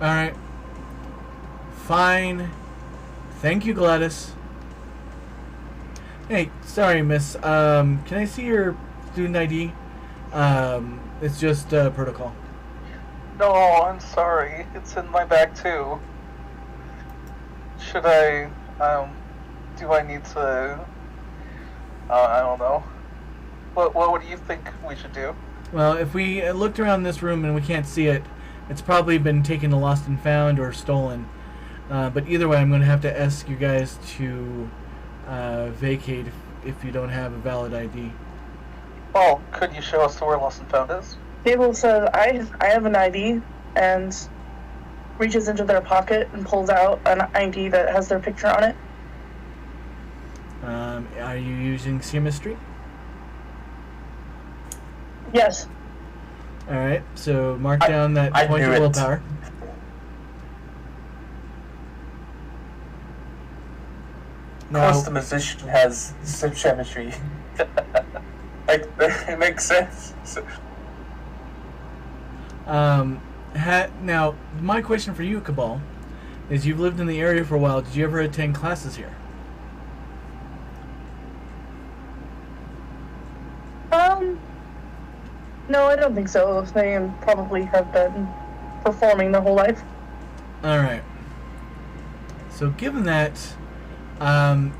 Speaker 1: Alright. Fine. Thank you, Gladys. Hey, sorry, miss. Can I see your student ID? It's just protocol.
Speaker 2: No, I'm sorry. It's in my bag too. Should I, do I need to, I don't know. What do you think we should do?
Speaker 1: Well, if we looked around this room and we can't see it, it's probably been taken to lost and found or stolen. But either way, I'm going to have to ask you guys to vacate if you don't have a valid ID.
Speaker 2: Well, could you show us to where Lost and Found is?
Speaker 5: Abel says, I have an ID, and reaches into their pocket and pulls out an ID that has their picture on it.
Speaker 1: Are you using chemistry?
Speaker 5: Yes.
Speaker 1: Alright, so mark down that
Speaker 4: I
Speaker 1: point
Speaker 4: knew
Speaker 1: of
Speaker 4: it.
Speaker 1: willpower.
Speaker 4: Of course, the musician has some chemistry. Like, it makes sense.
Speaker 1: Now, my question for you, Cabal, is you've lived in the area for a while. Did you ever attend classes here?
Speaker 5: No, I don't think so. They probably have been performing their whole life.
Speaker 1: Alright. So given that,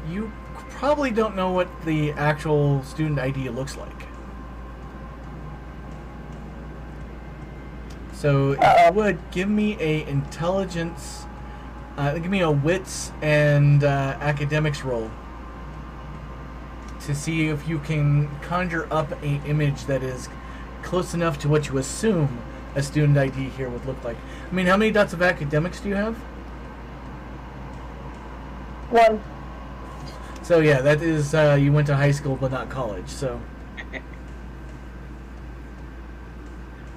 Speaker 1: you probably don't know what the actual student ID looks like. So if you would, give me a intelligence, give me a wits and academics roll to see if you can conjure up an image that is close enough to what you assume a student ID here would look like. I mean, how many dots of academics do you have?
Speaker 5: 1.
Speaker 1: So yeah, that is, you went to high school but not college, so.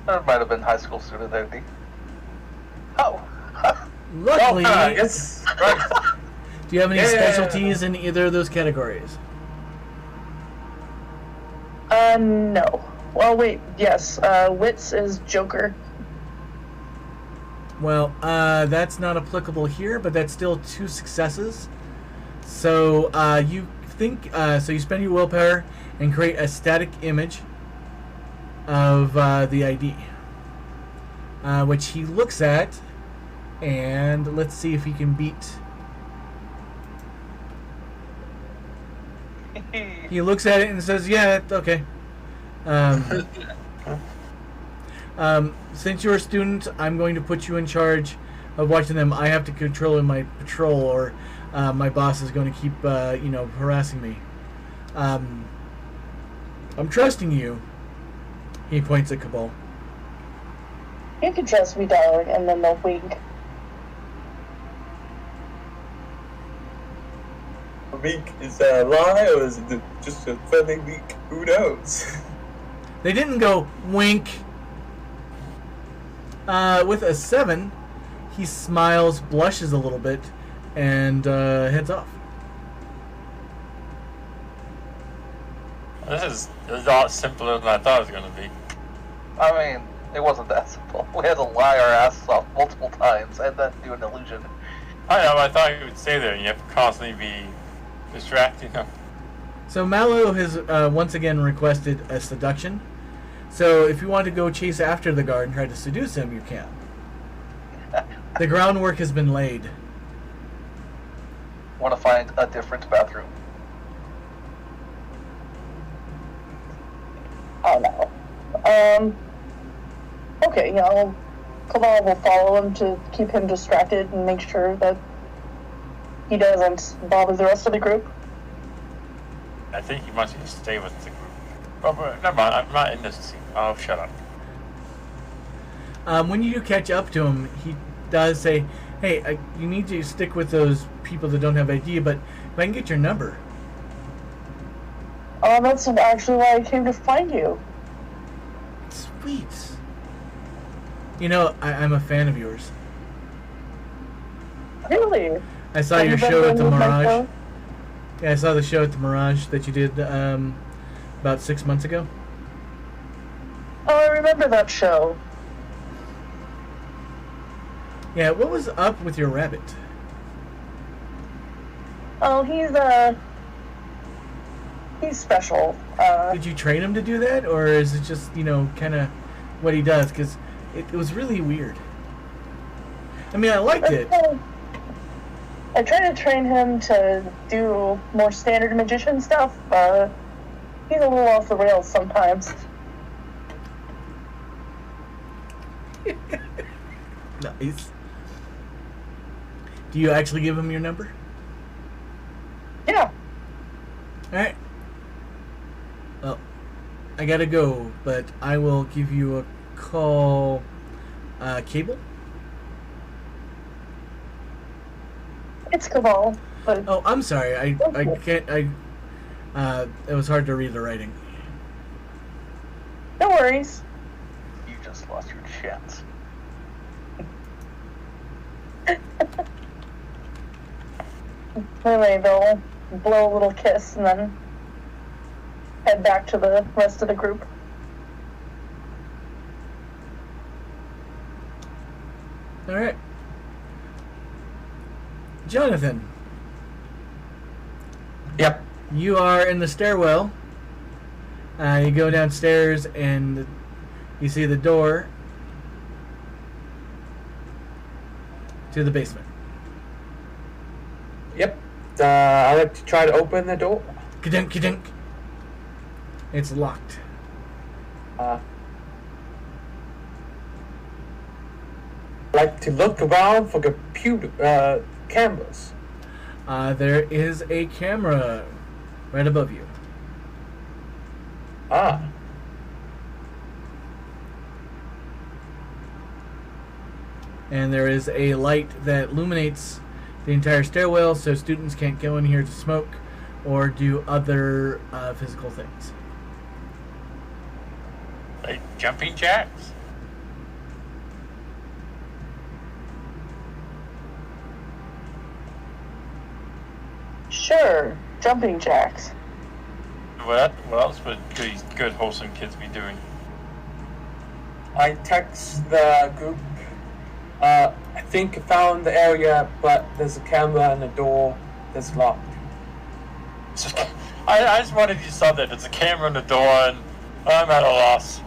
Speaker 2: That might have been high school student ID. Oh.
Speaker 1: Luckily,
Speaker 4: Yes. Right.
Speaker 1: do you have any
Speaker 4: Yeah.
Speaker 1: specialties in either of those categories?
Speaker 5: No. Well, wait, yes. Wits is Joker.
Speaker 1: Well, that's not applicable here, but that's still 2 successes. So you think, so you spend your willpower and create a static image of the ID, which he looks at, and let's see if he can beat. He looks at it and says, "Yeah, okay." Since you're a student, I'm going to put you in charge of watching them. I have to control my patrol, or my boss is going to keep, harassing me. I'm trusting you. He points at Cabal.
Speaker 5: You can trust me, darling, and then they'll wink.
Speaker 4: A wink, is that a lie or is it just a friendly wink? Who knows?
Speaker 1: They didn't go wink. With a 7, he smiles, blushes a little bit, and heads off.
Speaker 3: This is a lot simpler than I thought it was going to be.
Speaker 2: I mean, it wasn't that simple. We had to lie our asses off multiple times and then do an illusion.
Speaker 3: I know, I thought you would stay there and you have to constantly be distracting him.
Speaker 1: So Mallow has once again requested a seduction. So if you want to go chase after the guard and try to seduce him, you can. The groundwork has been laid.
Speaker 2: Want to find a different bathroom.
Speaker 5: Oh no. Okay, yeah, well, Cabal will follow him to keep him distracted and make sure that he doesn't bother the rest of the group.
Speaker 3: I think he wants you to stay with the group. Oh, but never mind, I'm not in this scene. Oh, shut up.
Speaker 1: When you do catch up to him, he does say, "Hey, you need to stick with those people that don't have ID, but if I can get your number."
Speaker 5: That's actually why I came to find you.
Speaker 1: Sweet. You know, I'm a fan of yours.
Speaker 5: Really?
Speaker 1: I saw
Speaker 5: Have
Speaker 1: your
Speaker 5: you been
Speaker 1: show at the
Speaker 5: with my
Speaker 1: Mirage.
Speaker 5: show?
Speaker 1: Yeah, I saw the show at the Mirage that you did about 6 months ago.
Speaker 5: Oh, I remember that show.
Speaker 1: Yeah, what was up with your rabbit?
Speaker 5: Oh, he's special.
Speaker 1: Did you train him to do that, or is it just, kind of what he does? Because it was really weird. I mean, I liked it.
Speaker 5: I try to train him to do more standard magician stuff. He's a little off the rails sometimes.
Speaker 1: Nice. Do you actually give him your number?
Speaker 5: Yeah.
Speaker 1: Alright. Well, I gotta go, but I will give you a call. Cable?
Speaker 5: It's Cabal, but
Speaker 1: Oh, I'm sorry. I can't. It was hard to read the writing.
Speaker 5: no worries.
Speaker 2: You just lost your chance.
Speaker 5: Anyway, they'll blow a little kiss and then head back to the rest of the group.
Speaker 1: All right. Jonathan,
Speaker 4: Yep.
Speaker 1: you are in the stairwell. You go downstairs and you see the door to the basement.
Speaker 4: Yep. I like to try to open the door.
Speaker 1: Kadunk, kadunk. It's locked.
Speaker 4: Like to look around for computer cameras.
Speaker 1: There is a camera right above you.
Speaker 4: Ah.
Speaker 1: And there is a light that illuminates the entire stairwell so students can't go in here to smoke or do other physical things.
Speaker 3: Like jumping jacks?
Speaker 5: Sure, jumping jacks.
Speaker 3: What else would these good, wholesome kids be doing?
Speaker 4: I text the group. I think I found the area, but there's a camera and the door that's locked.
Speaker 3: I just wanted you to saw that. There's a camera on the door, and I'm at a loss.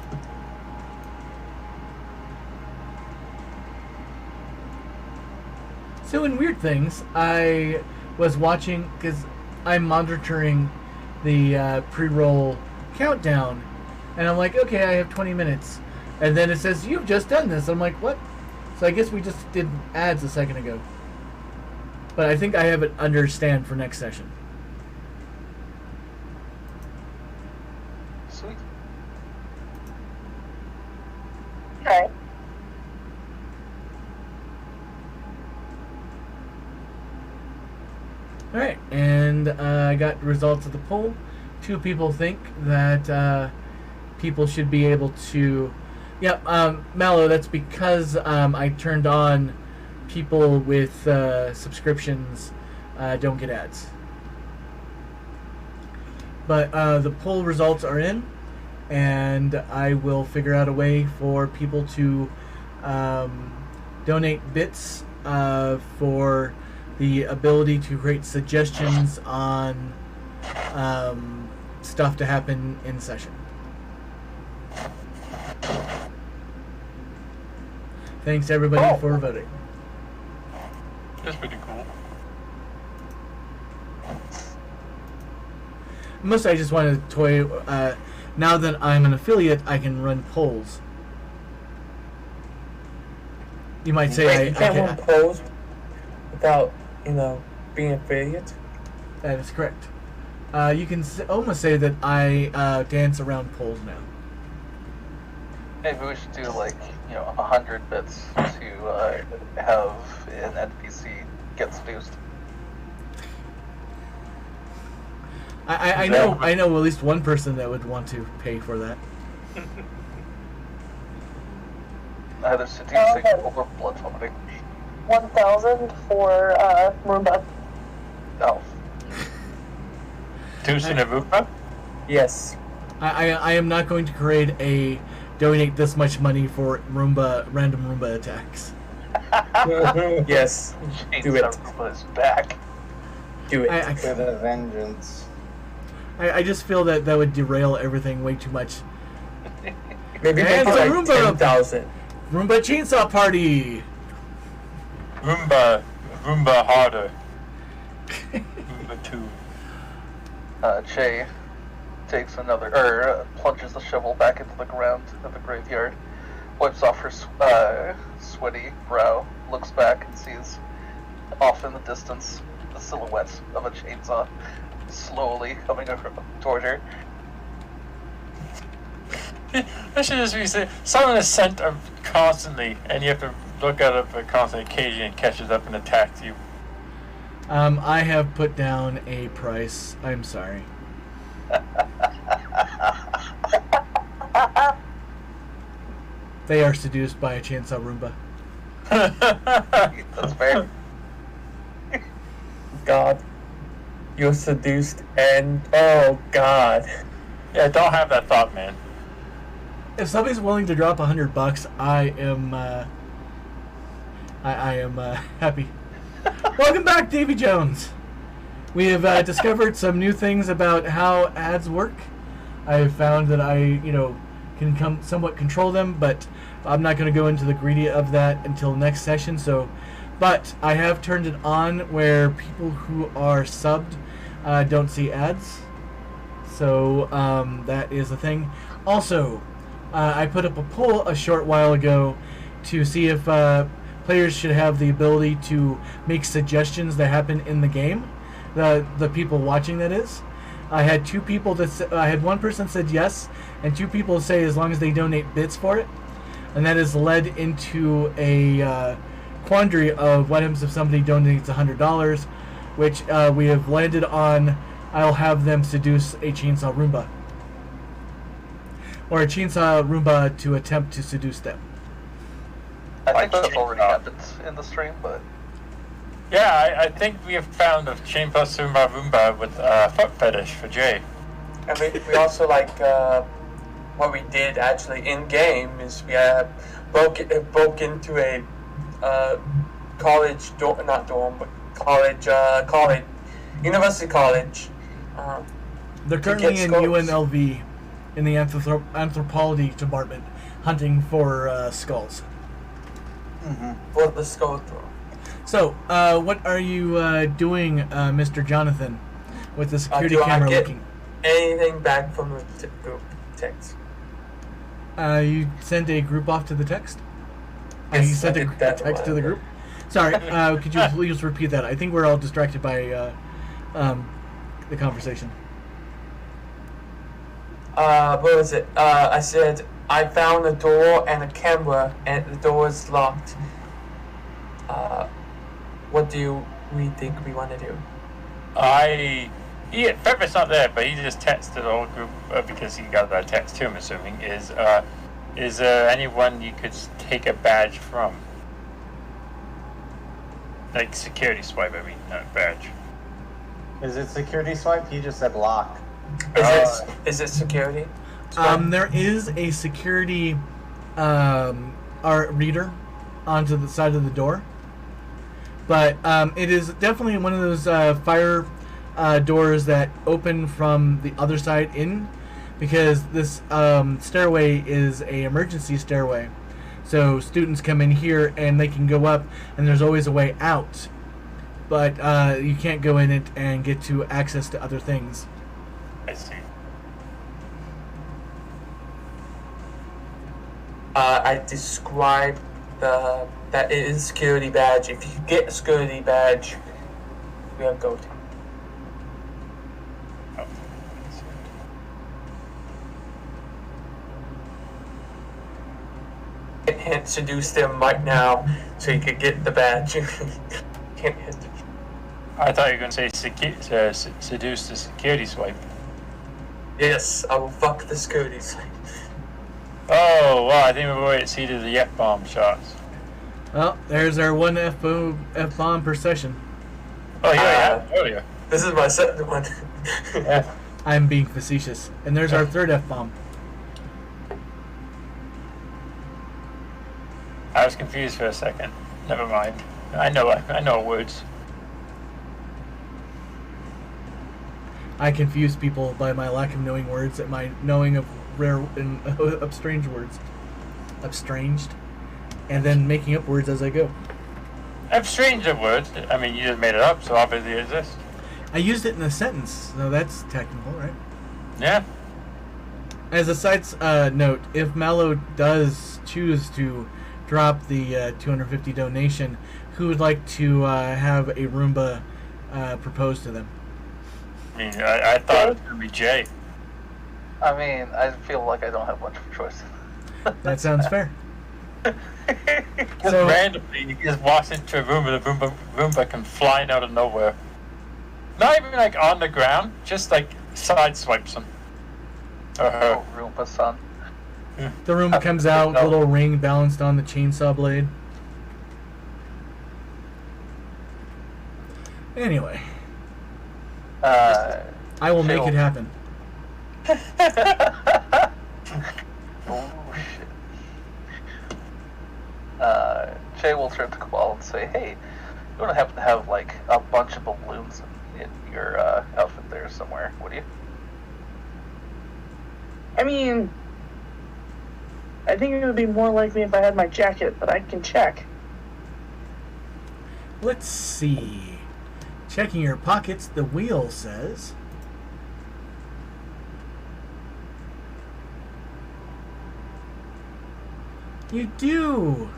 Speaker 1: So in Weird Things, I was watching, because I'm monitoring the pre-roll countdown, and I'm like, okay, I have 20 minutes. And then it says, you've just done this. I'm like, what? So I guess we just did ads a second ago. But I think I have it understand for next session.
Speaker 2: Sweet.
Speaker 5: Okay.
Speaker 1: Alright, and I got results of the poll. 2 people think that people should be able to... Yep, Mallow, that's because I turned on people with subscriptions don't get ads. But the poll results are in, and I will figure out a way for people to donate bits for the ability to create suggestions on stuff to happen in session. Thanks everybody for voting.
Speaker 3: That's pretty cool.
Speaker 1: Mostly I just wanted to toy. Now that I'm an affiliate, I can run polls. You might say
Speaker 4: Wait, you can't run polls without, being affiliate.
Speaker 1: That is correct. You can almost say that I dance around polls now.
Speaker 2: Maybe we should do 100 bits to have an NPC get seduced.
Speaker 1: I know at least one person that would want to pay for that.
Speaker 2: Either seducing or blood vomiting.
Speaker 5: 1,000 for Roomba.
Speaker 2: No.
Speaker 3: Tucson and Vupa?
Speaker 4: Yes.
Speaker 1: I am not going to create a donate this much money for random Roomba attacks.
Speaker 4: Yes. Do it.
Speaker 2: Roomba's back.
Speaker 4: Do it.
Speaker 6: With a vengeance.
Speaker 1: I just feel that would derail everything way too much.
Speaker 4: Maybe
Speaker 1: And
Speaker 4: make it
Speaker 1: the
Speaker 4: like
Speaker 1: Roomba-
Speaker 4: 10,000.
Speaker 1: Roomba Chainsaw Party!
Speaker 3: Roomba harder. Roomba 2.
Speaker 2: Che takes plunges the shovel back into the ground of the graveyard, wipes off her sweaty brow, looks back and sees off in the distance the silhouette of a chainsaw slowly coming toward her.
Speaker 3: That should just be said. Someone is sent constantly, and you have to look at it for constant occasion and catches up and attacks you.
Speaker 1: I have put down a price. I'm sorry. They are seduced by a chainsaw Roomba.
Speaker 2: That's fair.
Speaker 4: God. You're seduced and... Oh, God.
Speaker 3: Yeah, don't have that thought, man.
Speaker 1: If somebody's willing to drop $100, I am. I am happy. Welcome back, Davy Jones. We have discovered some new things about how ads work. I have found that I, can somewhat control them, but I'm not going to go into the greedy of that until next session. So, but I have turned it on where people who are subbed don't see ads. So that is a thing. Also, I put up a poll a short while ago to see if players should have the ability to make suggestions that happen in the game. The people watching, that is. I had two people I had one person said yes, and two people say as long as they donate bits for it. And that has led into a quandary of what happens if somebody donates $100, which we have landed on. I'll have them seduce a chainsaw Roomba. Or a chainsaw Roomba to attempt to seduce them.
Speaker 2: I think that's already happened in the stream, but...
Speaker 3: Yeah, I think we have found a chainsaw Roomba with foot fetish for Jay.
Speaker 4: And we also what we did actually in game is we broke into a college university college.
Speaker 1: They're currently in UNLV in the anthropology department hunting for skulls.
Speaker 4: For the skull throw.
Speaker 1: So, what are you doing, Mr. Jonathan, with the security camera looking?
Speaker 4: Anything back from the group text?
Speaker 1: You sent a group off to the text?
Speaker 4: Yes,
Speaker 1: You sent
Speaker 4: I
Speaker 1: a
Speaker 4: did that
Speaker 1: text to
Speaker 4: one.
Speaker 1: the group? Sorry, could you please repeat that? I think we're all distracted by the conversation.
Speaker 4: What was it? I said, I found a door and a camera, and the door is locked. What do we think we want to do?
Speaker 3: Pepper's not there, but he just texted the whole group because he got that text too, I'm assuming. Is there anyone you could take a badge from? Like security swipe, I mean, not badge.
Speaker 6: Is it security swipe? He just said lock.
Speaker 4: Is it security?
Speaker 1: There is a security reader onto the side of the door. But it is definitely one of those fire doors that open from the other side in, because this stairway is a emergency stairway. So students come in here and they can go up, and there's always a way out. But you can't go in it and get to access to other things.
Speaker 3: I see.
Speaker 4: I described that it is a security badge. If you get a security badge, we'll go to.
Speaker 3: Oh.
Speaker 4: Can't seduce them right now, so you could get the badge. Can't hit them.
Speaker 3: I thought you were going to say seduce the security swipe.
Speaker 4: Yes, I will fuck the security swipe.
Speaker 3: Oh, wow, I think we've already exceeded the F-bomb shots.
Speaker 1: Well, there's our one F-bomb per session.
Speaker 3: Oh, yeah, earlier.
Speaker 4: This is my second one.
Speaker 3: Yeah.
Speaker 1: I'm being facetious. And there's our third F-bomb.
Speaker 3: I was confused for a second. Never mind. I know words.
Speaker 1: I confuse people by my lack of knowing words and my knowing of rare and strange words. Abstranged. And then making up words as I go.
Speaker 3: Strange of words. I mean, you just made it up, so obviously it exists.
Speaker 1: I used it in a sentence, so that's technical, right?
Speaker 3: Yeah.
Speaker 1: As a side note, if Mallow does choose to drop the 250 donation, who would like to have a Roomba proposed to them?
Speaker 3: I mean, I thought it was going to be Jay.
Speaker 2: I mean, I feel like I don't have much of a choice.
Speaker 1: That sounds fair.
Speaker 3: Just
Speaker 1: So-
Speaker 3: randomly, he just walks into a room and the Roomba can fly out of nowhere. Not even like on the ground, just like sideswipes him. Or her.
Speaker 2: Oh, Roomba-san.
Speaker 1: The Roomba comes out,
Speaker 2: No.
Speaker 1: little ring balanced on the chainsaw blade. Anyway, I will make it happen.
Speaker 2: Oh, shit. Jay will turn to Kamal and say, hey, you don't happen to have, like, a bunch of balloons in your outfit there somewhere, would you?
Speaker 5: I mean, I think it would be more likely if I had my jacket, but I can check.
Speaker 1: Let's see. Checking your pockets, the wheel says. You do.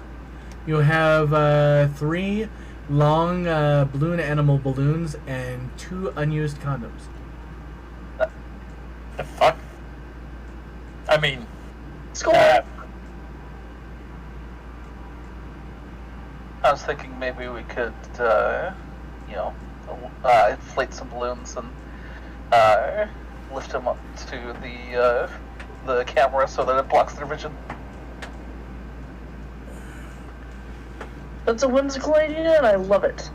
Speaker 1: You have 3 long balloon animal balloons and 2 unused condoms.
Speaker 3: The fuck? I mean,
Speaker 5: Score!
Speaker 2: I was thinking maybe we could, inflate some balloons and lift them up to the camera so that it blocks their vision.
Speaker 5: That's a whimsical idea, and I love it.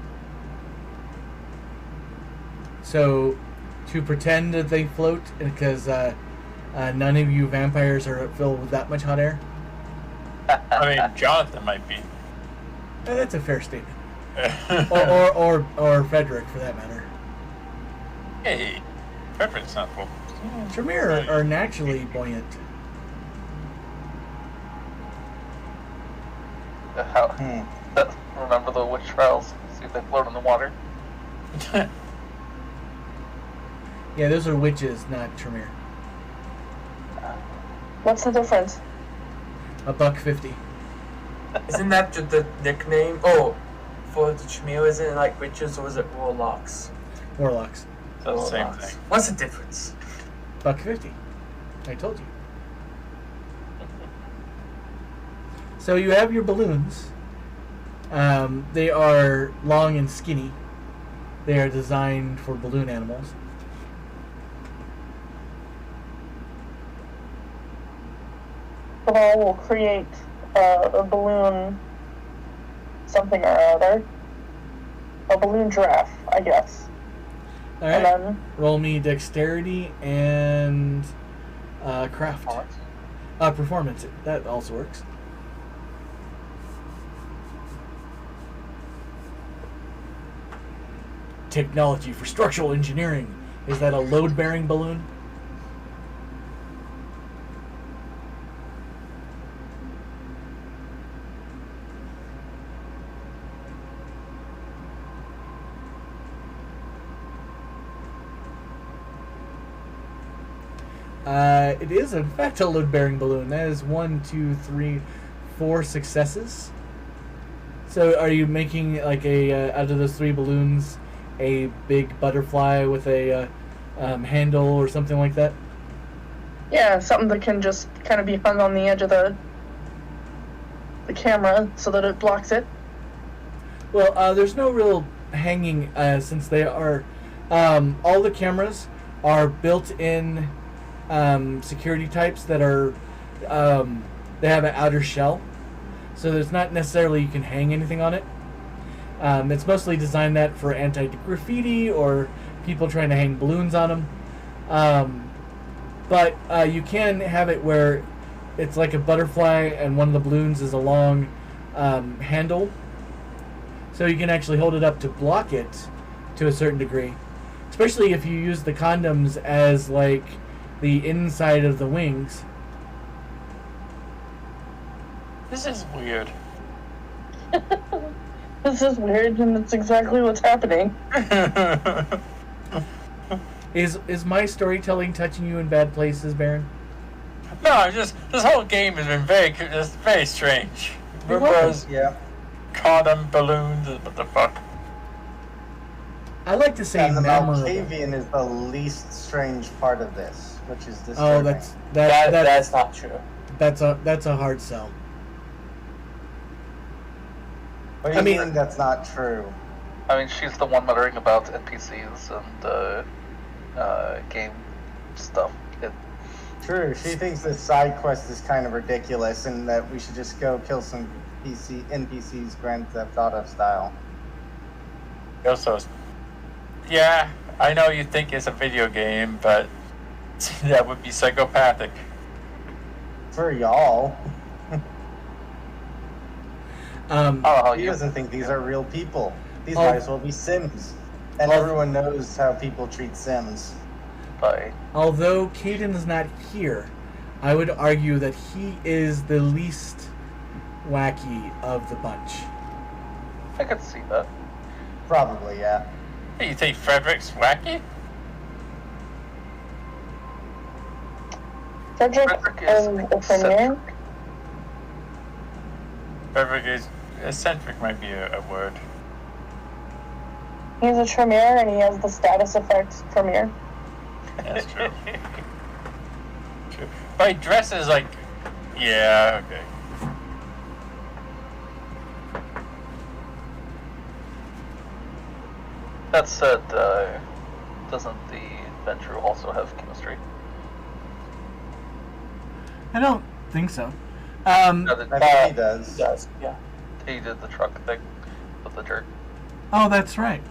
Speaker 1: So, to pretend that they float, because none of you vampires are filled with that much hot air.
Speaker 3: I mean, Jonathan might be.
Speaker 1: That's a fair statement. or Frederick, for that matter.
Speaker 3: Hey, Frederick's not full.
Speaker 1: Tremere are naturally buoyant.
Speaker 2: Remember the witch trials? See if they float in the water.
Speaker 1: Yeah, those are witches, not Tremere.
Speaker 5: What's the difference?
Speaker 1: $1.50.
Speaker 7: Isn't that just the nickname? Oh, for the Tremere, isn't it like witches or is it warlocks?
Speaker 1: Warlocks.
Speaker 3: So the same
Speaker 7: Warlocks.
Speaker 3: thing.
Speaker 7: What's the difference?
Speaker 1: $1.50. I told you. So you have your balloons. They are long and skinny. They are designed for balloon animals.
Speaker 5: Kamal will create a balloon something or other. A balloon giraffe, I guess.
Speaker 1: All
Speaker 5: And
Speaker 1: right.
Speaker 5: then
Speaker 1: Roll me dexterity and craft. Performance. That also works. Technology for structural engineering. Is that a load-bearing balloon? It is, in fact, a load-bearing balloon. That is 1, 2, 3, 4 successes. So, are you making like a out of those 3 balloons, a big butterfly with a handle or something like that?
Speaker 5: yeah, something that can just kind of be hung on the edge of the camera so that it blocks it.
Speaker 1: Well, there's no real hanging since they are all the cameras are built-in security types that are they have an outer shell, so there's not necessarily you can hang anything on it. It's mostly designed that for anti-graffiti or people trying to hang balloons on them. But you can have it where it's like a butterfly and one of the balloons is a long handle. So you can actually hold it up to block it to a certain degree. Especially if you use the condoms as like the inside of the wings.
Speaker 3: This is weird.
Speaker 5: This is weird, and it's exactly what's happening.
Speaker 1: Is my storytelling touching you in bad places, Baron?
Speaker 3: No, just this whole game has been very strange. Rumors,
Speaker 6: Yeah.
Speaker 3: condom balloons, what the fuck?
Speaker 1: I like to say
Speaker 6: And the
Speaker 1: memorable.
Speaker 6: Malkavian is the least strange part of this, which is this.
Speaker 1: Oh,
Speaker 7: That's not true.
Speaker 1: that's a hard sell.
Speaker 6: What do
Speaker 1: I
Speaker 6: you
Speaker 1: mean-
Speaker 6: mean that's not true?
Speaker 2: I mean, she's the one muttering about NPCs and game stuff.
Speaker 6: True. She thinks this side quest is kind of ridiculous and that we should just go kill some NPCs Grand Theft Auto style.
Speaker 3: Also, yeah, I know you think it's a video game, but that would be psychopathic.
Speaker 6: For y'all.
Speaker 2: I don't know how
Speaker 6: He
Speaker 2: you.
Speaker 6: doesn't think these are real people. These
Speaker 1: Oh.
Speaker 6: might as well be Sims. And everyone knows how people treat Sims.
Speaker 2: By
Speaker 1: Although Caden is not here, I would argue that he is the least wacky of the bunch.
Speaker 2: I could see that.
Speaker 6: Probably, yeah.
Speaker 3: Hey, you think Frederick's wacky?
Speaker 5: Frederick
Speaker 2: Frederick is
Speaker 5: and the Premier.
Speaker 3: Frederick is eccentric, might be a word.
Speaker 5: He's a Tremere and he has the status effect Premier.
Speaker 3: That's true. True. But he dresses like, yeah, okay.
Speaker 2: That said, doesn't the Venture also have chemistry?
Speaker 1: I don't think so.
Speaker 2: No,
Speaker 6: I think he does.
Speaker 7: Yes, yeah.
Speaker 2: he did the truck thing with the jerk.
Speaker 1: Oh, that's right.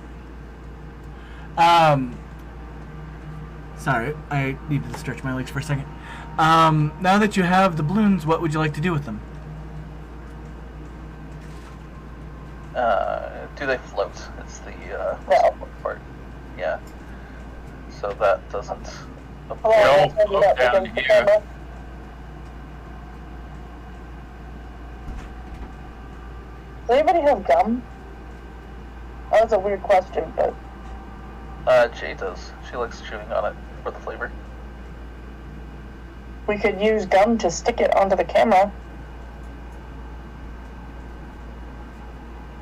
Speaker 1: Sorry, I needed to stretch my legs for a second. Now that you have the balloons, what would you like to do with them?
Speaker 2: Do they float? It's the
Speaker 5: No.
Speaker 2: part. Yeah. So that doesn't.
Speaker 5: Hello, I
Speaker 3: Don't
Speaker 5: told you
Speaker 3: look
Speaker 5: that
Speaker 3: down
Speaker 5: against the
Speaker 3: here.
Speaker 5: camera. Does anybody have gum? Oh, that's a weird question, but
Speaker 2: Jay does. She likes chewing on it for the flavor.
Speaker 5: we could use gum to stick it onto the camera.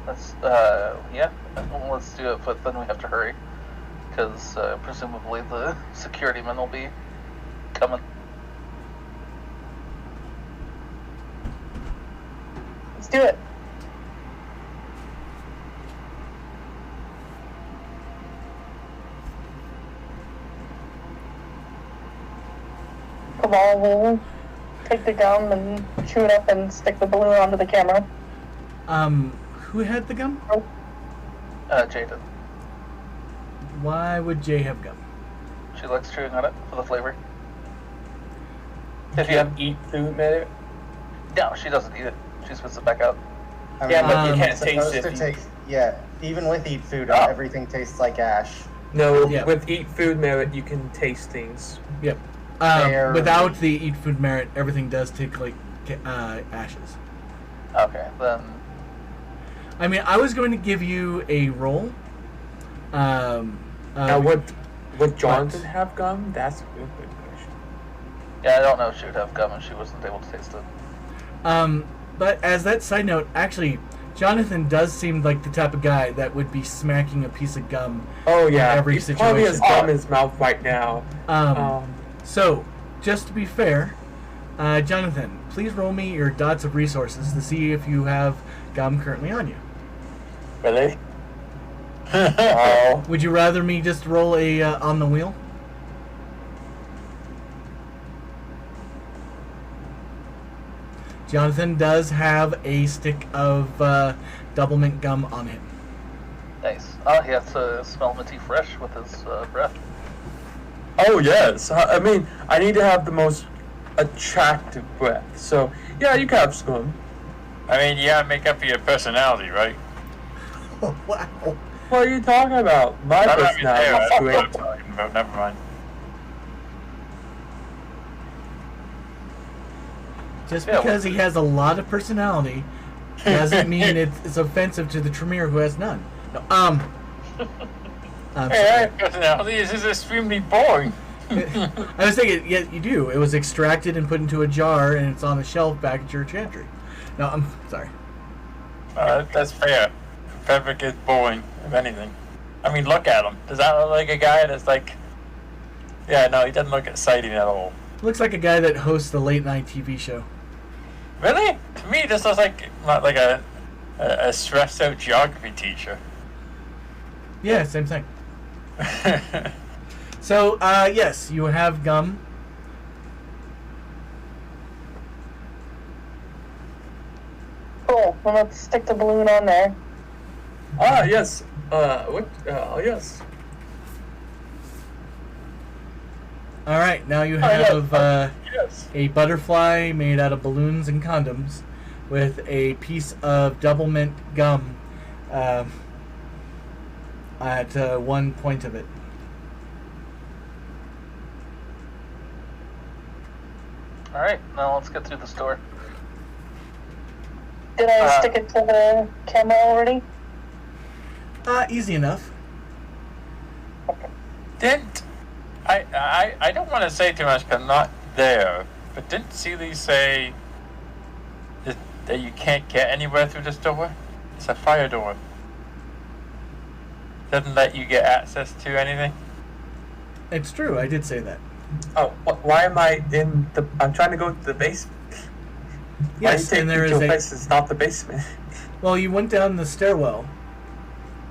Speaker 2: Let's, yeah, well, let's do it, but then we have to hurry. Because, presumably the security men will be coming.
Speaker 5: Let's do it. Come on, we'll take the gum and chew it up and stick the balloon onto the camera.
Speaker 1: Who had the gum?
Speaker 2: Jay did.
Speaker 1: Why would Jay have gum?
Speaker 2: She likes chewing on it for the flavor.
Speaker 7: If you have eat food, maybe?
Speaker 2: No, she doesn't eat it. She spits it back out.
Speaker 6: I
Speaker 7: Yeah, but you
Speaker 1: Um,
Speaker 7: can't
Speaker 6: it's
Speaker 7: taste
Speaker 6: supposed
Speaker 7: it.
Speaker 6: to taste. Yeah, even with eat food,
Speaker 2: Oh.
Speaker 6: everything tastes like ash.
Speaker 7: No,
Speaker 1: Yeah.
Speaker 7: with eat food merit, you can taste things.
Speaker 1: Yep.
Speaker 6: Barely.
Speaker 1: Without the eat food merit, everything does take like ashes.
Speaker 2: Okay, then.
Speaker 1: I mean, I was going to give you a roll.
Speaker 7: Now, would Jonathan have gum? That's a real good question.
Speaker 2: Yeah, I don't know if she would have gum and she wasn't able to taste it.
Speaker 1: But as that side note, actually, Jonathan does seem like the type of guy that would be smacking a piece of gum.
Speaker 7: Oh yeah,
Speaker 1: every
Speaker 7: he probably has
Speaker 1: situation.
Speaker 7: gum in his mouth right now.
Speaker 1: So, just to be fair, Jonathan, please roll me your dots of resources to see if you have gum currently on you.
Speaker 3: Really?
Speaker 7: Oh,
Speaker 1: Would you rather me just roll a on the wheel? Jonathan does have a stick of double mint gum on him.
Speaker 2: Nice. Oh, he has to smell minty fresh with his breath.
Speaker 7: oh yes. I mean, I need to have the most attractive breath. So yeah, you can have some.
Speaker 3: I mean, you gotta make up for your personality, right?
Speaker 1: Wow.
Speaker 7: What are you talking about? My
Speaker 3: I'm not even
Speaker 7: personality
Speaker 3: there.
Speaker 7: is
Speaker 3: That's what
Speaker 7: great.
Speaker 3: I'm talking about. Never mind.
Speaker 1: Just
Speaker 2: Yeah,
Speaker 1: because he has a lot of personality doesn't mean it's offensive to the Tremere who has none. No, I'm
Speaker 3: Hey, I
Speaker 1: sorry.
Speaker 3: have personality. This is extremely boring.
Speaker 1: I was thinking, yeah, you do. It was extracted and put into a jar, and it's on a shelf back at your chantry. No, I'm sorry.
Speaker 3: That's fair. Frederick is boring, if anything. I mean, look at him. Does that look like a guy that's like... Yeah, no, he doesn't look exciting at all.
Speaker 1: Looks like a guy that hosts a late-night TV show.
Speaker 3: Really? To me, this looks like a stressed-out geography teacher.
Speaker 1: Yeah, same thing. So, yes, you have gum.
Speaker 5: Cool. Well, let's stick the balloon on there.
Speaker 7: Ah, yes. What? Yes.
Speaker 1: All right, now you
Speaker 5: yeah.
Speaker 1: have
Speaker 7: Yes.
Speaker 1: a butterfly made out of balloons and condoms with a piece of double mint gum at one point of it.
Speaker 2: All right, now let's get through the store.
Speaker 5: Did I stick it to the camera already?
Speaker 1: Easy enough.
Speaker 3: Didn't... I don't want to say too much because I'm not there, but didn't Seeley say that you can't get anywhere through this door? It's a fire door. Doesn't let you get access to anything?
Speaker 1: It's true, I did say that.
Speaker 7: Oh, why am I in the... I'm trying to go to the basement.
Speaker 1: Yes,
Speaker 7: why
Speaker 1: and there
Speaker 7: you
Speaker 1: is
Speaker 7: take me to
Speaker 1: a...
Speaker 7: a place that's not the basement?
Speaker 1: Well, you went down the stairwell,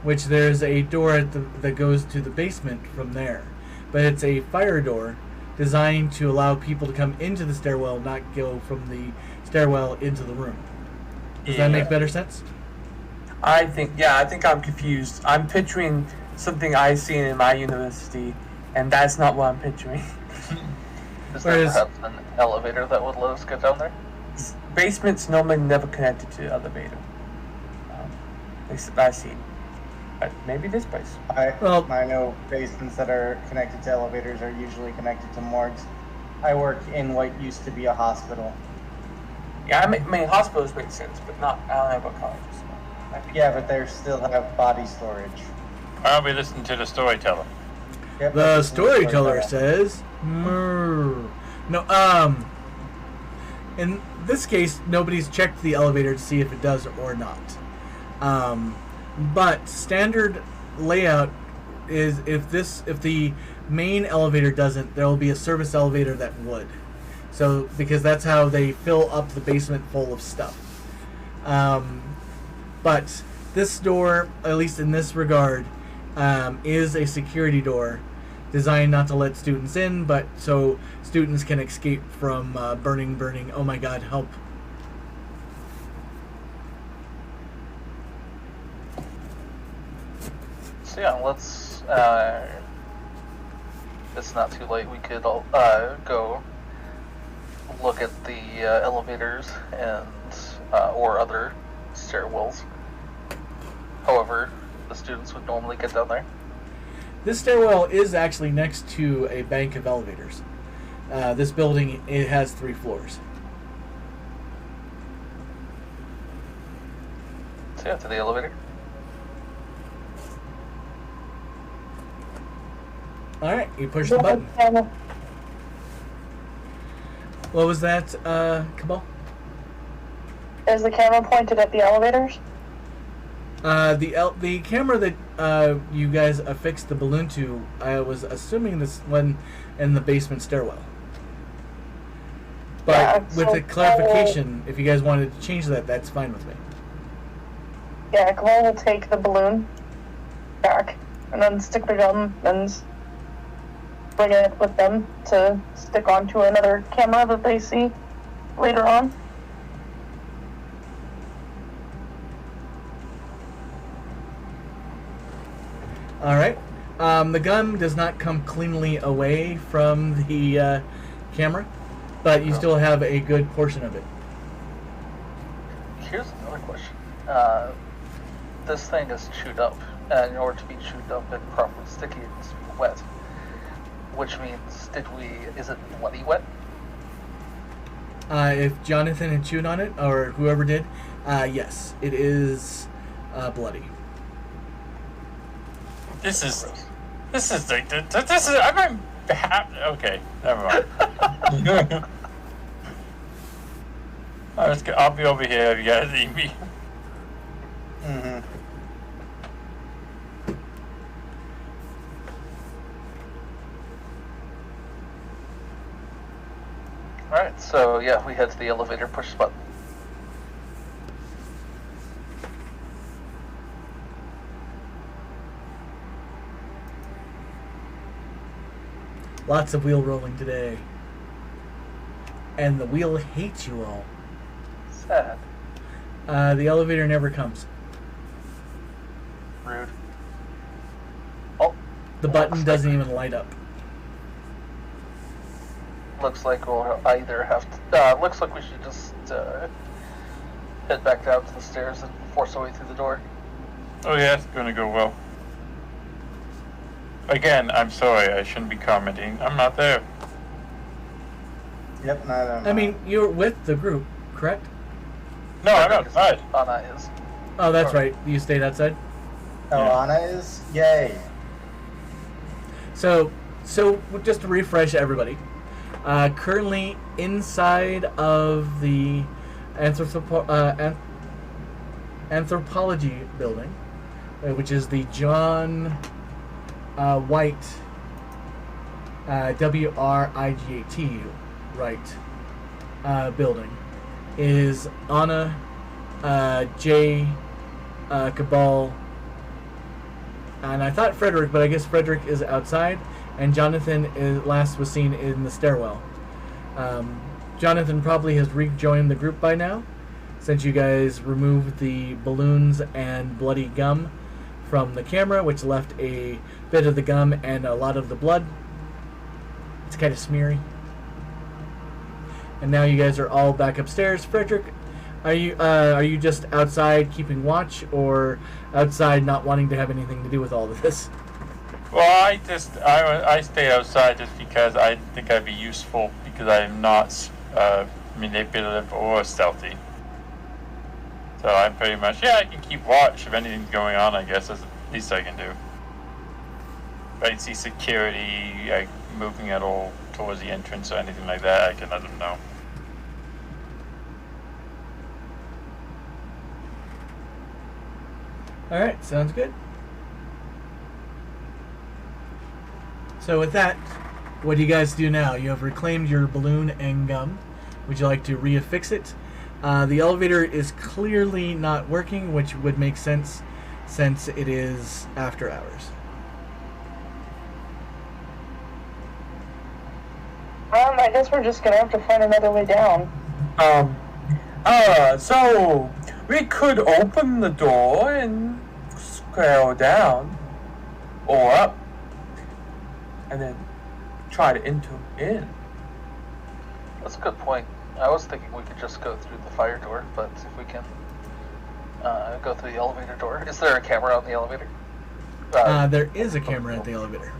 Speaker 1: which there's a door that goes to the basement from there. But it's a fire door designed to allow people to come into the stairwell, not go from the stairwell into the room. Does that make better sense?
Speaker 7: I think I'm confused. I'm picturing something I've seen in my university, and that's not what I'm picturing.
Speaker 2: Is there perhaps an elevator that would let us get down there?
Speaker 7: Basements normally never connected to the elevator. I see. Maybe this place.
Speaker 6: I know basements that are connected to elevators are usually connected to morgues. I work in what used to be a hospital.
Speaker 7: Yeah, I mean hospitals make sense, but not. I don't know about colleges.
Speaker 6: Yeah, but they still have body storage.
Speaker 3: Why don't we listen to the storyteller?
Speaker 6: Yep,
Speaker 1: The
Speaker 6: that's
Speaker 1: storyteller
Speaker 6: that.
Speaker 1: says, no, in this case, nobody's checked the elevator to see if it does or not. But standard layout is if the main elevator doesn't, there will be a service elevator that would. So, because that's how they fill up the basement full of stuff. But this door, at least in this regard, is a security door designed not to let students in, but so students can escape from burning, oh my god, help.
Speaker 2: So yeah, let's. It's not too late. We could all go look at the elevators and or other stairwells. However, the students would normally get down there.
Speaker 1: This stairwell is actually next to a bank of elevators. This building, it has 3 floors.
Speaker 2: So yeah, to the elevator.
Speaker 1: Alright, you push the button. What was that, Cabal?
Speaker 5: Is the camera pointed at the elevators?
Speaker 1: The camera that you guys affixed the balloon to, I was assuming this one in the basement stairwell. But
Speaker 5: Yeah,
Speaker 1: with
Speaker 5: so
Speaker 1: the clarification, if you guys wanted to change that, that's fine with me.
Speaker 5: Yeah, Kamal will take the balloon back and then stick the gum and bring it with them to stick onto another camera that they see later on.
Speaker 1: Alright. The gun does not come cleanly away from the camera, but you still have a good portion of it.
Speaker 2: Here's another question. This thing is chewed up, and in order to be chewed up and properly sticky, it needs to be wet. Which means, is it bloody wet?
Speaker 1: If Jonathan had chewed on it, or whoever did, yes, it is bloody.
Speaker 3: I'm Okay, never mind. I'll be over here if you guys need me.
Speaker 6: Mm-hmm.
Speaker 2: Alright, so yeah, we head to the elevator, push the button.
Speaker 1: Lots of wheel rolling today. And the wheel hates you all.
Speaker 2: Sad.
Speaker 1: The elevator never comes.
Speaker 2: Rude. Oh,
Speaker 1: The button doesn't even light up.
Speaker 2: looks like we'll either have to... looks like we should just head back down to the stairs and force our way through the door.
Speaker 3: Oh yeah, it's gonna go well. Again, I'm sorry, I shouldn't be commenting. I'm not there.
Speaker 6: Yep, neither am
Speaker 1: I mean, you're with the group, correct?
Speaker 3: No, I'm outside.
Speaker 2: Anna is.
Speaker 1: Oh, that's right. You stayed outside?
Speaker 6: Oh,
Speaker 3: Yeah.
Speaker 6: Anna is? Yay.
Speaker 1: So just to refresh everybody, currently inside of the anthropology building, which is the John White, WRIGAT, right, building, is Anna, Jay, Cabal, and I thought Frederick, but I guess Frederick is outside, and Jonathan last was seen in the stairwell. Jonathan probably has rejoined the group by now, since you guys removed the balloons and bloody gum from the camera, which left a bit of the gum and a lot of the blood. It's kind of smeary. And now you guys are all back upstairs. Frederick, are you just outside keeping watch, or outside not wanting to have anything to do with all of this?
Speaker 3: Well, I stay outside just because I think I'd be useful because I'm not manipulative or stealthy. So I'm pretty much, I can keep watch if anything's going on, I guess that's the least I can do. If I see security moving at all towards the entrance or anything like that, I can let them know.
Speaker 1: Alright, sounds good. So with that, what do you guys do now? You have reclaimed your balloon and gum. Would you like to reaffix it? The elevator is clearly not working, which would make sense since it is after hours.
Speaker 5: I guess we're just gonna have to find another way down.
Speaker 7: So we could open the door and scroll down or up and then try to enter in.
Speaker 2: That's a good point. I was thinking we could just go through the fire door, but if we can go through the elevator door. Is there a camera on the elevator?
Speaker 1: There is a camera at the elevator.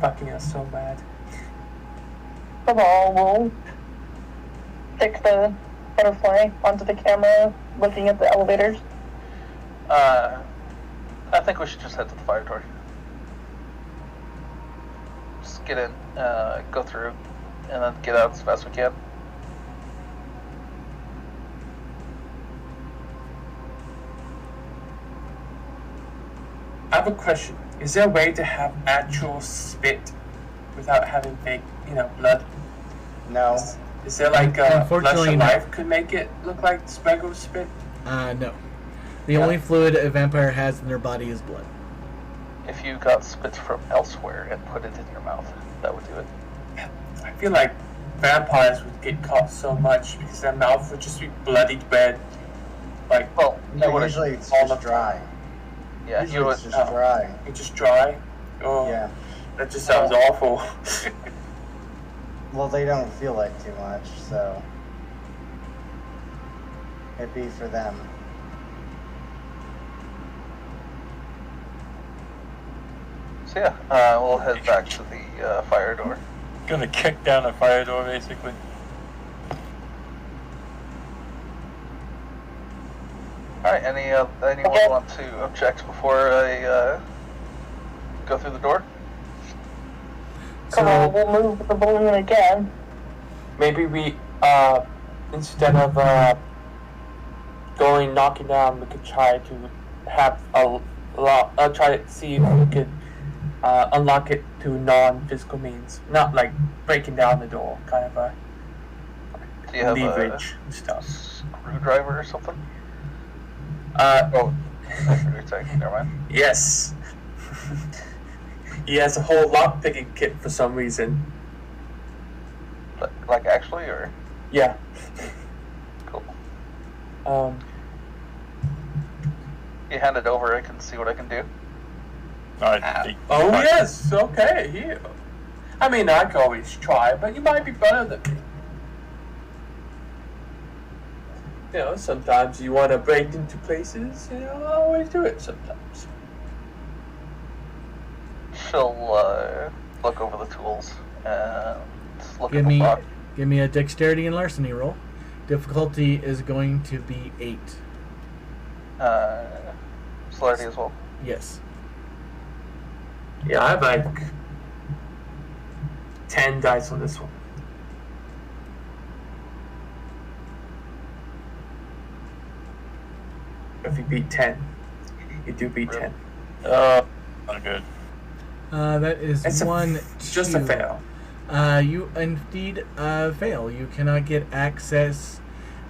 Speaker 7: Fucking us so bad.
Speaker 5: Come on, we'll stick the butterfly onto the camera looking at the elevators.
Speaker 2: I think we should just head to the fire door. Just get in, go through, and then get out as fast as we can.
Speaker 7: I have a question. Is there a way to have actual spit without having fake, blood?
Speaker 6: No.
Speaker 7: Is there like a flesh
Speaker 1: Unfortunately,
Speaker 7: of
Speaker 1: no.
Speaker 7: life could make it look like regular spit?
Speaker 1: No. The only fluid a vampire has in their body is blood.
Speaker 2: If you got spit from elsewhere and put it in your mouth, that would do it.
Speaker 7: I feel like vampires would get caught so much because their mouth would just be bloodied red. Like,
Speaker 2: Well, you
Speaker 6: No,
Speaker 2: would
Speaker 6: usually it's
Speaker 7: all
Speaker 6: just
Speaker 7: the
Speaker 6: dry.
Speaker 2: yeah,
Speaker 6: Usually
Speaker 2: you would.
Speaker 6: it's just dry.
Speaker 7: it's just dry. Oh,
Speaker 6: Yeah.
Speaker 7: that just sounds awful.
Speaker 6: Well, they don't feel like too much, so it'd be for them.
Speaker 2: So yeah, we'll head back to the fire door.
Speaker 3: Gonna kick down a fire door, basically.
Speaker 2: All right, anyone want to object before I go through the door?
Speaker 5: Come on, we'll move the balloon again.
Speaker 7: Maybe we, instead of knocking down, we could try to have try to see if we could unlock it through non-physical means, not like breaking down the door, kind of a
Speaker 2: Do you have
Speaker 7: leverage
Speaker 2: a
Speaker 7: and stuff.
Speaker 2: screwdriver or something?
Speaker 7: Oh,
Speaker 2: Never mind.
Speaker 7: yes. He has a whole lock-picking kit for some reason.
Speaker 2: Like actually, or
Speaker 7: Yeah.
Speaker 2: cool. You hand it over. I can see what I can do.
Speaker 7: Oh yes, okay, here. I mean, I could always try, but you might be better than me. You know, sometimes you want to break into places, you know, I always do it sometimes.
Speaker 2: She'll look over the tools and look
Speaker 1: Give
Speaker 2: at the
Speaker 1: me
Speaker 2: clock.
Speaker 1: a dexterity and larceny roll. Difficulty is going to be 8.
Speaker 2: Celerity as well.
Speaker 1: Yes.
Speaker 7: Yeah, I have like 10 dice on this one. If you beat 10, you do beat 10.
Speaker 3: Not good.
Speaker 1: That is
Speaker 7: It's just a
Speaker 1: two.
Speaker 7: fail.
Speaker 1: You indeed fail. You cannot get access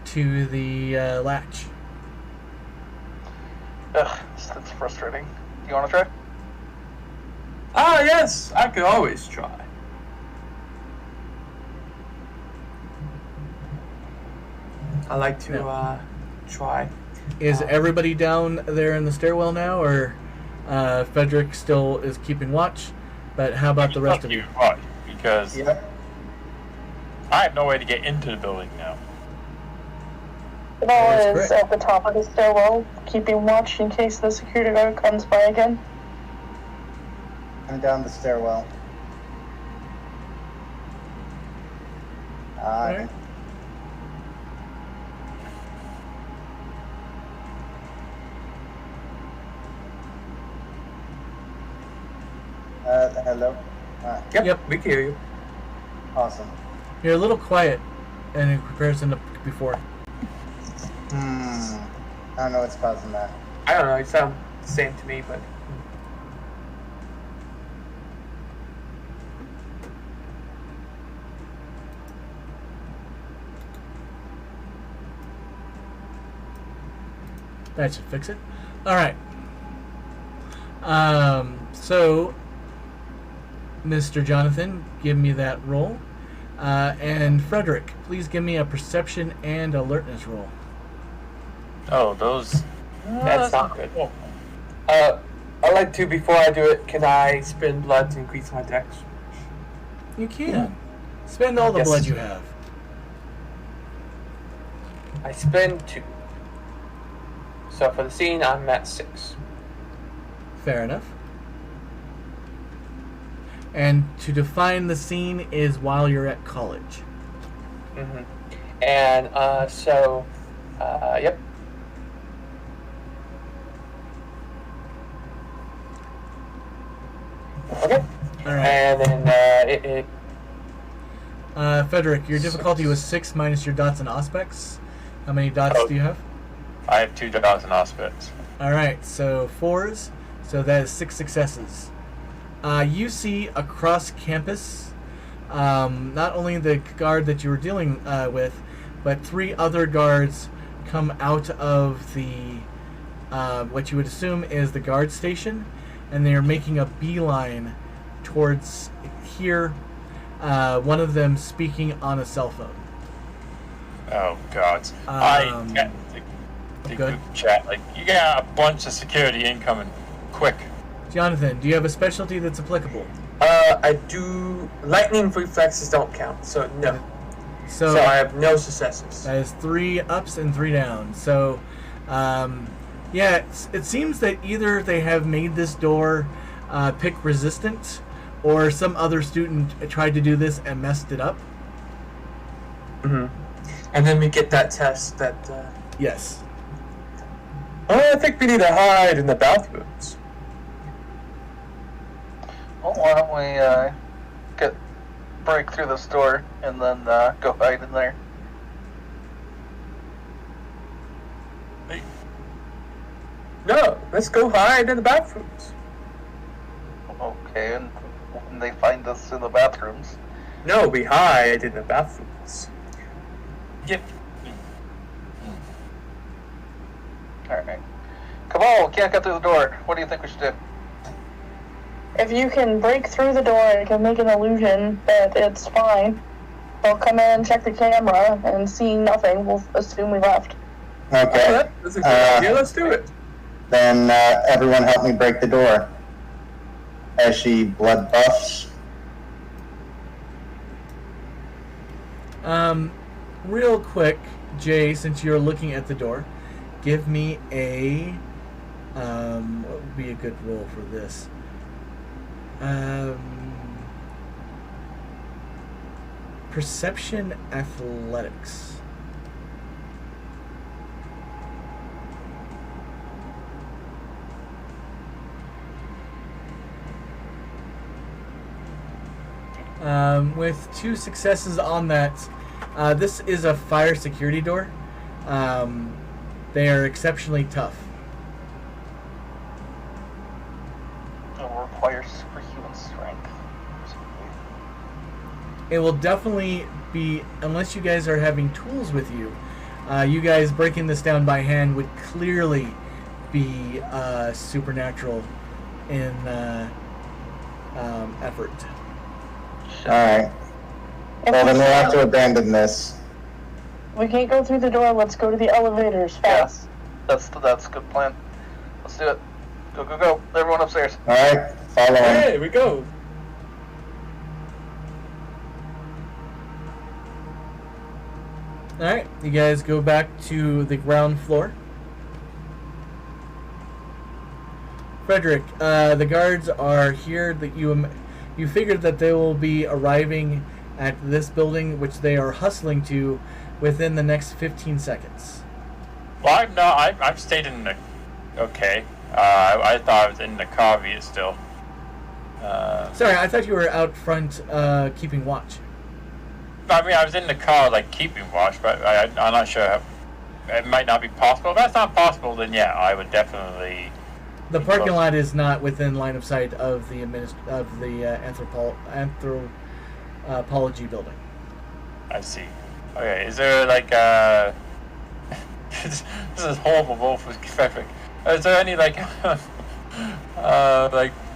Speaker 1: to the latch.
Speaker 2: Ugh, that's frustrating. Do you want to try?
Speaker 7: Ah, yes, I could always try. I like to try.
Speaker 1: Is everybody down there in the stairwell now, or Frederick still is keeping watch? But how about the rest of you?
Speaker 3: Right, because
Speaker 6: Yep.
Speaker 3: I have no way to get into the building now.
Speaker 5: Ball
Speaker 1: That is
Speaker 5: is
Speaker 1: correct.
Speaker 5: at the top of the stairwell, keeping watch in case the security guard comes by again.
Speaker 6: I'm down the stairwell.
Speaker 1: Alright.
Speaker 6: Hello?
Speaker 7: Yep, we can hear you.
Speaker 6: Awesome.
Speaker 1: You're a little quiet in comparison to before.
Speaker 6: I don't know what's causing that.
Speaker 7: I don't know, you sound the same to me, but...
Speaker 1: That should fix it. Alright. So, Mr. Jonathan, give me that roll. And Frederick, please give me a perception and alertness roll.
Speaker 3: Oh, those.
Speaker 7: That's not good. I'd like to, before I do it, can I spend blood to increase my dex?
Speaker 1: You can. Spend all the
Speaker 7: Yes.
Speaker 1: blood you have.
Speaker 7: I spend 2. So for the scene, I'm at 6.
Speaker 1: Fair enough. And to define the scene is while you're at college.
Speaker 7: Mm-hmm. And yep. Okay.
Speaker 1: All right.
Speaker 7: And then
Speaker 1: Frederick, your difficulty was 6 minus your dots and aspects. How many dots
Speaker 3: Oh.
Speaker 1: do you have?
Speaker 3: I have 2 dots and aspects.
Speaker 1: All right, so 4s. So that is 6 successes. You see across campus, not only the guard that you were dealing with, but 3 other guards come out of the what you would assume is the guard station, and they are making a beeline towards here. One of them speaking on a cell phone.
Speaker 3: Oh God!
Speaker 1: Um,
Speaker 3: I got the
Speaker 1: good.
Speaker 3: group chat. Like, you got a bunch of security incoming. Quick.
Speaker 1: Jonathan, do you have a specialty that's applicable?
Speaker 7: I do. Lightning reflexes don't count, so no.
Speaker 1: So,
Speaker 7: So I have no successes.
Speaker 1: that is 3 ups and 3 downs. So, yeah, it seems that either they have made this door pick resistant, or some other student tried to do this and messed it up.
Speaker 7: Mm-hmm. And then we get that test that.
Speaker 1: Yes.
Speaker 7: Oh, I think we need to hide in the bathrooms.
Speaker 2: Well, why don't we get break through this door and then go hide in there.
Speaker 7: No, let's go hide in the bathrooms.
Speaker 2: Okay, and when they find us in the bathrooms,
Speaker 7: No, we hide in the bathrooms.
Speaker 3: Yep.
Speaker 2: alright. Come on, we can't get through the door. What do you think we should do?
Speaker 5: If you can break through the door and can make an illusion that it's fine, they'll come in and check the camera, and seeing nothing, we'll assume we left.
Speaker 6: Okay.
Speaker 7: That's a good idea. Let's do it.
Speaker 6: Then everyone help me break the door. As she blood buffs.
Speaker 1: Real quick, Jay, since you're looking at the door, give me a what would be a good roll for this? Perception athletics. With 2 successes on that, this is a fire security door. They are exceptionally tough.
Speaker 2: It will require superhuman strength.
Speaker 1: It will definitely be, unless you guys are having tools with you, you guys breaking this down by hand would clearly be supernatural in effort.
Speaker 6: Alright. Well, then we'll have to abandon this.
Speaker 5: We can't go through the door. Let's go to the elevators fast.
Speaker 2: That's a good plan. Let's do it. Go, go, go. Everyone upstairs.
Speaker 6: Alright, follow him.
Speaker 7: Hey, we go.
Speaker 1: Alright, you guys go back to the ground floor. Frederick, the guards are here. That you figured that they will be arriving at this building, which they are hustling to within the next 15 seconds.
Speaker 3: Well, I'm not. I've stayed in the. Okay. I thought I was in the caveat still.
Speaker 1: Sorry, I thought you were out front keeping watch.
Speaker 3: I mean, I was in the car, like, keeping watch, but I'm not sure. It might not be possible. If that's not possible, then yeah, I would definitely.
Speaker 1: The parking lot is not within line of sight of the anthropology building.
Speaker 3: I see. Okay, is there like this is horrible both with Frederick. Is there any like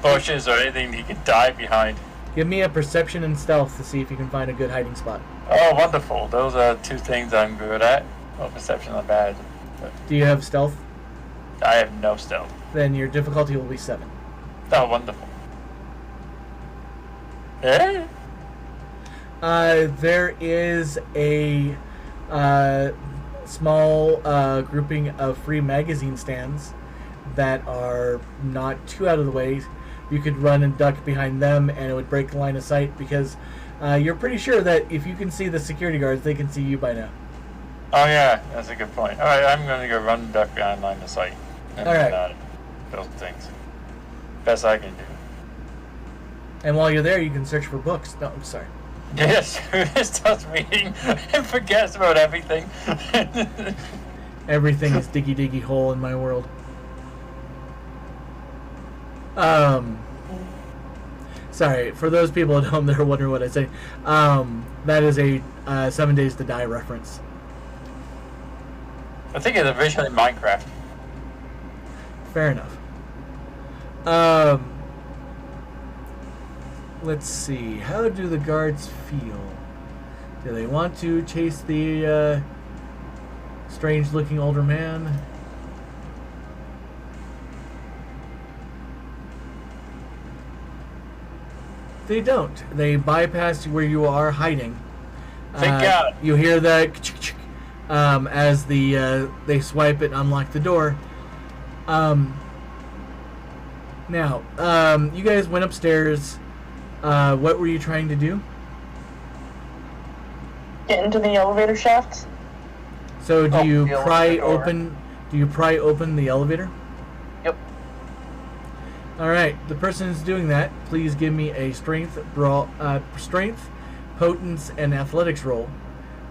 Speaker 3: bushes or anything he could dive behind?
Speaker 1: Give me a perception and stealth to see if you can find a good hiding spot.
Speaker 3: Oh, wonderful. Those are 2 things I'm good at. Well, perception not bad. But
Speaker 1: Do you have stealth?
Speaker 3: I have no stealth.
Speaker 1: Then your difficulty will be 7.
Speaker 3: Oh, wonderful. Eh?
Speaker 1: There is a small grouping of free magazine stands that are not too out of the way. You could run and duck behind them, and it would break the line of sight because you're pretty sure that if you can see the security guards, they can see you by now.
Speaker 3: Oh yeah, that's a good point. All right, I'm gonna go run and duck behind line of sight. And
Speaker 1: All right.
Speaker 3: Those things. Best I can do.
Speaker 1: And while you're there, you can search for books. No, I'm sorry.
Speaker 3: Yes, who starts reading and forgets about everything.
Speaker 1: Everything is diggy diggy hole in my world. Sorry, for those people at home that are wondering what I say, that is a 7 Days to Die reference.
Speaker 3: I think it's originally Minecraft.
Speaker 1: Fair enough. Let's see. How do the guards feel? Do they want to chase the strange-looking older man? They don't. They bypass where you are hiding.
Speaker 3: Thank God.
Speaker 1: You hear the as they swipe it and unlock the door. Now, you guys went upstairs. What were you trying to do?
Speaker 5: Get into the elevator shafts.
Speaker 1: So do you
Speaker 2: the
Speaker 1: pry
Speaker 2: elevator door.
Speaker 1: open? Do you pry open the elevator?
Speaker 2: Yep.
Speaker 1: All right. The person who's doing that, please give me a strength brawl, strength potence and athletics roll.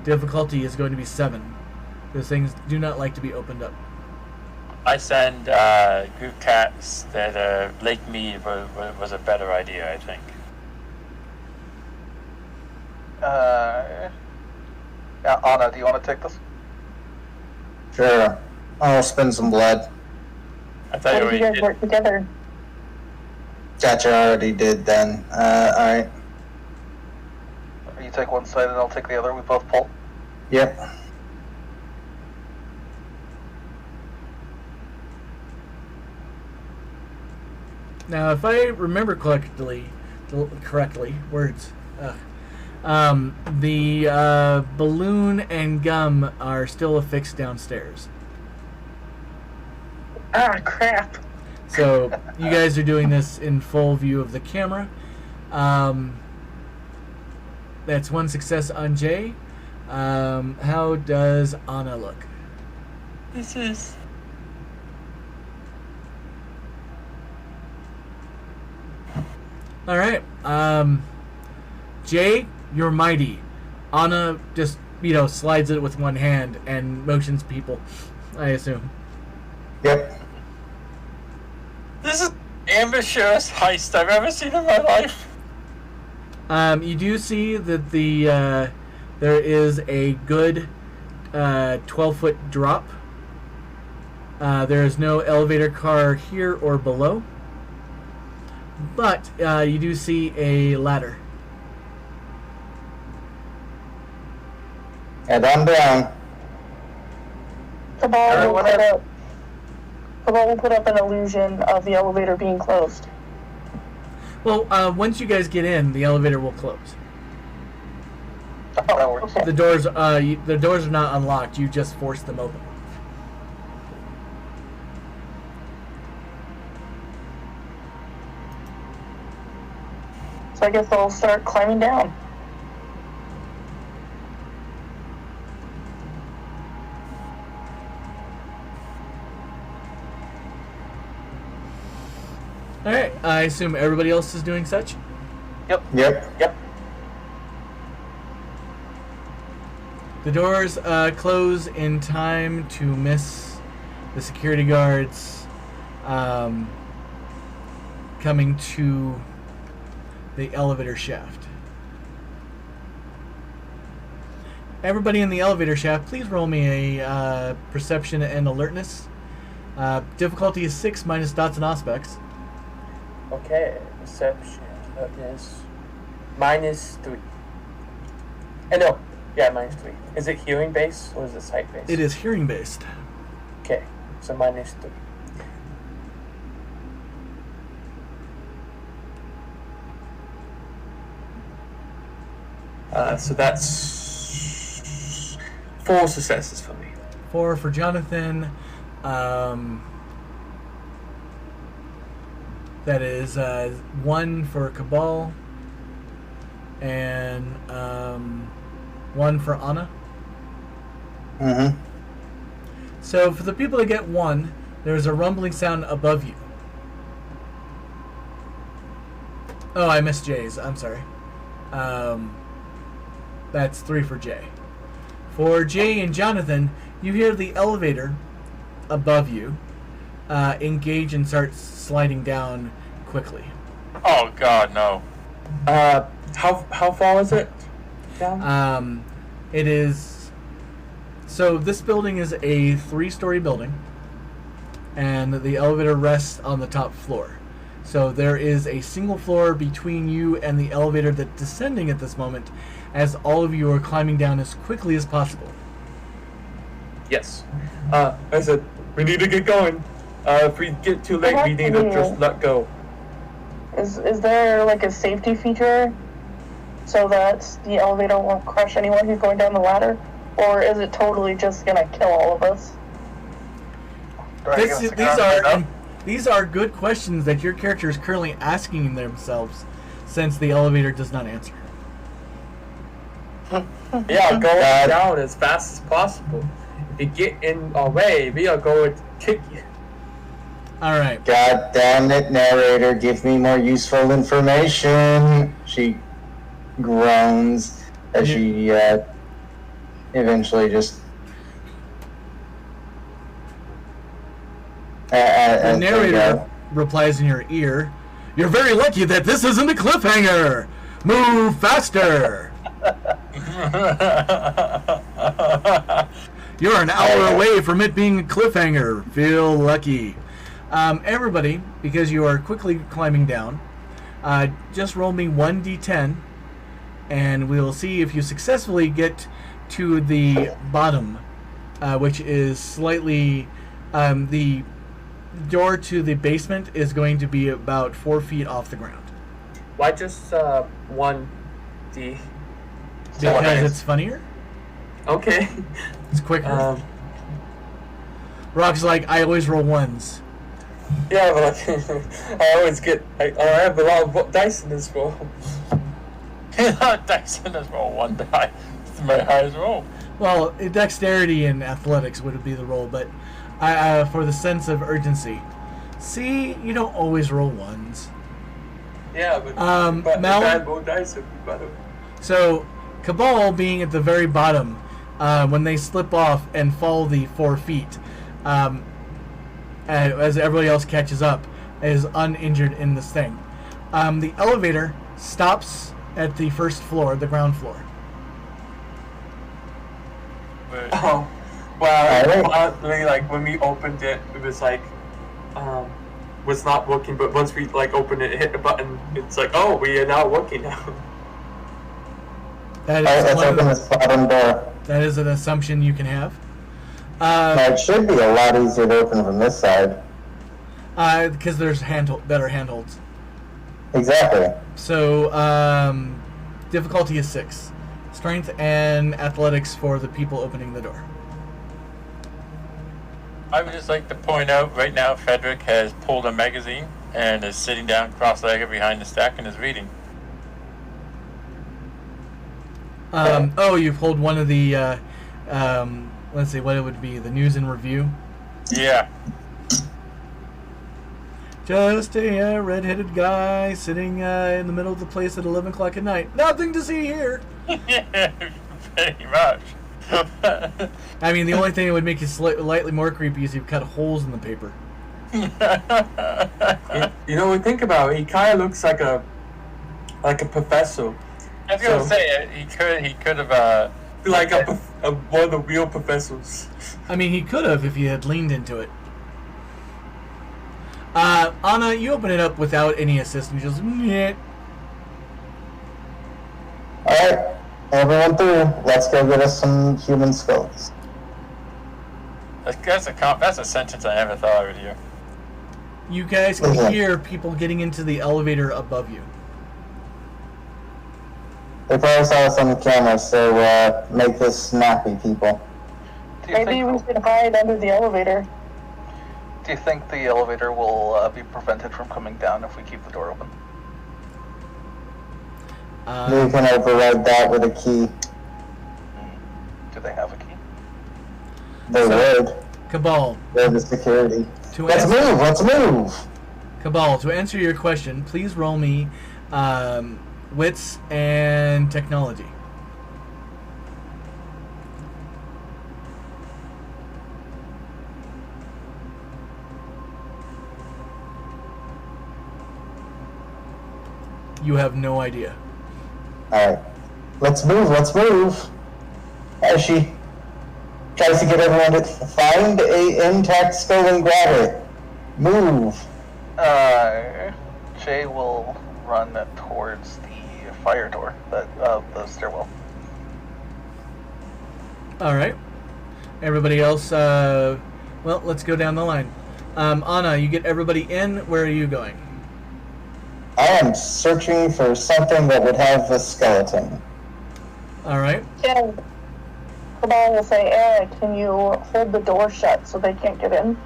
Speaker 1: Difficulty is going to be 7. Those things do not like to be opened up.
Speaker 3: I send group cats that Lake Mead was a better idea, I think.
Speaker 2: Anna, do you want to take this?
Speaker 6: Sure. I'll spend some blood.
Speaker 3: I thought
Speaker 5: What
Speaker 3: you
Speaker 5: if you guys
Speaker 3: already
Speaker 5: work
Speaker 3: did.
Speaker 5: together?
Speaker 6: Gotcha, I already did then. Alright.
Speaker 2: You take one side and I'll take the other. We both pull.
Speaker 6: Yep.
Speaker 1: Now, if I remember correctly, words. The balloon and gum are still affixed downstairs.
Speaker 5: Ah, crap.
Speaker 1: So you guys are doing this in full view of the camera. That's one success on Jay. How does Anna look?
Speaker 3: This is...
Speaker 1: All right. Jay, you're mighty. Anna just, slides it with one hand and motions people, I assume.
Speaker 6: Yep.
Speaker 3: This is the ambitious heist I've ever seen in my life.
Speaker 1: You do see that there is a good 12-foot drop. There is no elevator car here or below, but you do see a ladder.
Speaker 6: Head on down.
Speaker 5: Cabal will put up an illusion of the elevator being closed.
Speaker 1: Well, once you guys get in, the elevator will close.
Speaker 2: That works.
Speaker 5: Okay.
Speaker 1: The doors are not unlocked. You just force them open.
Speaker 5: So I guess I'll start climbing down.
Speaker 1: All right. I assume everybody else is doing such.
Speaker 6: Yep.
Speaker 1: The doors close in time to miss the security guards coming to the elevator shaft. Everybody in the elevator shaft, please roll me a perception and alertness. Difficulty is 6 minus dots and aspects.
Speaker 7: Okay, perception. That is -3. No, yeah, -3. Is it hearing based or is it sight based?
Speaker 1: It is hearing based.
Speaker 7: Okay, so -3. So that's 4 successes for me.
Speaker 1: 4 for Jonathan. That is 1 for Cabal. And 1 for Anna.
Speaker 6: Mm-hmm.
Speaker 1: So for the people that get 1, there's a rumbling sound above you. Oh, I missed Jay's. I'm sorry. That's 3 for Jay. For Jay and Jonathan, you hear the elevator above you engage and start sliding down quickly.
Speaker 3: Oh God, no.
Speaker 7: How far is it down?
Speaker 1: It is... So this building is a 3-story building, and the elevator rests on the top floor. So there is a single floor between you and the elevator that's descending at this moment, as all of you are climbing down as quickly as possible.
Speaker 7: Yes. I said, we need to get going. If we get too late, we need to just let go.
Speaker 5: Is there like a safety feature so that the elevator won't crush anyone who's going down the ladder? Or is it totally just gonna kill all of us?
Speaker 1: These are good questions that your character is currently asking themselves, since the elevator does not answer.
Speaker 7: Yeah, go down as fast as possible. If you get in our way, we are going to kick you.
Speaker 1: All right.
Speaker 6: God damn it, narrator, give me more useful information. She groans. as she eventually just.
Speaker 1: The narrator replies in your ear, "You're very lucky that this isn't a cliffhanger. Move faster. You're an hour away from it being a cliffhanger. Feel lucky." Everybody, because you are quickly climbing down, just roll me 1d10, and we'll see if you successfully get to the bottom, which is slightly... the door to the basement is going to be about 4 feet off the ground.
Speaker 7: Why just 1D?
Speaker 1: Because it's funnier.
Speaker 7: Okay.
Speaker 1: It's quicker. Rock's like, I always roll ones.
Speaker 7: Yeah, but I always get. I have a lot of dice in this roll.
Speaker 3: Dice in this roll, 1 die. It's my highest roll.
Speaker 1: Well, dexterity and athletics would be the roll, but for the sense of urgency. See, you don't always roll ones.
Speaker 7: Yeah, but
Speaker 1: Mal,
Speaker 7: bad roll dice would be better.
Speaker 1: So, Cabal being at the very bottom, when they slip off and fall the 4 feet, as everybody else catches up, is uninjured in this thing. The elevator stops at the first floor, the ground floor.
Speaker 7: Oh, well, like when we opened it, it was like, was not working. But once we like opened it, hit the button, it's like, oh, we are now working now.
Speaker 6: Let's open this bottom door.
Speaker 1: That is an assumption you can have.
Speaker 6: Now, it should be a lot easier to open from this side.
Speaker 1: Because there's better handholds.
Speaker 6: Exactly.
Speaker 1: So, difficulty is 6. Strength and athletics for the people opening the door.
Speaker 3: I would just like to point out right now Frederick has pulled a magazine and is sitting down cross-legged behind the stack and is reading.
Speaker 1: Oh, you pulled one of the, let's see what it would be, the news and review?
Speaker 3: Yeah.
Speaker 1: Just a red-headed guy sitting in the middle of the place at 11 o'clock at night. Nothing to see here!
Speaker 3: Yeah, pretty much.
Speaker 1: I mean, the only thing that would make it slightly more creepy is you cut holes in the paper.
Speaker 7: You know, when you think about it, he kind of looks like a professor.
Speaker 3: I was gonna say he could have
Speaker 7: like one of the real professors.
Speaker 1: I mean, he could have if he had leaned into it. Anna, you open it up without any assistance. Just yeah.
Speaker 6: Alright, everyone through. Let's go get us some human skulls.
Speaker 3: That's a sentence I never thought I would hear.
Speaker 1: You guys can hear people getting into the elevator above you.
Speaker 6: They probably saw us on the camera, so make this snappy, people.
Speaker 5: Maybe we should hide under the elevator.
Speaker 2: Do you think the elevator will be prevented from coming down if we keep the door open?
Speaker 6: We can override that with a key.
Speaker 2: Do they have a key?
Speaker 6: They would.
Speaker 1: Cabal.
Speaker 6: They're the security. Let's
Speaker 1: answer,
Speaker 6: move!
Speaker 1: Cabal, to answer your question, please roll me wits and technology. You have no idea.
Speaker 6: Alright. Let's move! As she tries to get everyone to find a intact skull and grab it. Move!
Speaker 2: Jay will run towards the fire door, the stairwell.
Speaker 1: Alright. Everybody else, well, let's go down the line. Anna, you get everybody in. Where are you going?
Speaker 6: I am searching for something that would have a skeleton.
Speaker 1: Alright.
Speaker 5: Yeah. Cabal will say, Eric, can you hold the door shut so they can't get in?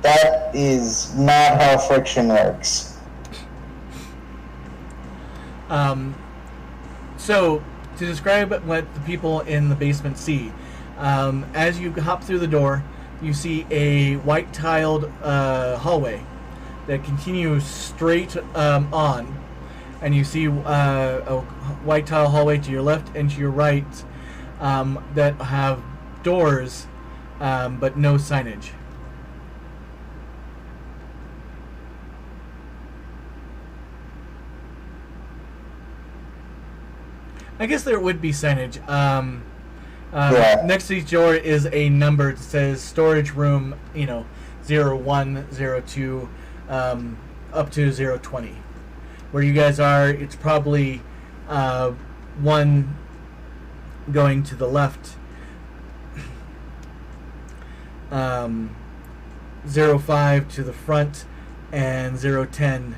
Speaker 6: That is not how friction works.
Speaker 1: So, to describe what the people in the basement see, as you hop through the door, you see a white-tiled hallway that continues straight on, and you see a white tile hallway to your left and to your right that have doors, but no signage. I guess there would be signage.
Speaker 4: Yeah.
Speaker 1: Next to each door is a number that says storage room, 01, 02, up to 020. Where you guys are, it's probably one going to the left, 05 to the front, and 010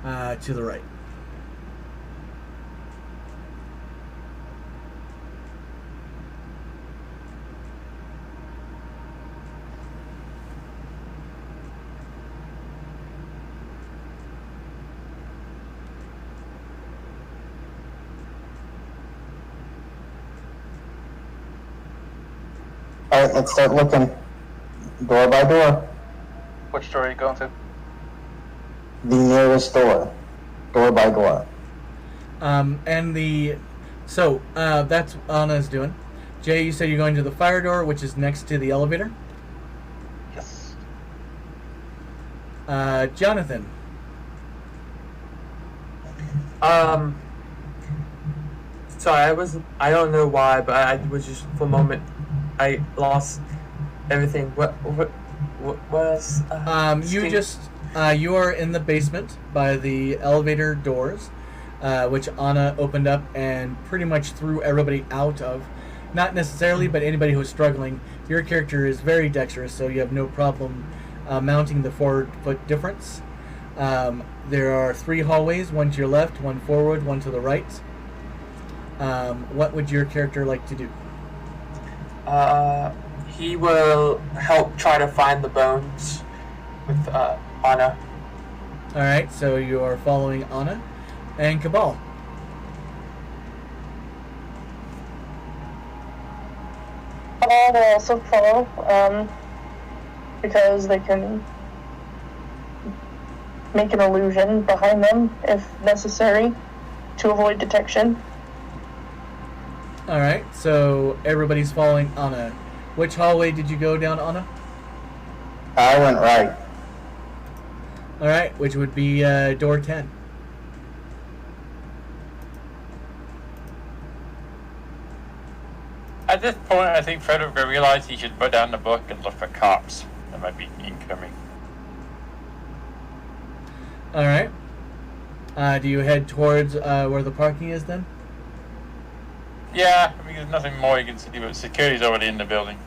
Speaker 1: to the right.
Speaker 4: All right, let's start looking door by door.
Speaker 2: Which door are you going to?
Speaker 4: The nearest door, door by door.
Speaker 1: That's Anna's doing. Jay, you said you're going to the fire door, which is next to the elevator.
Speaker 2: Yes.
Speaker 1: Jonathan.
Speaker 7: Sorry, I don't know why, but I was just, for a moment, I lost everything. What was...
Speaker 1: you are in the basement by the elevator doors, which Anna opened up and pretty much threw everybody out of. Not necessarily, but anybody who's struggling. Your character is very dexterous, so you have no problem mounting the forward foot difference. There are 3 hallways, one to your left, one forward, one to the right. What would your character like to do?
Speaker 7: He will help try to find the bones with Anna.
Speaker 1: Alright, so you are following Anna and Cabal.
Speaker 5: Cabal will also follow, because they can make an illusion behind them if necessary to avoid detection.
Speaker 1: Alright, so everybody's following Anna. Which hallway did you go down, Anna?
Speaker 4: I went right.
Speaker 1: Alright, which would be door 10.
Speaker 3: At this point, I think Frederick realized he should put down the book and look for cops that might be incoming.
Speaker 1: Alright. Do you head towards where the parking is then?
Speaker 3: Yeah, I mean, there's nothing more you can see, but security's already in the building.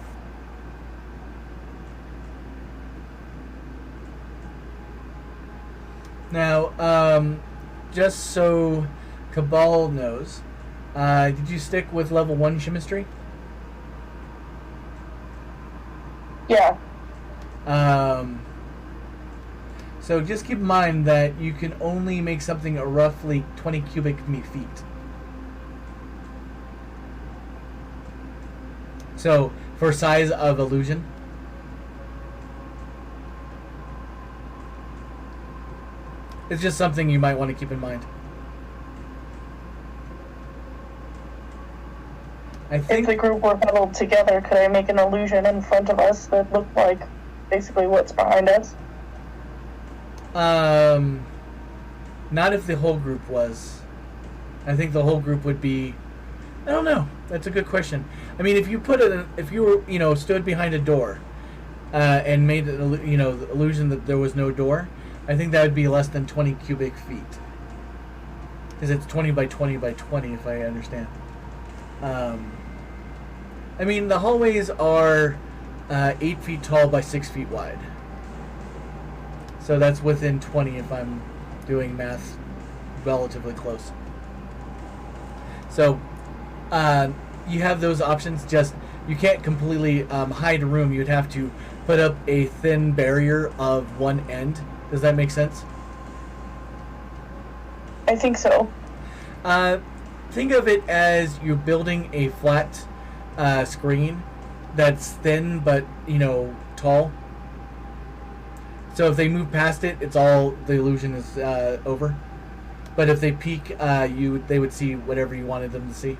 Speaker 1: Now, just so Cabal knows, did you stick with level 1 chemistry?
Speaker 5: Yeah.
Speaker 1: So just keep in mind that you can only make something roughly 20 cubic feet. So, for size of illusion. It's just something you might want to keep in mind. I think
Speaker 5: If the group were huddled together, could I make an illusion in front of us that looked like basically what's behind us?
Speaker 1: not if the whole group was. I think the whole group would be. I don't know. That's a good question. I mean, if you put it, if you were, stood behind a door, and made it, the illusion that there was no door, I think that would be less than 20 cubic feet. Because it's 20 by 20 by 20, if I understand. I mean, the hallways are 8 feet tall by 6 feet wide. So that's within 20 if I'm doing math relatively close. So you have those options, just you can't completely hide a room. You'd have to put up a thin barrier of one end. Does that make sense?
Speaker 5: I think so.
Speaker 1: Think of it as you're building a flat screen that's thin but tall. So if they move past it, it's all the illusion is over. But if they peek, they would see whatever you wanted them to see.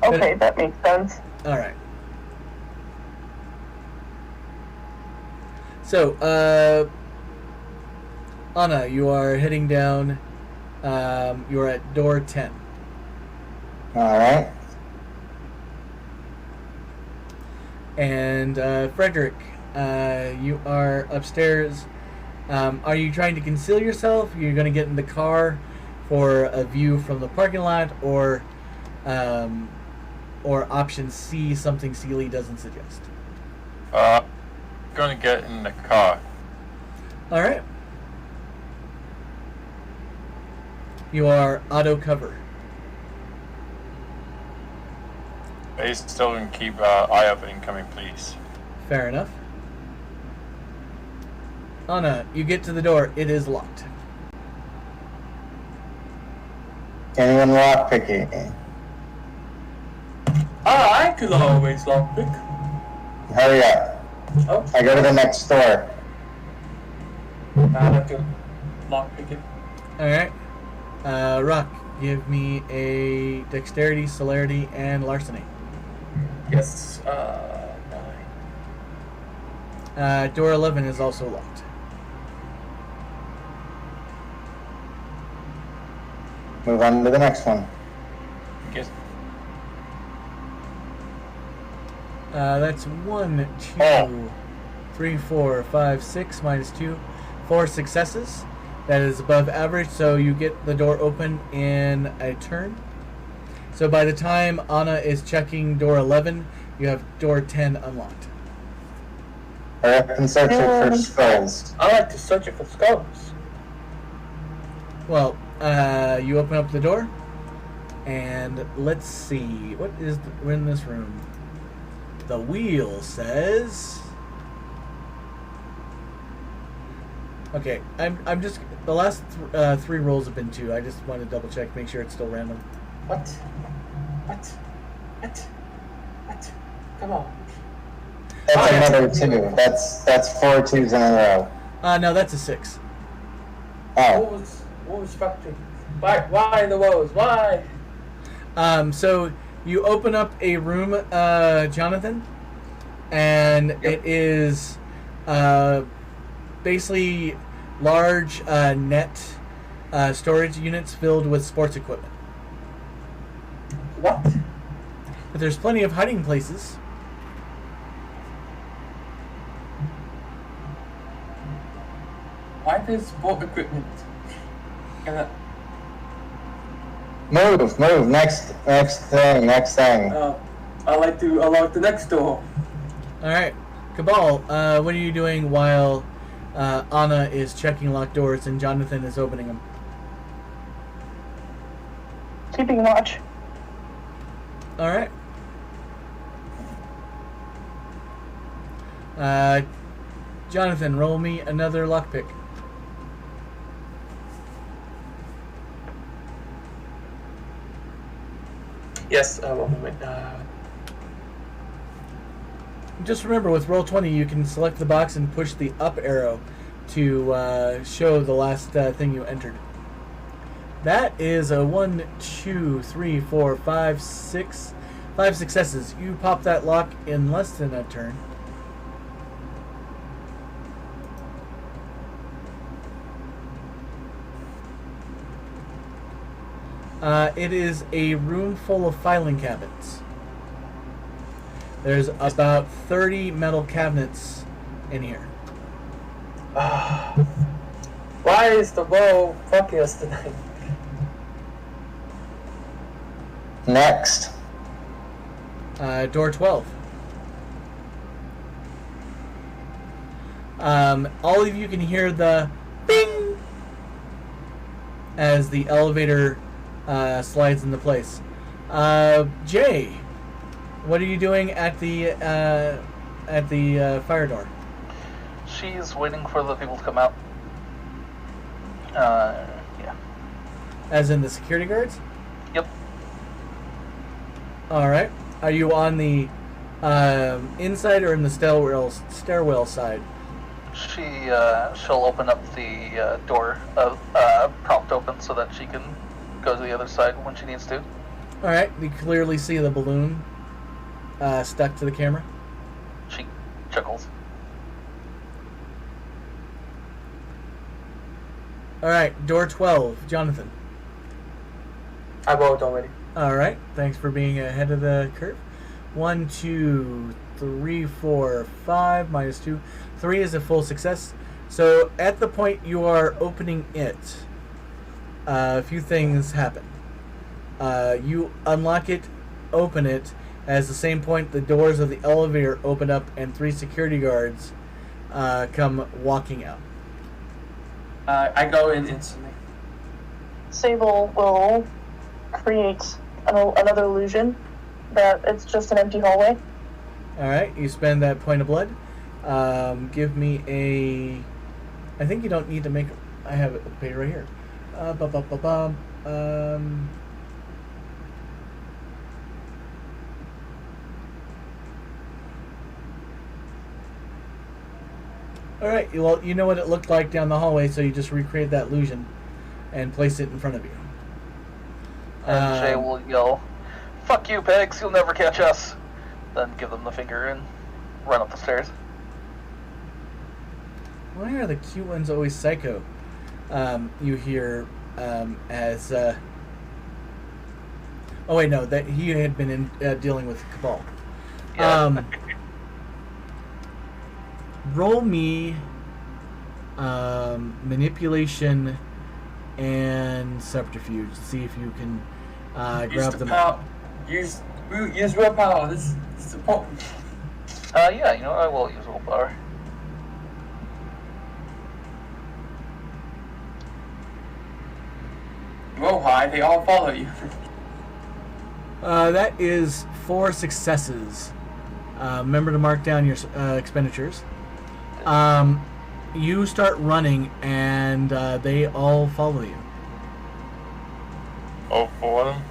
Speaker 5: Okay, that makes sense.
Speaker 1: All right. So, Anna, you are heading down. You are at door 10.
Speaker 6: All right.
Speaker 1: And Frederick, you are upstairs. Are you trying to conceal yourself? You're going to get in the car for a view from the parking lot, or option C, something Sealy doesn't suggest?
Speaker 3: Gonna get in the car.
Speaker 1: All right. You are auto cover.
Speaker 3: They still can keep eye up for incoming police.
Speaker 1: Fair enough. Anna, you get to the door. It is locked.
Speaker 6: Anyone lockpick it?
Speaker 7: I could always lockpick.
Speaker 6: Hurry up.
Speaker 7: Oh,
Speaker 6: I go to the next door.
Speaker 7: I can lockpick it.
Speaker 1: All right. Rock, give me a dexterity, celerity, and larceny.
Speaker 7: Yes, 9.
Speaker 1: Door 11 is also locked.
Speaker 6: Move on to the next one.
Speaker 3: Guess
Speaker 1: That's 1, 2, 3, 4, 5, 6 minus 2, 4 successes. That is above average, so you get the door open in a turn. So by the time Anna is checking door 11, you have door 10 unlocked.
Speaker 6: Hurry up and search it for skulls.
Speaker 7: I like to search it for skulls.
Speaker 1: Well, you open up the door, and let's see, we're in this room. The wheel says... Okay, I'm just, the last 3 rolls have been 2. I just want to double check, make sure it's still random.
Speaker 7: What? Come on.
Speaker 6: That's another 2. That's 4 2s in a row.
Speaker 1: No, that's a 6.
Speaker 6: Oh.
Speaker 7: What was fucking? Why the woes? Why?
Speaker 1: So you open up a room, Jonathan, and it is basically large net storage units filled with sports equipment.
Speaker 7: What?
Speaker 1: But there's plenty of hiding places.
Speaker 7: Why there's sport equipment?
Speaker 6: Move. Next thing.
Speaker 7: I like to unlock the next door.
Speaker 1: Alright. Cabal, what are you doing while Anna is checking locked doors and Jonathan is opening them?
Speaker 5: Keeping watch.
Speaker 1: Alright. Jonathan, roll me another lockpick.
Speaker 7: Yes, one moment.
Speaker 1: Just remember, with roll 20, you can select the box and push the up arrow to show the last thing you entered. That is a 1, 2, 3, 4, 5, 6, 5 successes. You pop that lock in less than a turn. It is a room full of filing cabinets. There's about 30 metal cabinets in here.
Speaker 7: Why is the woe fucking us tonight?
Speaker 6: Next.
Speaker 1: Door 12. All of you can hear the bing as the elevator slides into place. Jay, what are you doing at the fire door?
Speaker 2: She's waiting for the people to come out. Yeah.
Speaker 1: As in the security guards?
Speaker 2: Yep.
Speaker 1: Alright. Are you on the inside or in the stairwell side
Speaker 2: She'll open up the door, propped open, so that she can go to the other side when she needs to.
Speaker 1: All right, you clearly see the balloon stuck to the camera.
Speaker 2: She chuckles.
Speaker 1: All right, door 12, Jonathan.
Speaker 7: I rolled already.
Speaker 1: All right, thanks for being ahead of the curve. 1, 2, 3, 4, 5, minus 2. 3 is a full success. So at the point you are opening it, a few things happen. You unlock it, open it. At the same point, the doors of the elevator open up and 3 security guards come walking out.
Speaker 7: I go in instantly.
Speaker 5: Sable will create another illusion that it's just an empty hallway.
Speaker 1: All right, you spend that point of blood. Give me a. I think you don't need to make. I have it paid right here. All right. Well, you know what it looked like down the hallway, so you just recreate that illusion and place it in front of you.
Speaker 2: And Jay will yell, "Fuck you, pigs! You'll never catch us!" Then give them the finger and run up the stairs.
Speaker 1: Why are the cute ones always psycho? You hear as. Oh wait, no, that he had been in dealing with Cabal.
Speaker 2: Yeah.
Speaker 1: Roll me manipulation and subterfuge to see if you can grab them up.
Speaker 7: Use willpower. This is important.
Speaker 2: Yeah, you know, I will use willpower.
Speaker 7: Roll high, they all follow you.
Speaker 1: That is 4 successes. Remember to mark down your expenditures. You start running, and they all follow you.
Speaker 3: Oh, 4 of them?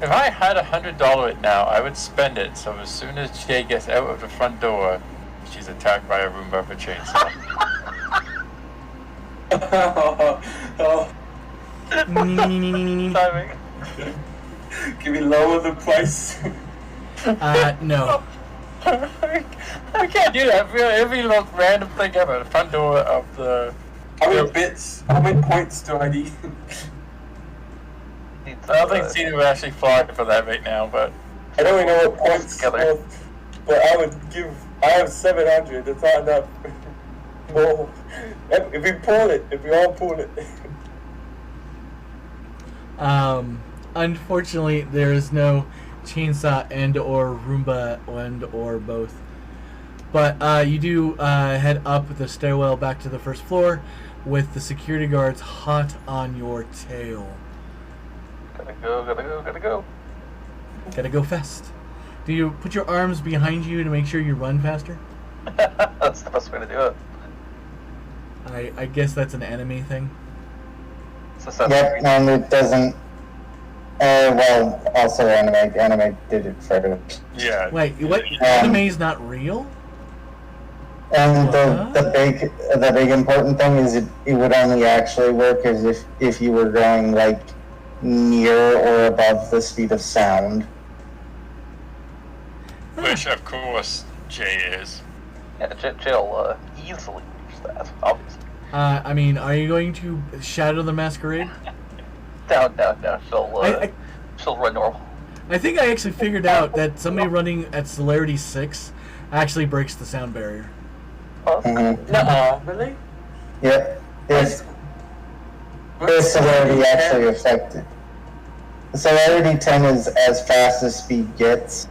Speaker 3: If I had $100 now, I would spend it, so as soon as Jay gets out of the front door, she's attacked by a Roomba with a chainsaw.
Speaker 7: Oh.
Speaker 2: Timing.
Speaker 7: Can we lower the price?
Speaker 1: No.
Speaker 3: I can't do that. Every little random thing ever. The front door of the...
Speaker 7: How many bits? How many points do I need?
Speaker 3: I don't think Cena would actually fly for that right now, but...
Speaker 7: I don't even know what points,
Speaker 2: together.
Speaker 7: but I have 700, that's not enough. Well, if we all pull it.
Speaker 1: Unfortunately, there is no chainsaw and or Roomba and or both. But you do head up the stairwell back to the first floor with the security guards hot on your tail.
Speaker 2: Gotta go.
Speaker 1: Gotta go fast. Do you put your arms behind you to make sure you run faster?
Speaker 2: That's the best way to do it.
Speaker 1: I guess that's an anime thing.
Speaker 6: Yep, and it doesn't. Well, also anime did it for.
Speaker 3: Yeah.
Speaker 1: Wait, what? Anime is not real?
Speaker 6: And the big important thing is it would only actually work as if you were going like near or above the speed of sound.
Speaker 3: Which, of course, Jay is.
Speaker 2: Yeah, Jay'll easily reach that, obviously.
Speaker 1: I mean, are you going to Shadow the Masquerade?
Speaker 2: No. She'll run normal.
Speaker 1: I think I actually figured out that somebody running at celerity 6 actually breaks the sound barrier.
Speaker 7: Really?
Speaker 6: Yep. If celerity actually affected. Celerity 10 is as fast as speed gets,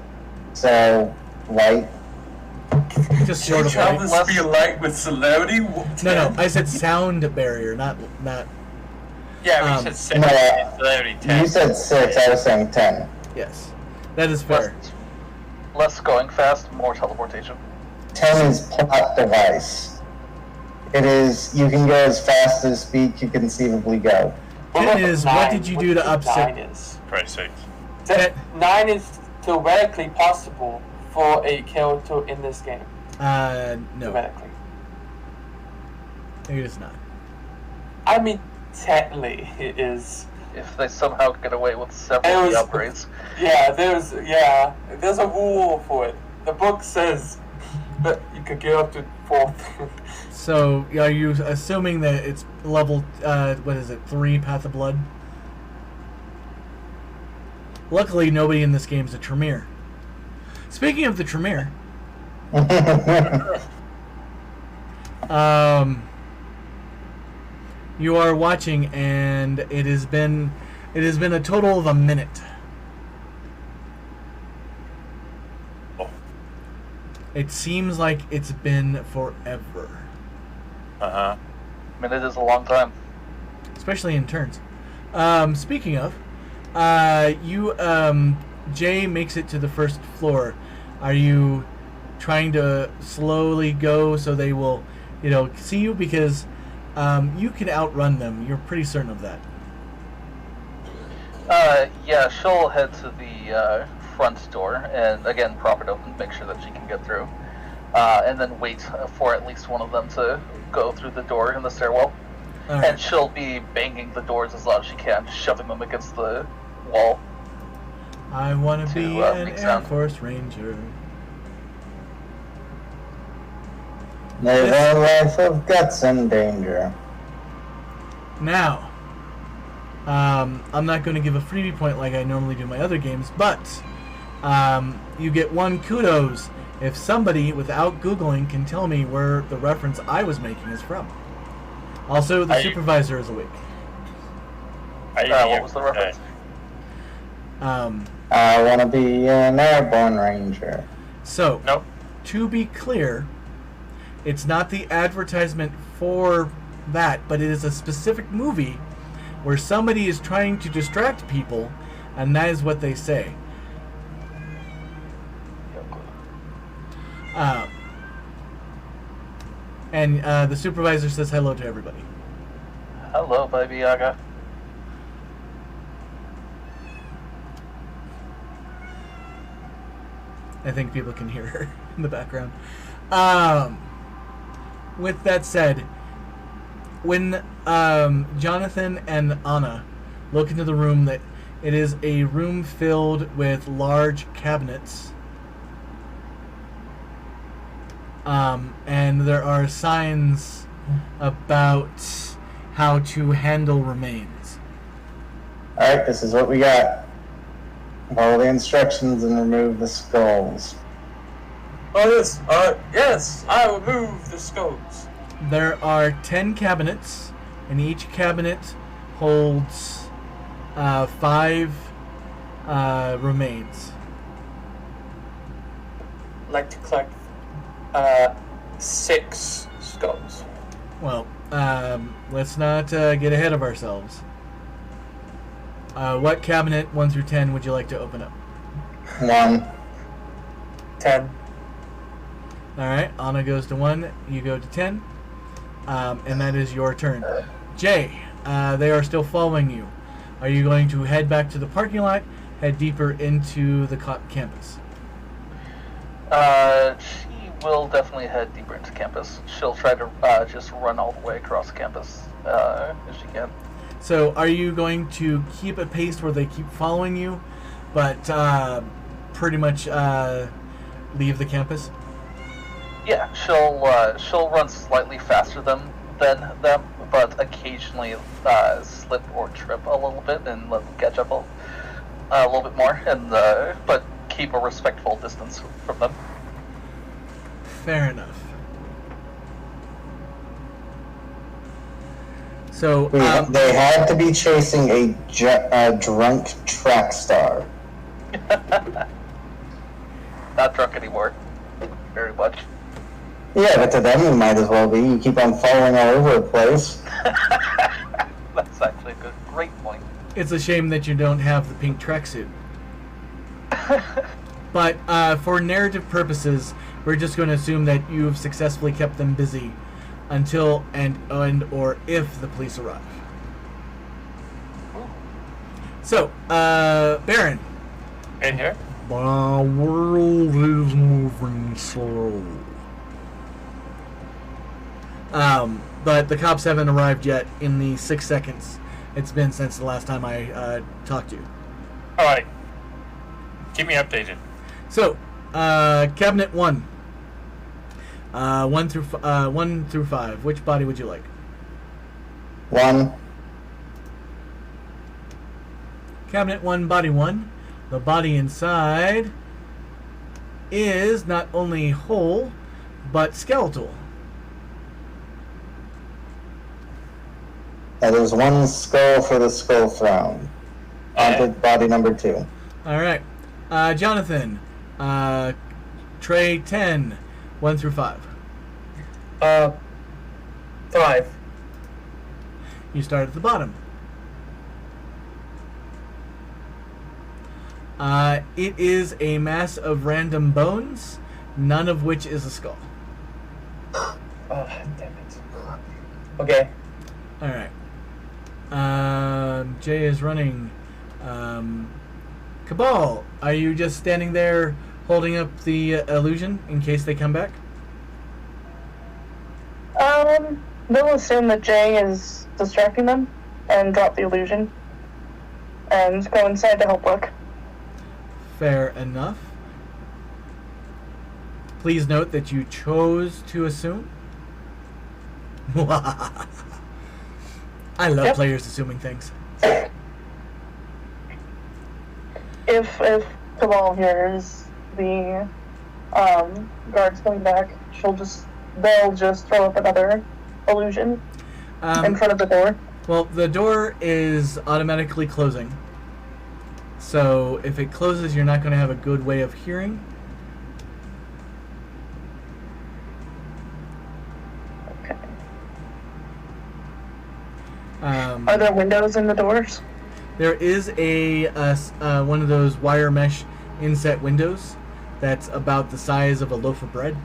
Speaker 6: so light.
Speaker 1: Just sort of
Speaker 7: Travel
Speaker 1: light.
Speaker 7: the speed of light with celerity?
Speaker 1: No, I said sound barrier, not.
Speaker 3: Yeah, we said 6.
Speaker 6: No,
Speaker 3: Celerity 10.
Speaker 6: You said 6, I was saying 10.
Speaker 1: Yes, that is fair.
Speaker 2: Less going fast, more teleportation.
Speaker 6: 10 is plot device. It is, you can go as fast as speed you conceivably go.
Speaker 1: 10 is, what did you do to upset?
Speaker 7: 9 is.
Speaker 3: Christ's sakes.
Speaker 7: 9 is theoretically possible for a character in this game.
Speaker 1: No.
Speaker 7: Dramatically.
Speaker 1: It is not.
Speaker 7: I mean, technically, it is.
Speaker 2: If they somehow get away with several of the upgrades.
Speaker 7: Yeah, there's a rule for it. The book says that you could get up to 4th.
Speaker 1: So, are you assuming that it's level, what is it, 3 Path of Blood? Luckily, nobody in this game is a Tremere. Speaking of the Tremere, you are watching, and it has been a total of a minute. It seems like it's been forever.
Speaker 2: A minute is a long time.
Speaker 1: Especially in turns. Speaking of, Jay makes it to the first floor. Are you trying to slowly go so they will, see you? Because you can outrun them. You're pretty certain of that.
Speaker 2: Yeah, she'll head to the front door and again prop it open, make sure that she can get through, and then wait for at least one of them to go through the door in the stairwell.
Speaker 1: Right.
Speaker 2: And she'll be banging the doors as loud as she can, shoving them against the wall.
Speaker 1: I want to be an
Speaker 2: make
Speaker 1: Air
Speaker 2: sound.
Speaker 1: Force Ranger.
Speaker 6: There's a life of guts in danger.
Speaker 1: Now, I'm not going to give a freebie point like I normally do in my other games, but you get 1 kudos if somebody, without Googling, can tell me where the reference I was making is from. Also, the supervisor is awake.
Speaker 2: What was the reference?
Speaker 6: I want to be an airborne ranger.
Speaker 1: So,
Speaker 3: Nope.
Speaker 1: to be clear, it's not the advertisement for that, but it is a specific movie where somebody is trying to distract people, and that is what they say. And the supervisor says hello to everybody.
Speaker 2: Hello, Baby Yaga.
Speaker 1: I think people can hear her in the background. With that said, when Jonathan and Anna look into the room, that it is a room filled with large cabinets. And there are signs about how to handle remains.
Speaker 6: Alright, this is what we got. Follow the instructions and remove the skulls.
Speaker 7: Oh, yes, I will move the skulls.
Speaker 1: There are 10 cabinets, and each cabinet holds 5 remains.
Speaker 7: I'd like to collect 6 skulls.
Speaker 1: Well, let's not get ahead of ourselves. What cabinet, 1 through 10, would you like to open up?
Speaker 6: 1.
Speaker 7: 10.
Speaker 1: Alright, Anna goes to 1, you go to 10, and that is your turn. Jay, they are still following you. Are you going to head back to the parking lot, head deeper into the campus?
Speaker 2: She will definitely head deeper into campus. She'll try to just run all the way across campus if she can.
Speaker 1: So, are you going to keep a pace where they keep following you, but pretty much leave the campus?
Speaker 2: Yeah, she'll run slightly faster than them, but occasionally slip or trip a little bit and let them catch up a little bit more, and but keep a respectful distance from them.
Speaker 1: Fair enough. So
Speaker 6: They had to be chasing a drunk track star.
Speaker 2: Not drunk anymore. Very much.
Speaker 6: Yeah, but to them it might as well be. You keep on falling all over the place.
Speaker 2: That's actually a great point.
Speaker 1: it's a shame that you don't have the pink tracksuit. But for narrative purposes, we're just going to assume that you've successfully kept them busy until and or if the police arrive. So, Baron.
Speaker 3: In here?
Speaker 1: The world is moving slow. But the cops haven't arrived yet in the 6 seconds it's been since the last time I talked to you.
Speaker 3: All right. Keep me updated.
Speaker 1: So, Cabinet 1. 1 through 5. Which body would you like?
Speaker 6: 1.
Speaker 1: Cabinet 1, Body 1. The body inside is not only whole, but skeletal.
Speaker 6: That is 1 skull for the skull throne. On to body number 2.
Speaker 1: All right. Jonathan. Tray 10. 1 through 5.
Speaker 7: 5.
Speaker 1: You start at the bottom. It is a mass of random bones, none of which is a skull.
Speaker 7: Oh, damn it. Okay.
Speaker 1: All right. Jay is running. Cabal, are you just standing there holding up the illusion in case they come back?
Speaker 5: They'll assume that Jay is distracting them and drop the illusion and go inside to help look.
Speaker 1: Fair enough. Please note that you chose to assume. I love players assuming things.
Speaker 5: If Cabal hears the guards coming back, they'll just throw up another illusion in front of the door.
Speaker 1: Well, the door is automatically closing. So if it closes, you're not going to have a good way of hearing.
Speaker 5: Okay. Are there windows in the doors?
Speaker 1: There is a one of those wire mesh inset windows that's about the size of a loaf of bread.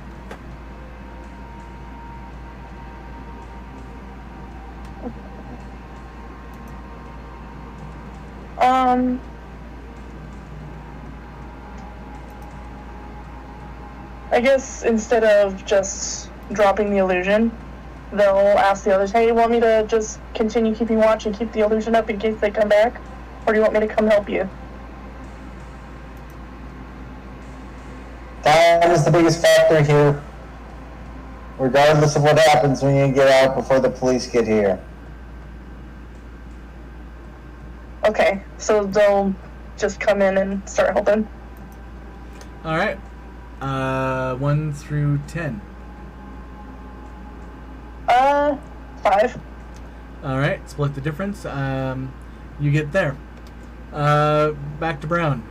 Speaker 5: I guess instead of just dropping the illusion, they'll ask the others, hey, you want me to just continue keeping watch and keep the illusion up in case they come back? Or do you want me to come help you?
Speaker 6: Time is the biggest factor here. Regardless of what happens, we need to get out before the police get here.
Speaker 5: Okay, so they'll just come in and start helping.
Speaker 1: All right. 1 through 10.
Speaker 5: 5.
Speaker 1: All right. Split the difference. You get there. Back to Brown.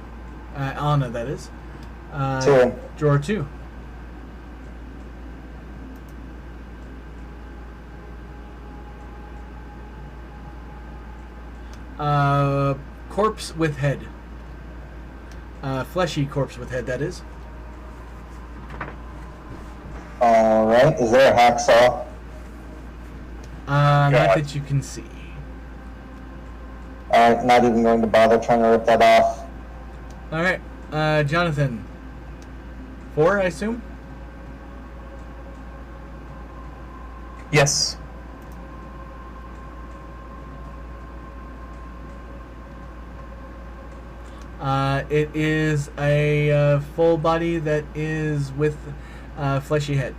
Speaker 1: Anna, that is.
Speaker 6: 2.
Speaker 1: Drawer 2. Corpse with head. Fleshy corpse with head, that is.
Speaker 6: Alright, is there a hacksaw?
Speaker 1: Not that you can see.
Speaker 6: Alright, not even going to bother trying to rip that off.
Speaker 1: Alright, Jonathan. 4, I assume?
Speaker 7: Yes.
Speaker 1: It is a full body that is with fleshy head.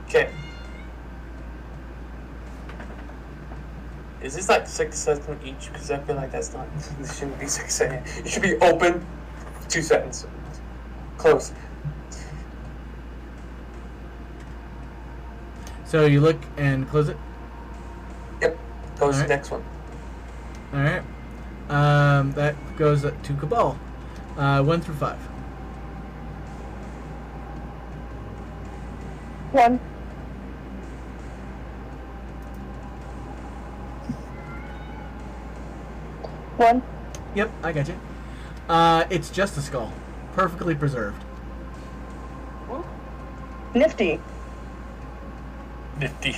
Speaker 7: Okay. Is this like 6 seconds each? Because I feel like that's not. This shouldn't be 6 seconds. It should be open, 2 seconds. Close.
Speaker 1: So you look and close it?
Speaker 7: Yep. Goes
Speaker 1: Alright.
Speaker 7: the next one.
Speaker 1: Alright. That goes to Cabal. 1 through 5.
Speaker 5: 1. One.
Speaker 1: Yep, I got you. It's just a skull. Perfectly preserved.
Speaker 5: Nifty.
Speaker 3: Nifty.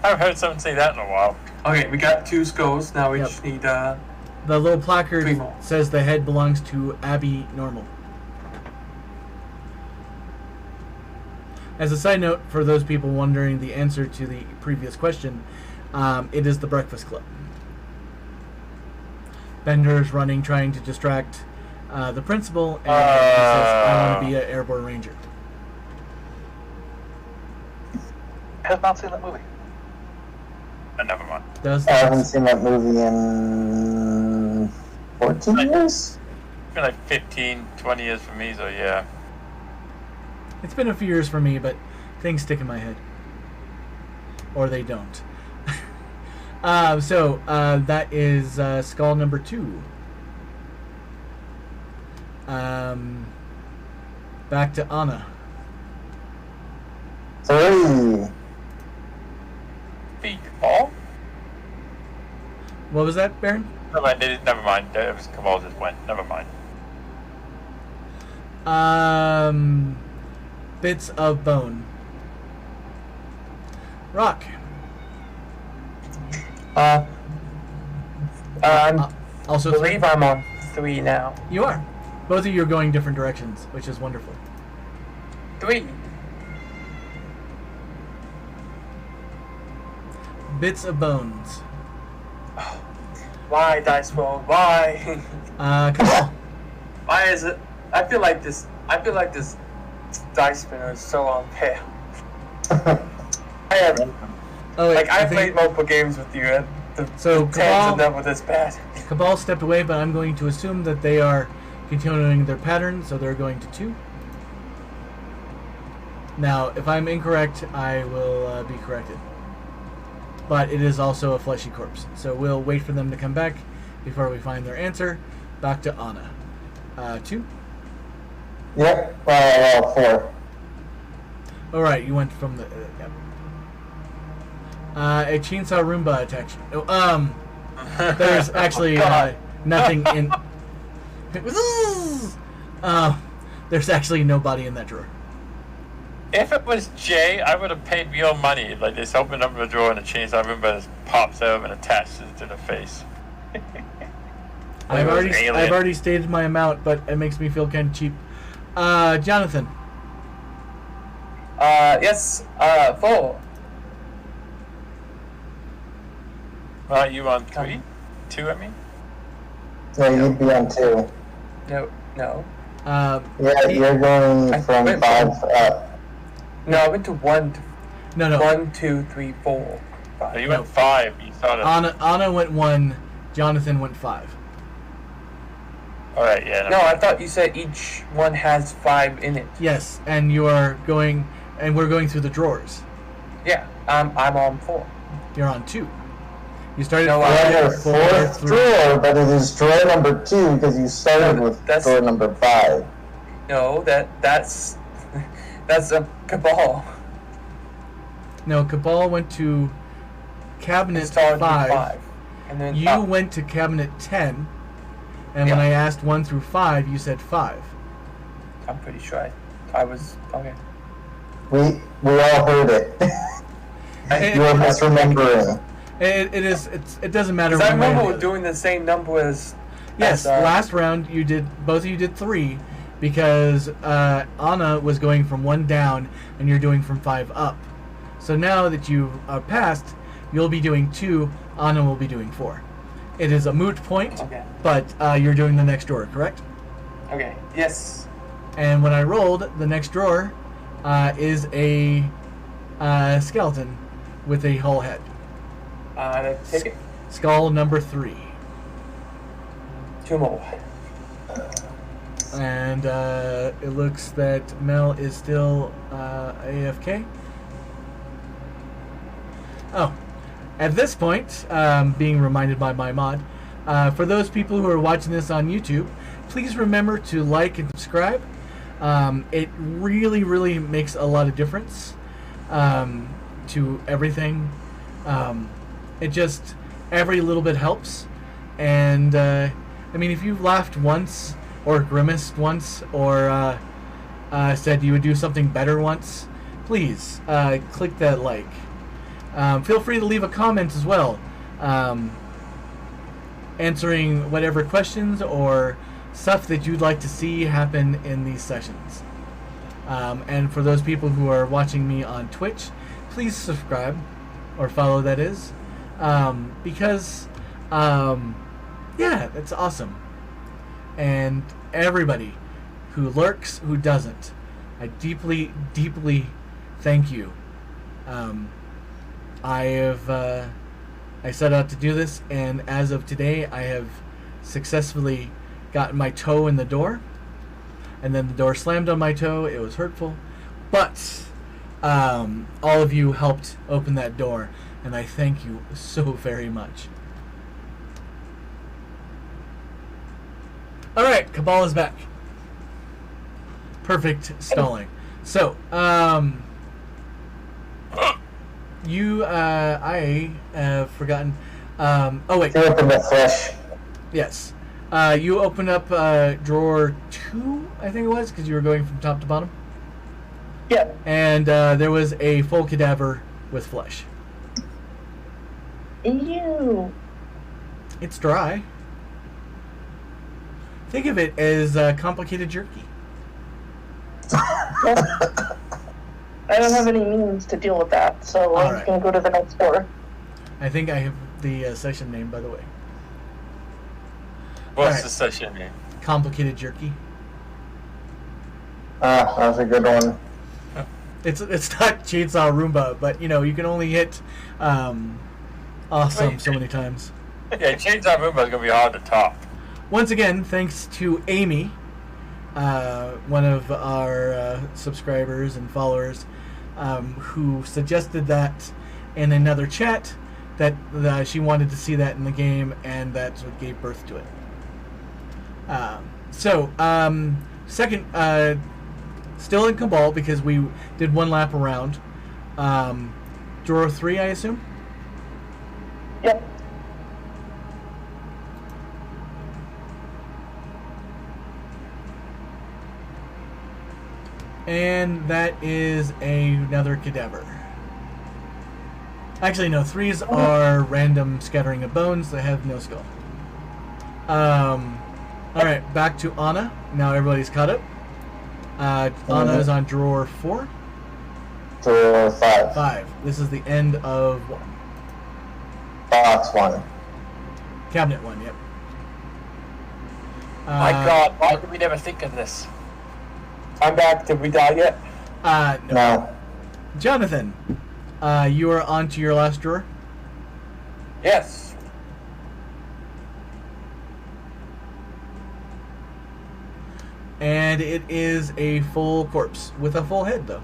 Speaker 3: I've heard someone say that in a while.
Speaker 7: Okay, we got 2 skulls. Now we just need
Speaker 1: The little placard
Speaker 7: 3 more.
Speaker 1: says the head belongs to Abby Normal. As a side note, for those people wondering the answer to the previous question, it is the Breakfast Club. Bender's running, trying to distract the principal, and he says, I want to be an airborne ranger.
Speaker 2: I have not seen that movie.
Speaker 3: Never mind.
Speaker 6: I haven't seen that movie in 14 years?
Speaker 3: It's been like 15, 20 years for me, so yeah.
Speaker 1: It's been a few years for me, but things stick in my head. Or they don't. So that is skull number 2. Back to Anna.
Speaker 6: 3.
Speaker 3: Big ball?
Speaker 1: What was that, Baron?
Speaker 3: Never mind. It was Cabal just went. Never mind.
Speaker 1: Bits of bone. Rock. Also,
Speaker 7: believe I'm on 3 now.
Speaker 1: you are. Both of you are going different directions, which is wonderful.
Speaker 7: 3.
Speaker 1: Bits of bones.
Speaker 7: Why, Dice Roll? Why?
Speaker 1: Cabal.
Speaker 7: Why is it? I feel like this dice spinner is so unfair. I haven't.
Speaker 1: Oh, wait,
Speaker 7: Like,
Speaker 1: I
Speaker 7: I've
Speaker 1: think
Speaker 7: played multiple games with you, and
Speaker 1: So,
Speaker 7: the tens
Speaker 1: Cabal-
Speaker 7: are never this bad.
Speaker 1: Cabal stepped away, but I'm going to assume that they are continuing their pattern, so they're going to 2. Now, if I'm incorrect, I will be corrected. But it is also a fleshy corpse, so we'll wait for them to come back before we find their answer. Back to Anna. 2.
Speaker 6: Yep, 4.
Speaker 1: Alright, you went from the... yep. A chainsaw Roomba attached. Oh, there's actually nothing in... there's actually nobody in that drawer.
Speaker 3: If it was Jay, I would have paid real money. Like, just open up a drawer and a chainsaw room, but it pops out and attaches it to the face.
Speaker 1: I've already stated my amount, but it makes me feel kind of cheap. Jonathan.
Speaker 7: Yes, 4.
Speaker 3: You on 3? 2, I mean?
Speaker 6: Yeah, you'd be on 2.
Speaker 7: No.
Speaker 6: Yeah, you're going from 5 up.
Speaker 7: No, I went to 1.
Speaker 1: No.
Speaker 7: 1, 2, 3, 4, 5.
Speaker 3: So you went 5. You thought it.
Speaker 1: Anna went 1. Jonathan went 5.
Speaker 3: Alright, yeah.
Speaker 7: No, I thought you said each one has 5 in it.
Speaker 1: Yes, and you are going, and we're going through the drawers.
Speaker 7: Yeah, I'm on 4.
Speaker 1: You're on 2. You started
Speaker 7: No,
Speaker 6: Your
Speaker 1: 4,
Speaker 6: 4th
Speaker 1: 3.
Speaker 6: drawer, but it is drawer number 2 because you started with drawer number 5.
Speaker 7: No, that's a Cabal.
Speaker 1: No, Cabal went to cabinet
Speaker 7: Started with
Speaker 1: 5.
Speaker 7: And then
Speaker 1: You went to cabinet 10, and when
Speaker 7: Yeah.
Speaker 1: I asked 1 through 5, you said 5.
Speaker 7: I'm pretty sure I was okay.
Speaker 6: We all heard it. You are misremembering.
Speaker 1: It doesn't matter.
Speaker 7: Because I
Speaker 1: one way or
Speaker 7: remember
Speaker 1: the
Speaker 7: we're
Speaker 1: other.
Speaker 7: doing the same number as.
Speaker 1: Yes,
Speaker 7: as,
Speaker 1: last round both of you did 3 because Anna was going from 1 down and you're doing from 5 up. So now that you are passed, you'll be doing 2. Anna will be doing 4. It is a moot point,
Speaker 7: Okay.
Speaker 1: but you're doing the next drawer, correct?
Speaker 7: Okay. Yes.
Speaker 1: And when I rolled, the next drawer is a skeleton with a whole head.
Speaker 7: Take it.
Speaker 1: Skull number 3.
Speaker 7: 2 more.
Speaker 1: And it looks that Mel is still AFK. Oh, at this point, being reminded by my mod, for those people who are watching this on YouTube, please remember to like and subscribe. It really, really makes a lot of difference to everything. It just, every little bit helps. And, I mean, if you've laughed once, or grimaced once, or said you would do something better once, please click that like. Feel free to leave a comment as well, answering whatever questions or stuff that you'd like to see happen in these sessions. And for those people who are watching me on Twitch, please subscribe or follow, that is, because yeah, that's awesome. And everybody who lurks, who doesn't, I deeply, deeply thank you. I set out to do this, and as of today, I have successfully gotten my toe in the door, and then the door slammed on my toe. It was hurtful, but all of you helped open that door, and I thank you so very much. All right, Cabal is back. Perfect stalling. So, I have forgotten. Oh wait.
Speaker 4: Open the flesh.
Speaker 1: Yes. You opened up drawer 2, I think it was, because you were going from top to bottom.
Speaker 5: Yep.
Speaker 1: And there was a full cadaver with flesh.
Speaker 5: Ew.
Speaker 1: It's dry. Think of it as complicated jerky.
Speaker 5: Well, I don't have any means to deal with that, so I'm just going to go to the next door.
Speaker 1: I think I have the session name, by the way.
Speaker 3: What's the session name?
Speaker 1: Complicated jerky.
Speaker 4: That's a good one.
Speaker 1: It's not Chainsaw Roomba, but you know you can only hit awesome so many times.
Speaker 3: Yeah, Chainsaw Roomba is gonna be hard to top.
Speaker 1: Once again, thanks to Amy, one of our subscribers and followers, who suggested that in another chat that she wanted to see that in the game, and that's what gave birth to it. Second, still in Cabal because we did one lap around. Drawer 3, I assume?
Speaker 5: Yep.
Speaker 1: And that is another cadaver. Actually, no, 3s are random scattering of bones that have no skull. Alright, back to Anna. Now everybody's caught up. Anna is on drawer 4.
Speaker 4: Drawer 5.
Speaker 1: 5. This is the end of 1.
Speaker 4: Box 1.
Speaker 1: Cabinet 1, yep.
Speaker 3: My God, why did we never think of this?
Speaker 7: I'm back. Did we die yet?
Speaker 4: No.
Speaker 1: Jonathan, you are on to your last drawer.
Speaker 7: Yes.
Speaker 1: And it is a full corpse with a full head, though.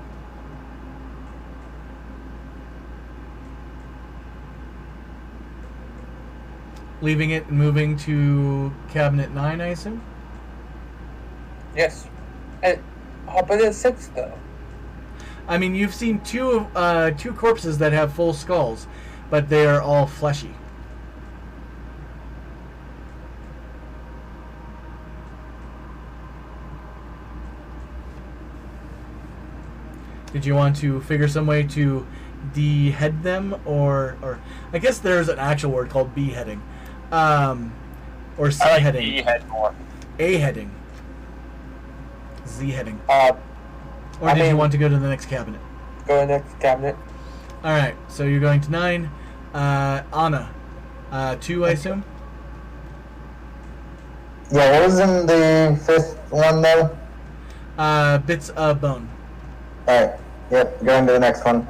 Speaker 1: Leaving it and moving to cabinet 9, I assume?
Speaker 7: Yes. And how about the 6 though?
Speaker 1: I mean, you've seen two corpses that have full skulls, but they are all fleshy. Did you want to figure some way to de-head them, or I guess there's an actual word called beheading, or C-heading.
Speaker 3: I like D-head more.
Speaker 1: A-heading. Z-heading.
Speaker 7: Or
Speaker 1: did you want to go to the next cabinet?
Speaker 7: Go to the next cabinet.
Speaker 1: Alright, so you're going to 9. Anna. 2, I assume?
Speaker 4: Yeah, what was in the 5th one, though?
Speaker 1: Bits of bone.
Speaker 4: Alright, yep, going to the next one.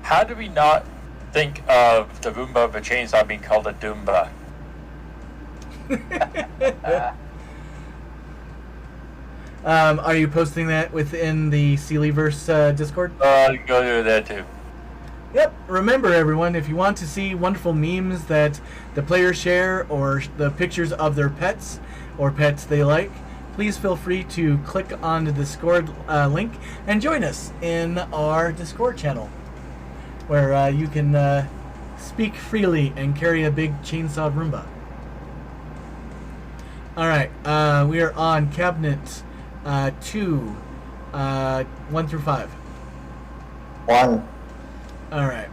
Speaker 3: How do we not think of the Roomba of a chainsaw being called a Doomba?
Speaker 1: Are you posting that within the Sealyverse Discord?
Speaker 3: You can go do that too.
Speaker 1: Yep. Remember, everyone, if you want to see wonderful memes that the players share, or the pictures of their pets, or pets they like, please feel free to click on the Discord link and join us in our Discord channel, where you can speak freely and carry a big chainsaw Roomba. Alright, we are on cabinet 2, 1 through 5.
Speaker 4: 1.
Speaker 1: Alright.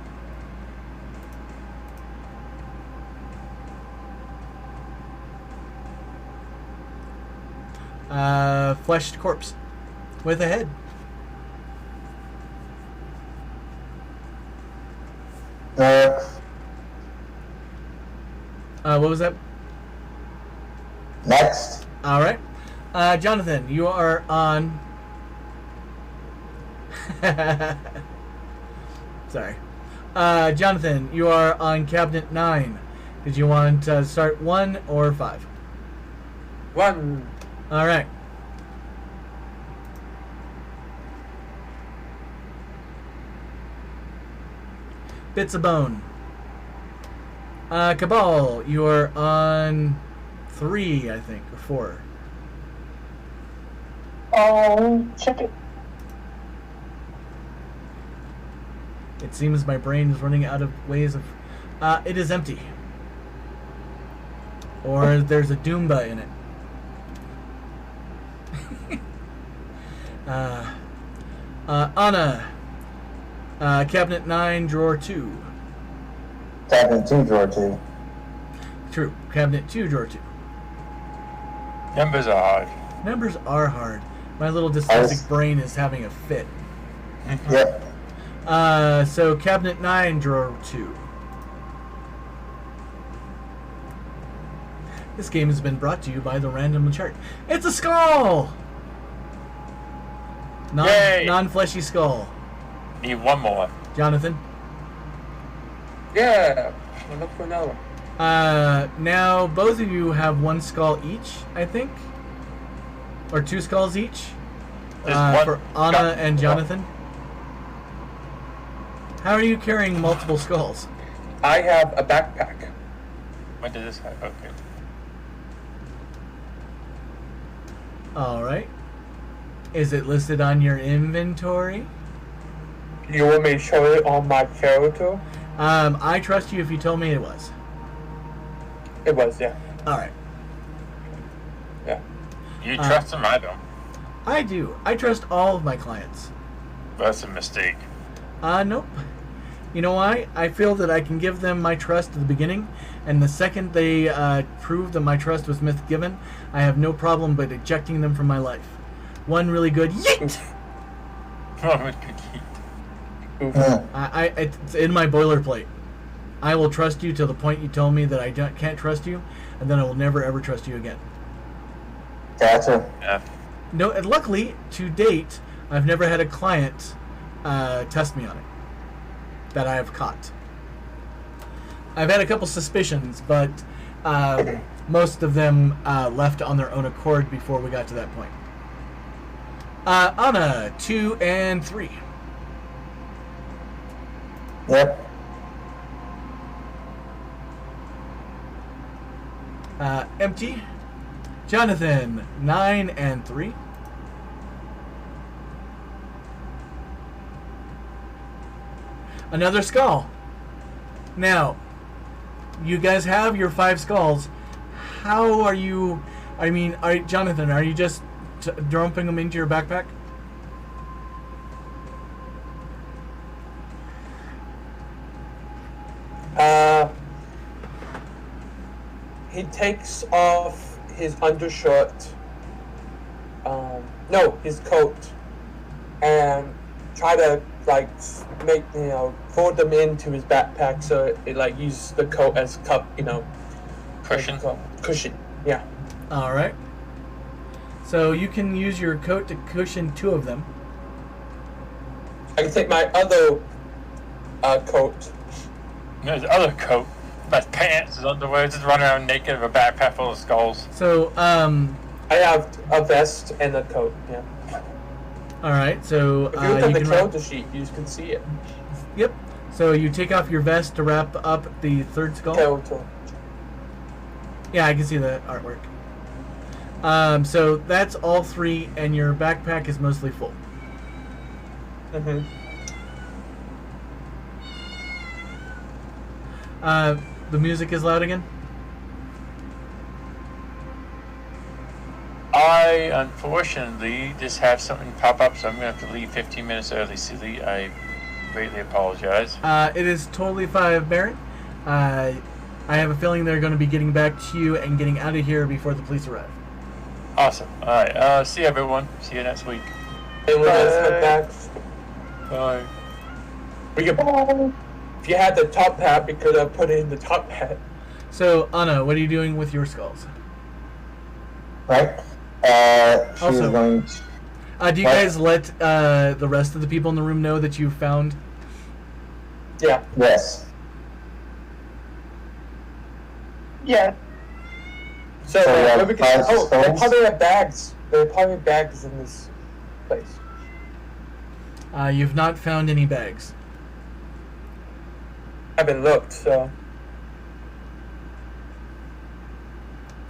Speaker 1: Fleshed corpse. with a head. What was that?
Speaker 6: Next.
Speaker 1: All right. Jonathan, you are on. Sorry. Jonathan, you are on cabinet 9. Did you want to start 1 or 5?
Speaker 7: 1.
Speaker 1: All right. Bits of bone. Cabal, you are on 3, I think, or 4.
Speaker 5: Check it.
Speaker 1: It seems my brain is running out of ways of... it is empty. Or there's a Doomba in it. Anna. Cabinet 9, drawer 2.
Speaker 6: Cabinet 2, drawer 2.
Speaker 1: True. Cabinet 2, drawer 2.
Speaker 3: Numbers are hard.
Speaker 1: Numbers are hard. My little dyslexic brain is having a fit.
Speaker 6: Yep.
Speaker 1: So cabinet 9, drawer 2. This game has been brought to you by the random chart. It's a skull!
Speaker 3: Yay!
Speaker 1: Non-fleshy skull.
Speaker 3: Need one more.
Speaker 1: Jonathan?
Speaker 7: Yeah. I'll look for another one.
Speaker 1: Now both of you have 1 skull each, I think? Or 2 skulls each?
Speaker 3: There's
Speaker 1: For
Speaker 3: one
Speaker 1: Anna
Speaker 3: skull.
Speaker 1: and Jonathan? How are you carrying multiple skulls?
Speaker 7: I have a backpack.
Speaker 3: When did this happen? Okay.
Speaker 1: Alright. Is it listed on your inventory?
Speaker 7: You want me to show it on my character?
Speaker 1: I trust you if you tell me it was.
Speaker 7: It was, yeah.
Speaker 1: Alright.
Speaker 7: Yeah.
Speaker 3: You trust him? I don't.
Speaker 1: I do. I trust all of my clients.
Speaker 3: That's a mistake.
Speaker 1: Nope. You know why? I feel that I can give them my trust at the beginning, and the second they prove that my trust was misgiven, I have no problem but ejecting them from my life. One really good yeet! It's in my boilerplate. I will trust you to the point you tell me that I can't trust you, and then I will never ever trust you again.
Speaker 6: Gotcha.
Speaker 3: Yeah.
Speaker 1: No, and luckily, to date, I've never had a client test me on it that I have caught. I've had a couple suspicions, but most of them left on their own accord before we got to that point. Anna, 2 and 3.
Speaker 6: Yep.
Speaker 1: Empty. Jonathan, 9 and 3. Another skull. Now, you guys have your 5 skulls. How are you... Jonathan, are you just dumping them into your backpack?
Speaker 7: He takes off his undershirt, his coat, and try to fold them into his backpack so it uses the coat as
Speaker 3: Cushion.
Speaker 7: Cushion, yeah.
Speaker 1: All right. So you can use your coat to cushion 2 of them.
Speaker 7: I can take my other coat.
Speaker 3: His other coat, his pants, his underwear, just running around naked with a backpack full of skulls.
Speaker 1: So,
Speaker 7: I have a vest and a coat, yeah.
Speaker 1: Alright, so
Speaker 7: If you look at the character sheet, you can see it.
Speaker 1: Yep. So you take off your vest to wrap up the 3rd skull?
Speaker 7: Character.
Speaker 1: Yeah, I can see the artwork. So that's all 3, and your backpack is mostly full.
Speaker 7: Mm-hmm.
Speaker 1: The music is loud again?
Speaker 3: I, unfortunately, just have something pop up, so I'm going to have to leave 15 minutes early, Silly. I greatly apologize.
Speaker 1: It is totally fine, Baron. I have a feeling they're going to be getting back to you and getting out of here before the police arrive.
Speaker 3: Awesome. Alright, see you, everyone. See you next week.
Speaker 7: Anyone else have bags?
Speaker 3: Bye.
Speaker 7: We could, if you had the top hat, we could have put it in the top hat.
Speaker 1: So, Anna, what are you doing with your skulls?
Speaker 6: Right? She's
Speaker 1: Also-
Speaker 6: going to...
Speaker 1: Do you
Speaker 6: What?
Speaker 1: guys let the rest of the people in the room know that you found?
Speaker 7: Yeah.
Speaker 6: Yes.
Speaker 5: Yeah.
Speaker 7: So,
Speaker 6: So we have
Speaker 7: where we can,
Speaker 6: 5
Speaker 7: oh, they
Speaker 6: skulls?
Speaker 7: probably have bags. There probably have bags in this place.
Speaker 1: You've not found any bags.
Speaker 7: Haven't looked, so.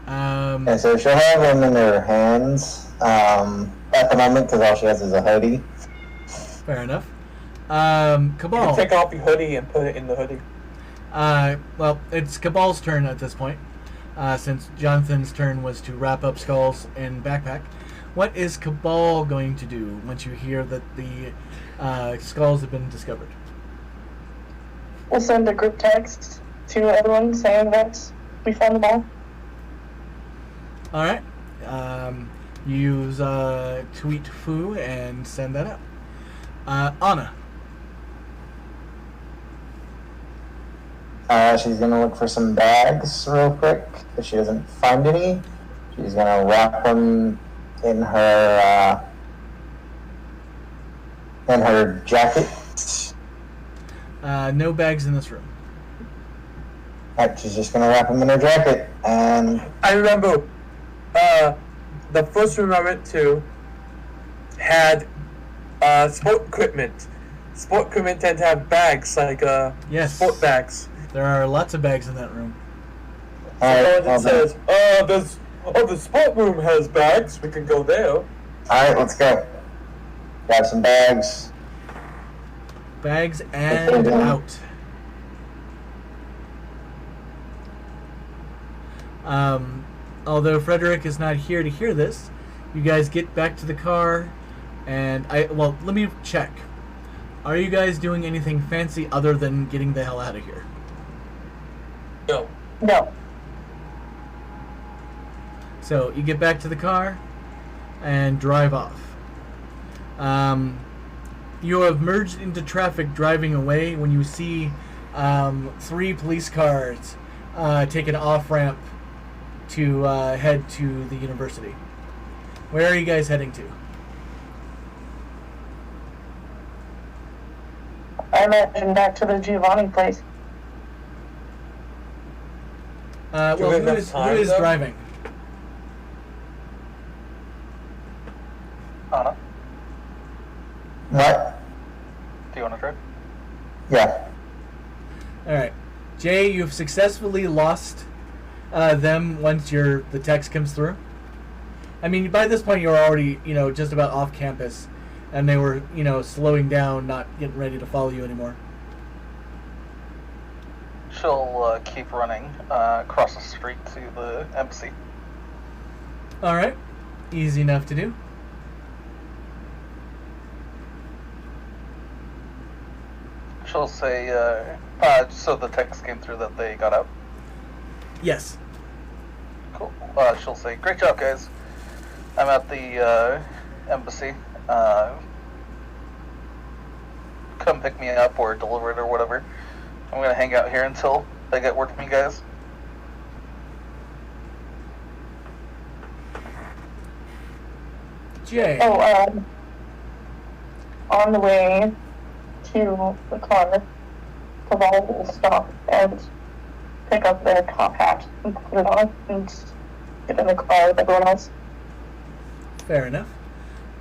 Speaker 6: And so she'll have them in her hands at the moment because all she has is a hoodie.
Speaker 1: Fair enough.
Speaker 7: You can
Speaker 1: Cabal.
Speaker 7: take off your hoodie and put it in the hoodie.
Speaker 1: Well, it's Cabal's turn at this point, since Jonathan's turn was to wrap up skulls in backpack. What is Cabal going to do once you hear that the skulls have been discovered?
Speaker 5: We'll send a group text to everyone saying that we found them all.
Speaker 1: All right. Use tweet foo and send that out. Anna.
Speaker 6: She's gonna look for some bags real quick. If she doesn't find any, she's gonna wrap them in her jacket.
Speaker 1: No bags in this room.
Speaker 6: Right, she's just gonna wrap them in her jacket, and
Speaker 7: I remember the first room I went to had sport equipment. Sport equipment tend to have bags, like
Speaker 1: Yes.
Speaker 7: sport bags.
Speaker 1: There are lots of bags in that room.
Speaker 7: Someone
Speaker 6: well
Speaker 7: that says, the sport room has bags, we can go there.
Speaker 6: all right, let's go. Grab some bags.
Speaker 1: Bags and out. Although Frederick is not here to hear this, you guys get back to the car, and let me check. Are you guys doing anything fancy other than getting the hell out of here?
Speaker 7: No.
Speaker 5: No.
Speaker 1: So you get back to the car and drive off. You have merged into traffic driving away when you see 3 police cars take an off-ramp to head to the university. Where are you guys heading to?
Speaker 5: I imagine back to the Giovanni place.
Speaker 1: Well,
Speaker 7: we have
Speaker 1: who
Speaker 7: enough
Speaker 1: is
Speaker 7: time, though?
Speaker 1: driving?
Speaker 2: Anna,
Speaker 6: What?
Speaker 2: do you want to drive?
Speaker 6: Yeah.
Speaker 1: All right, Jay, you've successfully lost them once the text comes through. I mean, by this point, you're already just about off campus, and they were slowing down, not getting ready to follow you anymore.
Speaker 2: She'll keep running across the street to the embassy.
Speaker 1: All right, easy enough to do.
Speaker 2: She'll say, so the text came through that they got out.
Speaker 1: Yes.
Speaker 2: Cool. She'll say, great job, guys. I'm at the embassy. Come pick me up or deliver it or whatever. I'm going to hang out here until they get word from you guys.
Speaker 1: Jay.
Speaker 5: Oh, on the way to the car, Cabal will stop and pick up their top hat and put it on and get in the car with everyone else.
Speaker 1: Fair enough.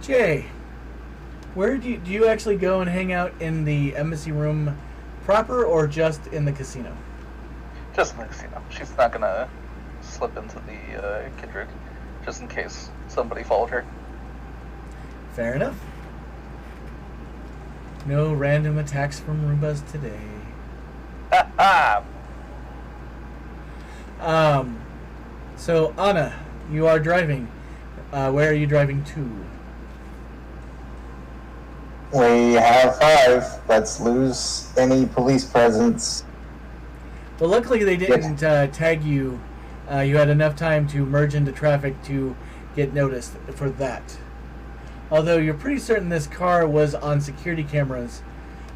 Speaker 1: Jay, where do you actually go and hang out in the embassy room proper, or just in the casino?
Speaker 2: Just in the casino. She's not going to slip into the Kindred, just in case somebody followed her.
Speaker 1: Fair enough. No random attacks from Roombas today. So Anna, you are driving. Where are you driving to?
Speaker 6: We have 5. Let's lose any police presence.
Speaker 1: Well, luckily they didn't tag you. You had enough time to merge into traffic to get noticed for that. Although you're pretty certain this car was on security cameras,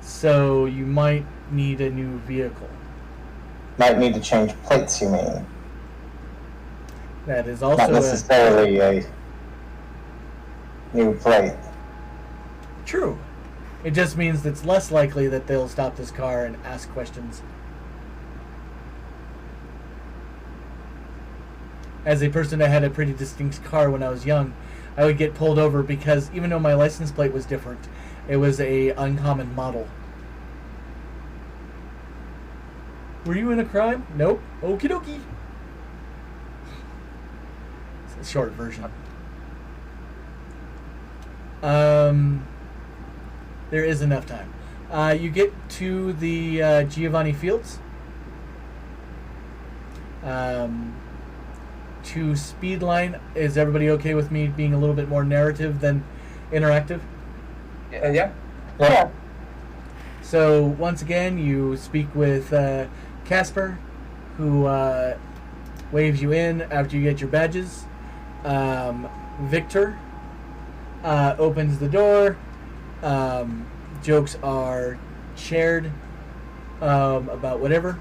Speaker 1: so you might need a new vehicle.
Speaker 6: Might need to change plates, you mean?
Speaker 1: That is also
Speaker 6: Not necessarily a new plate.
Speaker 1: true. It just means that it's less likely that they'll stop this car and ask questions. As a person that had a pretty distinct car when I was young, I would get pulled over because even though my license plate was different, it was a uncommon model. Were you in a crime? Nope. Okie dokie. It's a short version. There is enough time. You get to the Giovanni Fields. To Speedline, is everybody okay with me being a little bit more narrative than interactive?
Speaker 7: Yeah.
Speaker 6: Yeah.
Speaker 1: So once again, you speak with Casper, who waves you in after you get your badges. Victor opens the door. Jokes are shared about whatever.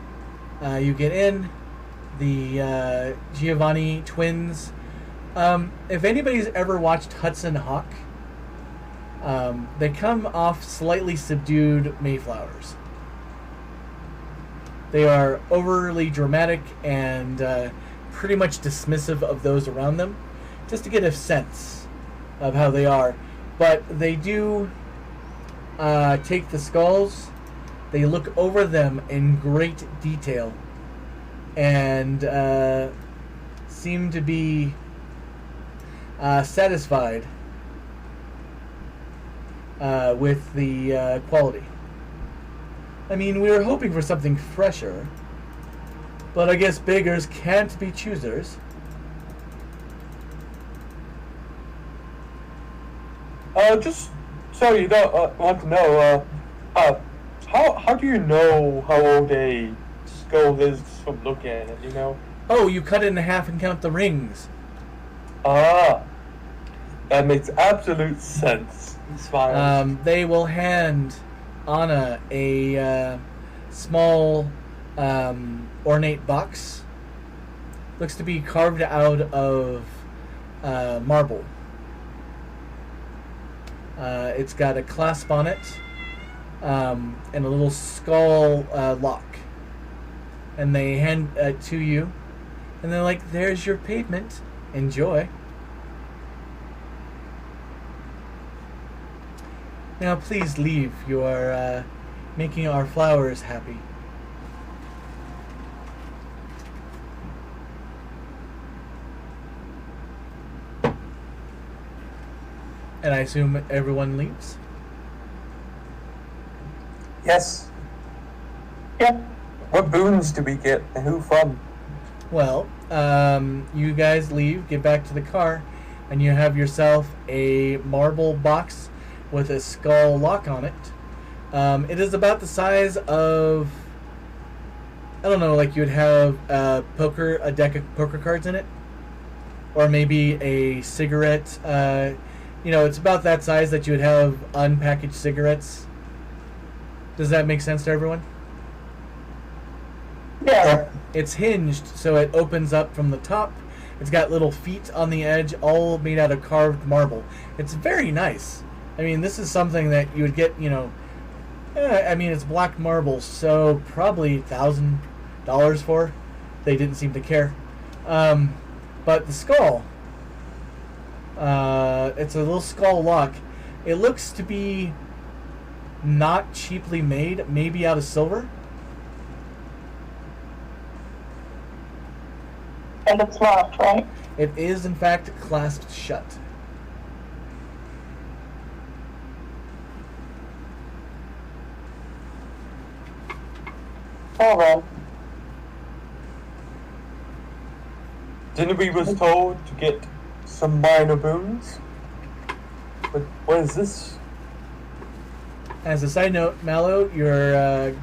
Speaker 1: You get in. The Giovanni twins. If anybody's ever watched Hudson Hawk, they come off slightly subdued Mayflowers. They are overly dramatic and pretty much dismissive of those around them, just to get a sense of how they are. But they do take the skulls, they look over them in great detail, and seem to be satisfied with the quality. I mean, we were hoping for something fresher, but I guess beggars can't be choosers.
Speaker 7: Just so you don't want to know, how do you know how old a skull is from looking at it, you know?
Speaker 1: Oh, you cut it in half and count the rings.
Speaker 7: Ah, that makes absolute sense. Smile.
Speaker 1: They will hand Anna a small ornate box. Looks to be carved out of marble. It's got a clasp on it and a little skull lock. And they hand it to you. And they're like, there's your payment. Enjoy. Now please leave. You are making our flowers happy. And I assume everyone leaves?
Speaker 7: Yes.
Speaker 5: Yep.
Speaker 7: What boons do we get, and who from?
Speaker 1: Well, you guys leave, get back to the car, and you have yourself a marble box with a skull lock on it. It is about the size of, I don't know, like you would have a deck of poker cards in it, or maybe a cigarette. It's about that size that you would have unpackaged cigarettes. Does that make sense to everyone?
Speaker 5: Yeah.
Speaker 1: It's hinged, so it opens up from the top. It's got little feet on the edge, all made out of carved marble. It's very nice. I mean, this is something that you would get, it's black marble, so probably $1,000 for. They didn't seem to care. But the skull, it's a little skull lock. It looks to be not cheaply made, maybe out of silver.
Speaker 5: And it's locked, right?
Speaker 1: It is, in fact, clasped shut.
Speaker 5: Oh, well.
Speaker 7: Didn't we was told to get some minor boons? But what is this?
Speaker 1: As a side note, Mallow, your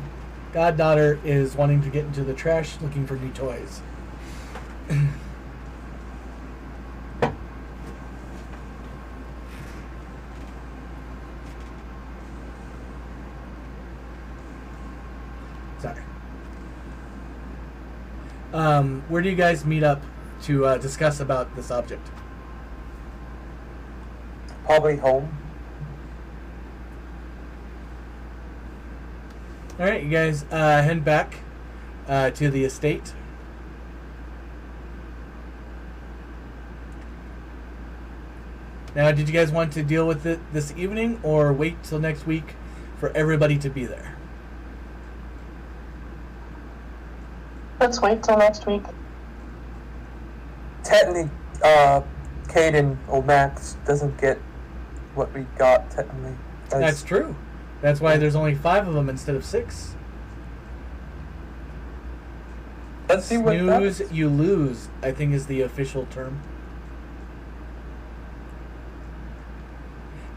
Speaker 1: goddaughter is wanting to get into the trash looking for new toys. Sorry. Where do you guys meet up to discuss about this object?
Speaker 7: Probably home.
Speaker 1: All right, you guys head back to the estate. Now, did you guys want to deal with it this evening or wait till next week for everybody to be there?
Speaker 5: Let's wait till next week.
Speaker 7: Technically, Caden or Max doesn't get what we got, technically.
Speaker 1: That's true. That's why there's only 5 of them instead of 6.
Speaker 7: Let's see what
Speaker 1: Snooze,
Speaker 7: happens.
Speaker 1: you lose, I think is the official term.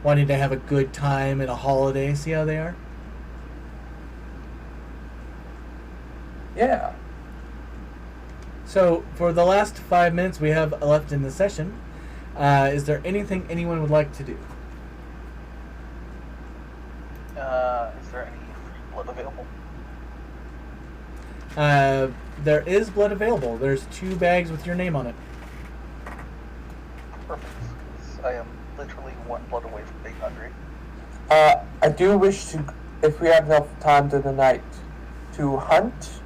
Speaker 1: Wanting to have a good time at a holiday, see how they are?
Speaker 7: Yeah.
Speaker 1: So, for the last 5 minutes we have left in the session, is there anything anyone would like to do?
Speaker 2: Is there any free blood available?
Speaker 1: There is blood available. There's 2 bags with your name on it.
Speaker 2: Perfect. 'Cause I am literally 1 blood away from being hungry.
Speaker 7: I do wish to, if we have enough time during the night, to hunt.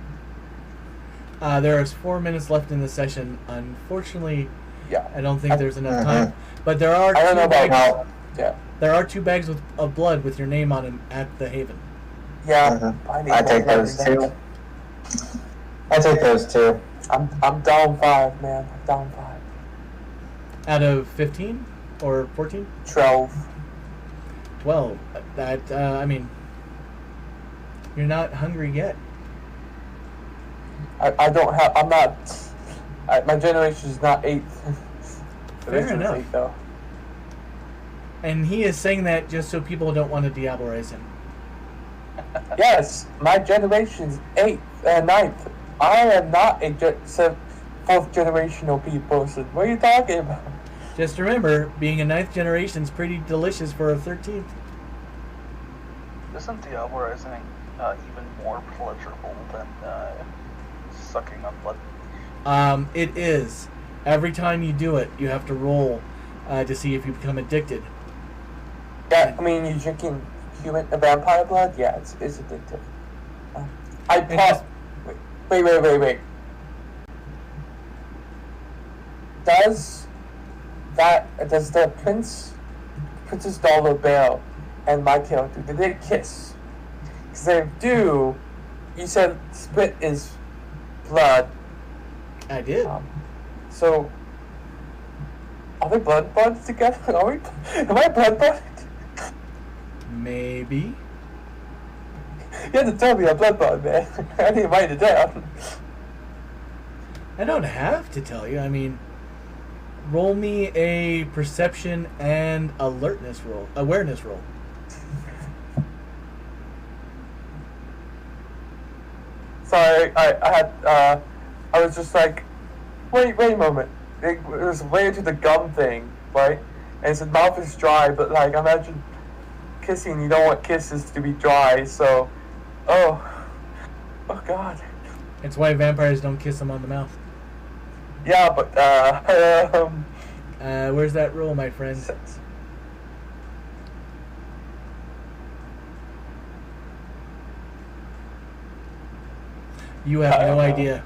Speaker 1: There is 4 minutes left in the session. Unfortunately,
Speaker 7: Yeah.
Speaker 1: I don't think there's enough time. But there are
Speaker 7: I don't
Speaker 1: 2
Speaker 7: know about
Speaker 1: bags.
Speaker 7: how. Yeah.
Speaker 1: There are 2 bags of blood with your name on them at the Haven.
Speaker 7: Yeah. I need
Speaker 6: I
Speaker 7: more
Speaker 6: take
Speaker 7: blood
Speaker 6: those
Speaker 7: than that.
Speaker 6: too. I take those too.
Speaker 7: I'm down 5, man. I'm down 5.
Speaker 1: Out of 15 or 14?
Speaker 7: 12.
Speaker 1: 12. That I mean, you're not hungry yet.
Speaker 7: I don't have. I'm not. My generation is not 8.
Speaker 1: Fair enough.
Speaker 7: 8, though.
Speaker 1: And he is saying that just so people don't want to diablerize him.
Speaker 7: Yes, my generation's 8th and 9th. I am not a 4th generational people. So what are you talking about?
Speaker 1: Just remember, being a 9th generation is pretty delicious for a 13th.
Speaker 2: Isn't diabolizing even more pleasurable than sucking on blood?
Speaker 1: It is. Every time you do it, you have to roll to see if you become addicted.
Speaker 7: Yeah, I mean, you're drinking vampire blood? Yeah, it's addictive. I pop. Wait. Does the Princess Dollar Bell and my character, did they kiss? Because they do. You said spit is blood.
Speaker 1: I did.
Speaker 7: So, are we blood buds together? Am I blood bud?
Speaker 1: Maybe.
Speaker 7: You had to tell me I'm blood bud, man. I didn't write it down.
Speaker 1: I don't have to tell you. I mean, roll me a perception and awareness roll.
Speaker 7: Sorry, I was just like, wait a moment. It was way into the gum thing, right? And his mouth is dry, but like, imagine kissing. You don't want kisses to be dry, so, oh God.
Speaker 1: It's why vampires don't kiss them on the mouth.
Speaker 7: Yeah, but
Speaker 1: Where's that roll, my friend?
Speaker 7: 6.
Speaker 1: You have no idea.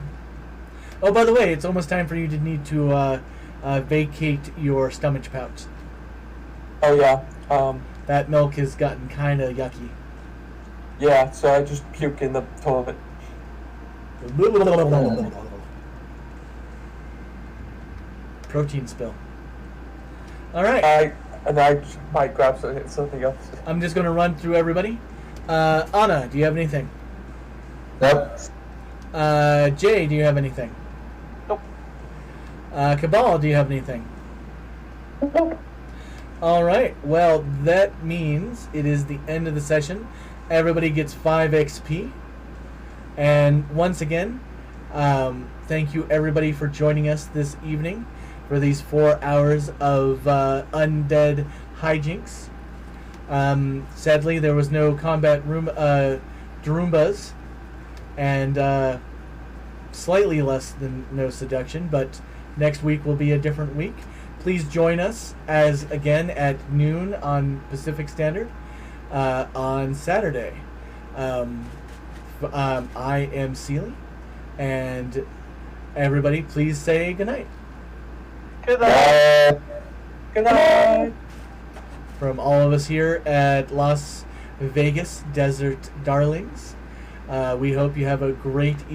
Speaker 1: Oh, by the way, it's almost time for you to need to vacate your stomach pouch.
Speaker 7: Oh yeah.
Speaker 1: That milk has gotten kind of yucky.
Speaker 7: Yeah. So I just puke in the toilet.
Speaker 1: Protein spill. All right.
Speaker 7: I just might grab something else.
Speaker 1: I'm just going to run through everybody. Anna, do you have anything?
Speaker 6: Nope.
Speaker 1: Jay, do you have anything?
Speaker 2: Nope.
Speaker 1: Cabal, do you have anything?
Speaker 5: Nope.
Speaker 1: All right. Well, that means it is the end of the session. Everybody gets 5 XP. And once again, thank you everybody for joining us this evening for these 4 hours of undead hijinks. Sadly, there was no combat Daroombas, and slightly less than no seduction, but next week will be a different week. Please join us again at noon on Pacific Standard on Saturday. I am Seely, and everybody, please say goodnight.
Speaker 2: Good night.
Speaker 5: Good night.
Speaker 1: From all of us here at Las Vegas Desert Darlings, we hope you have a great evening.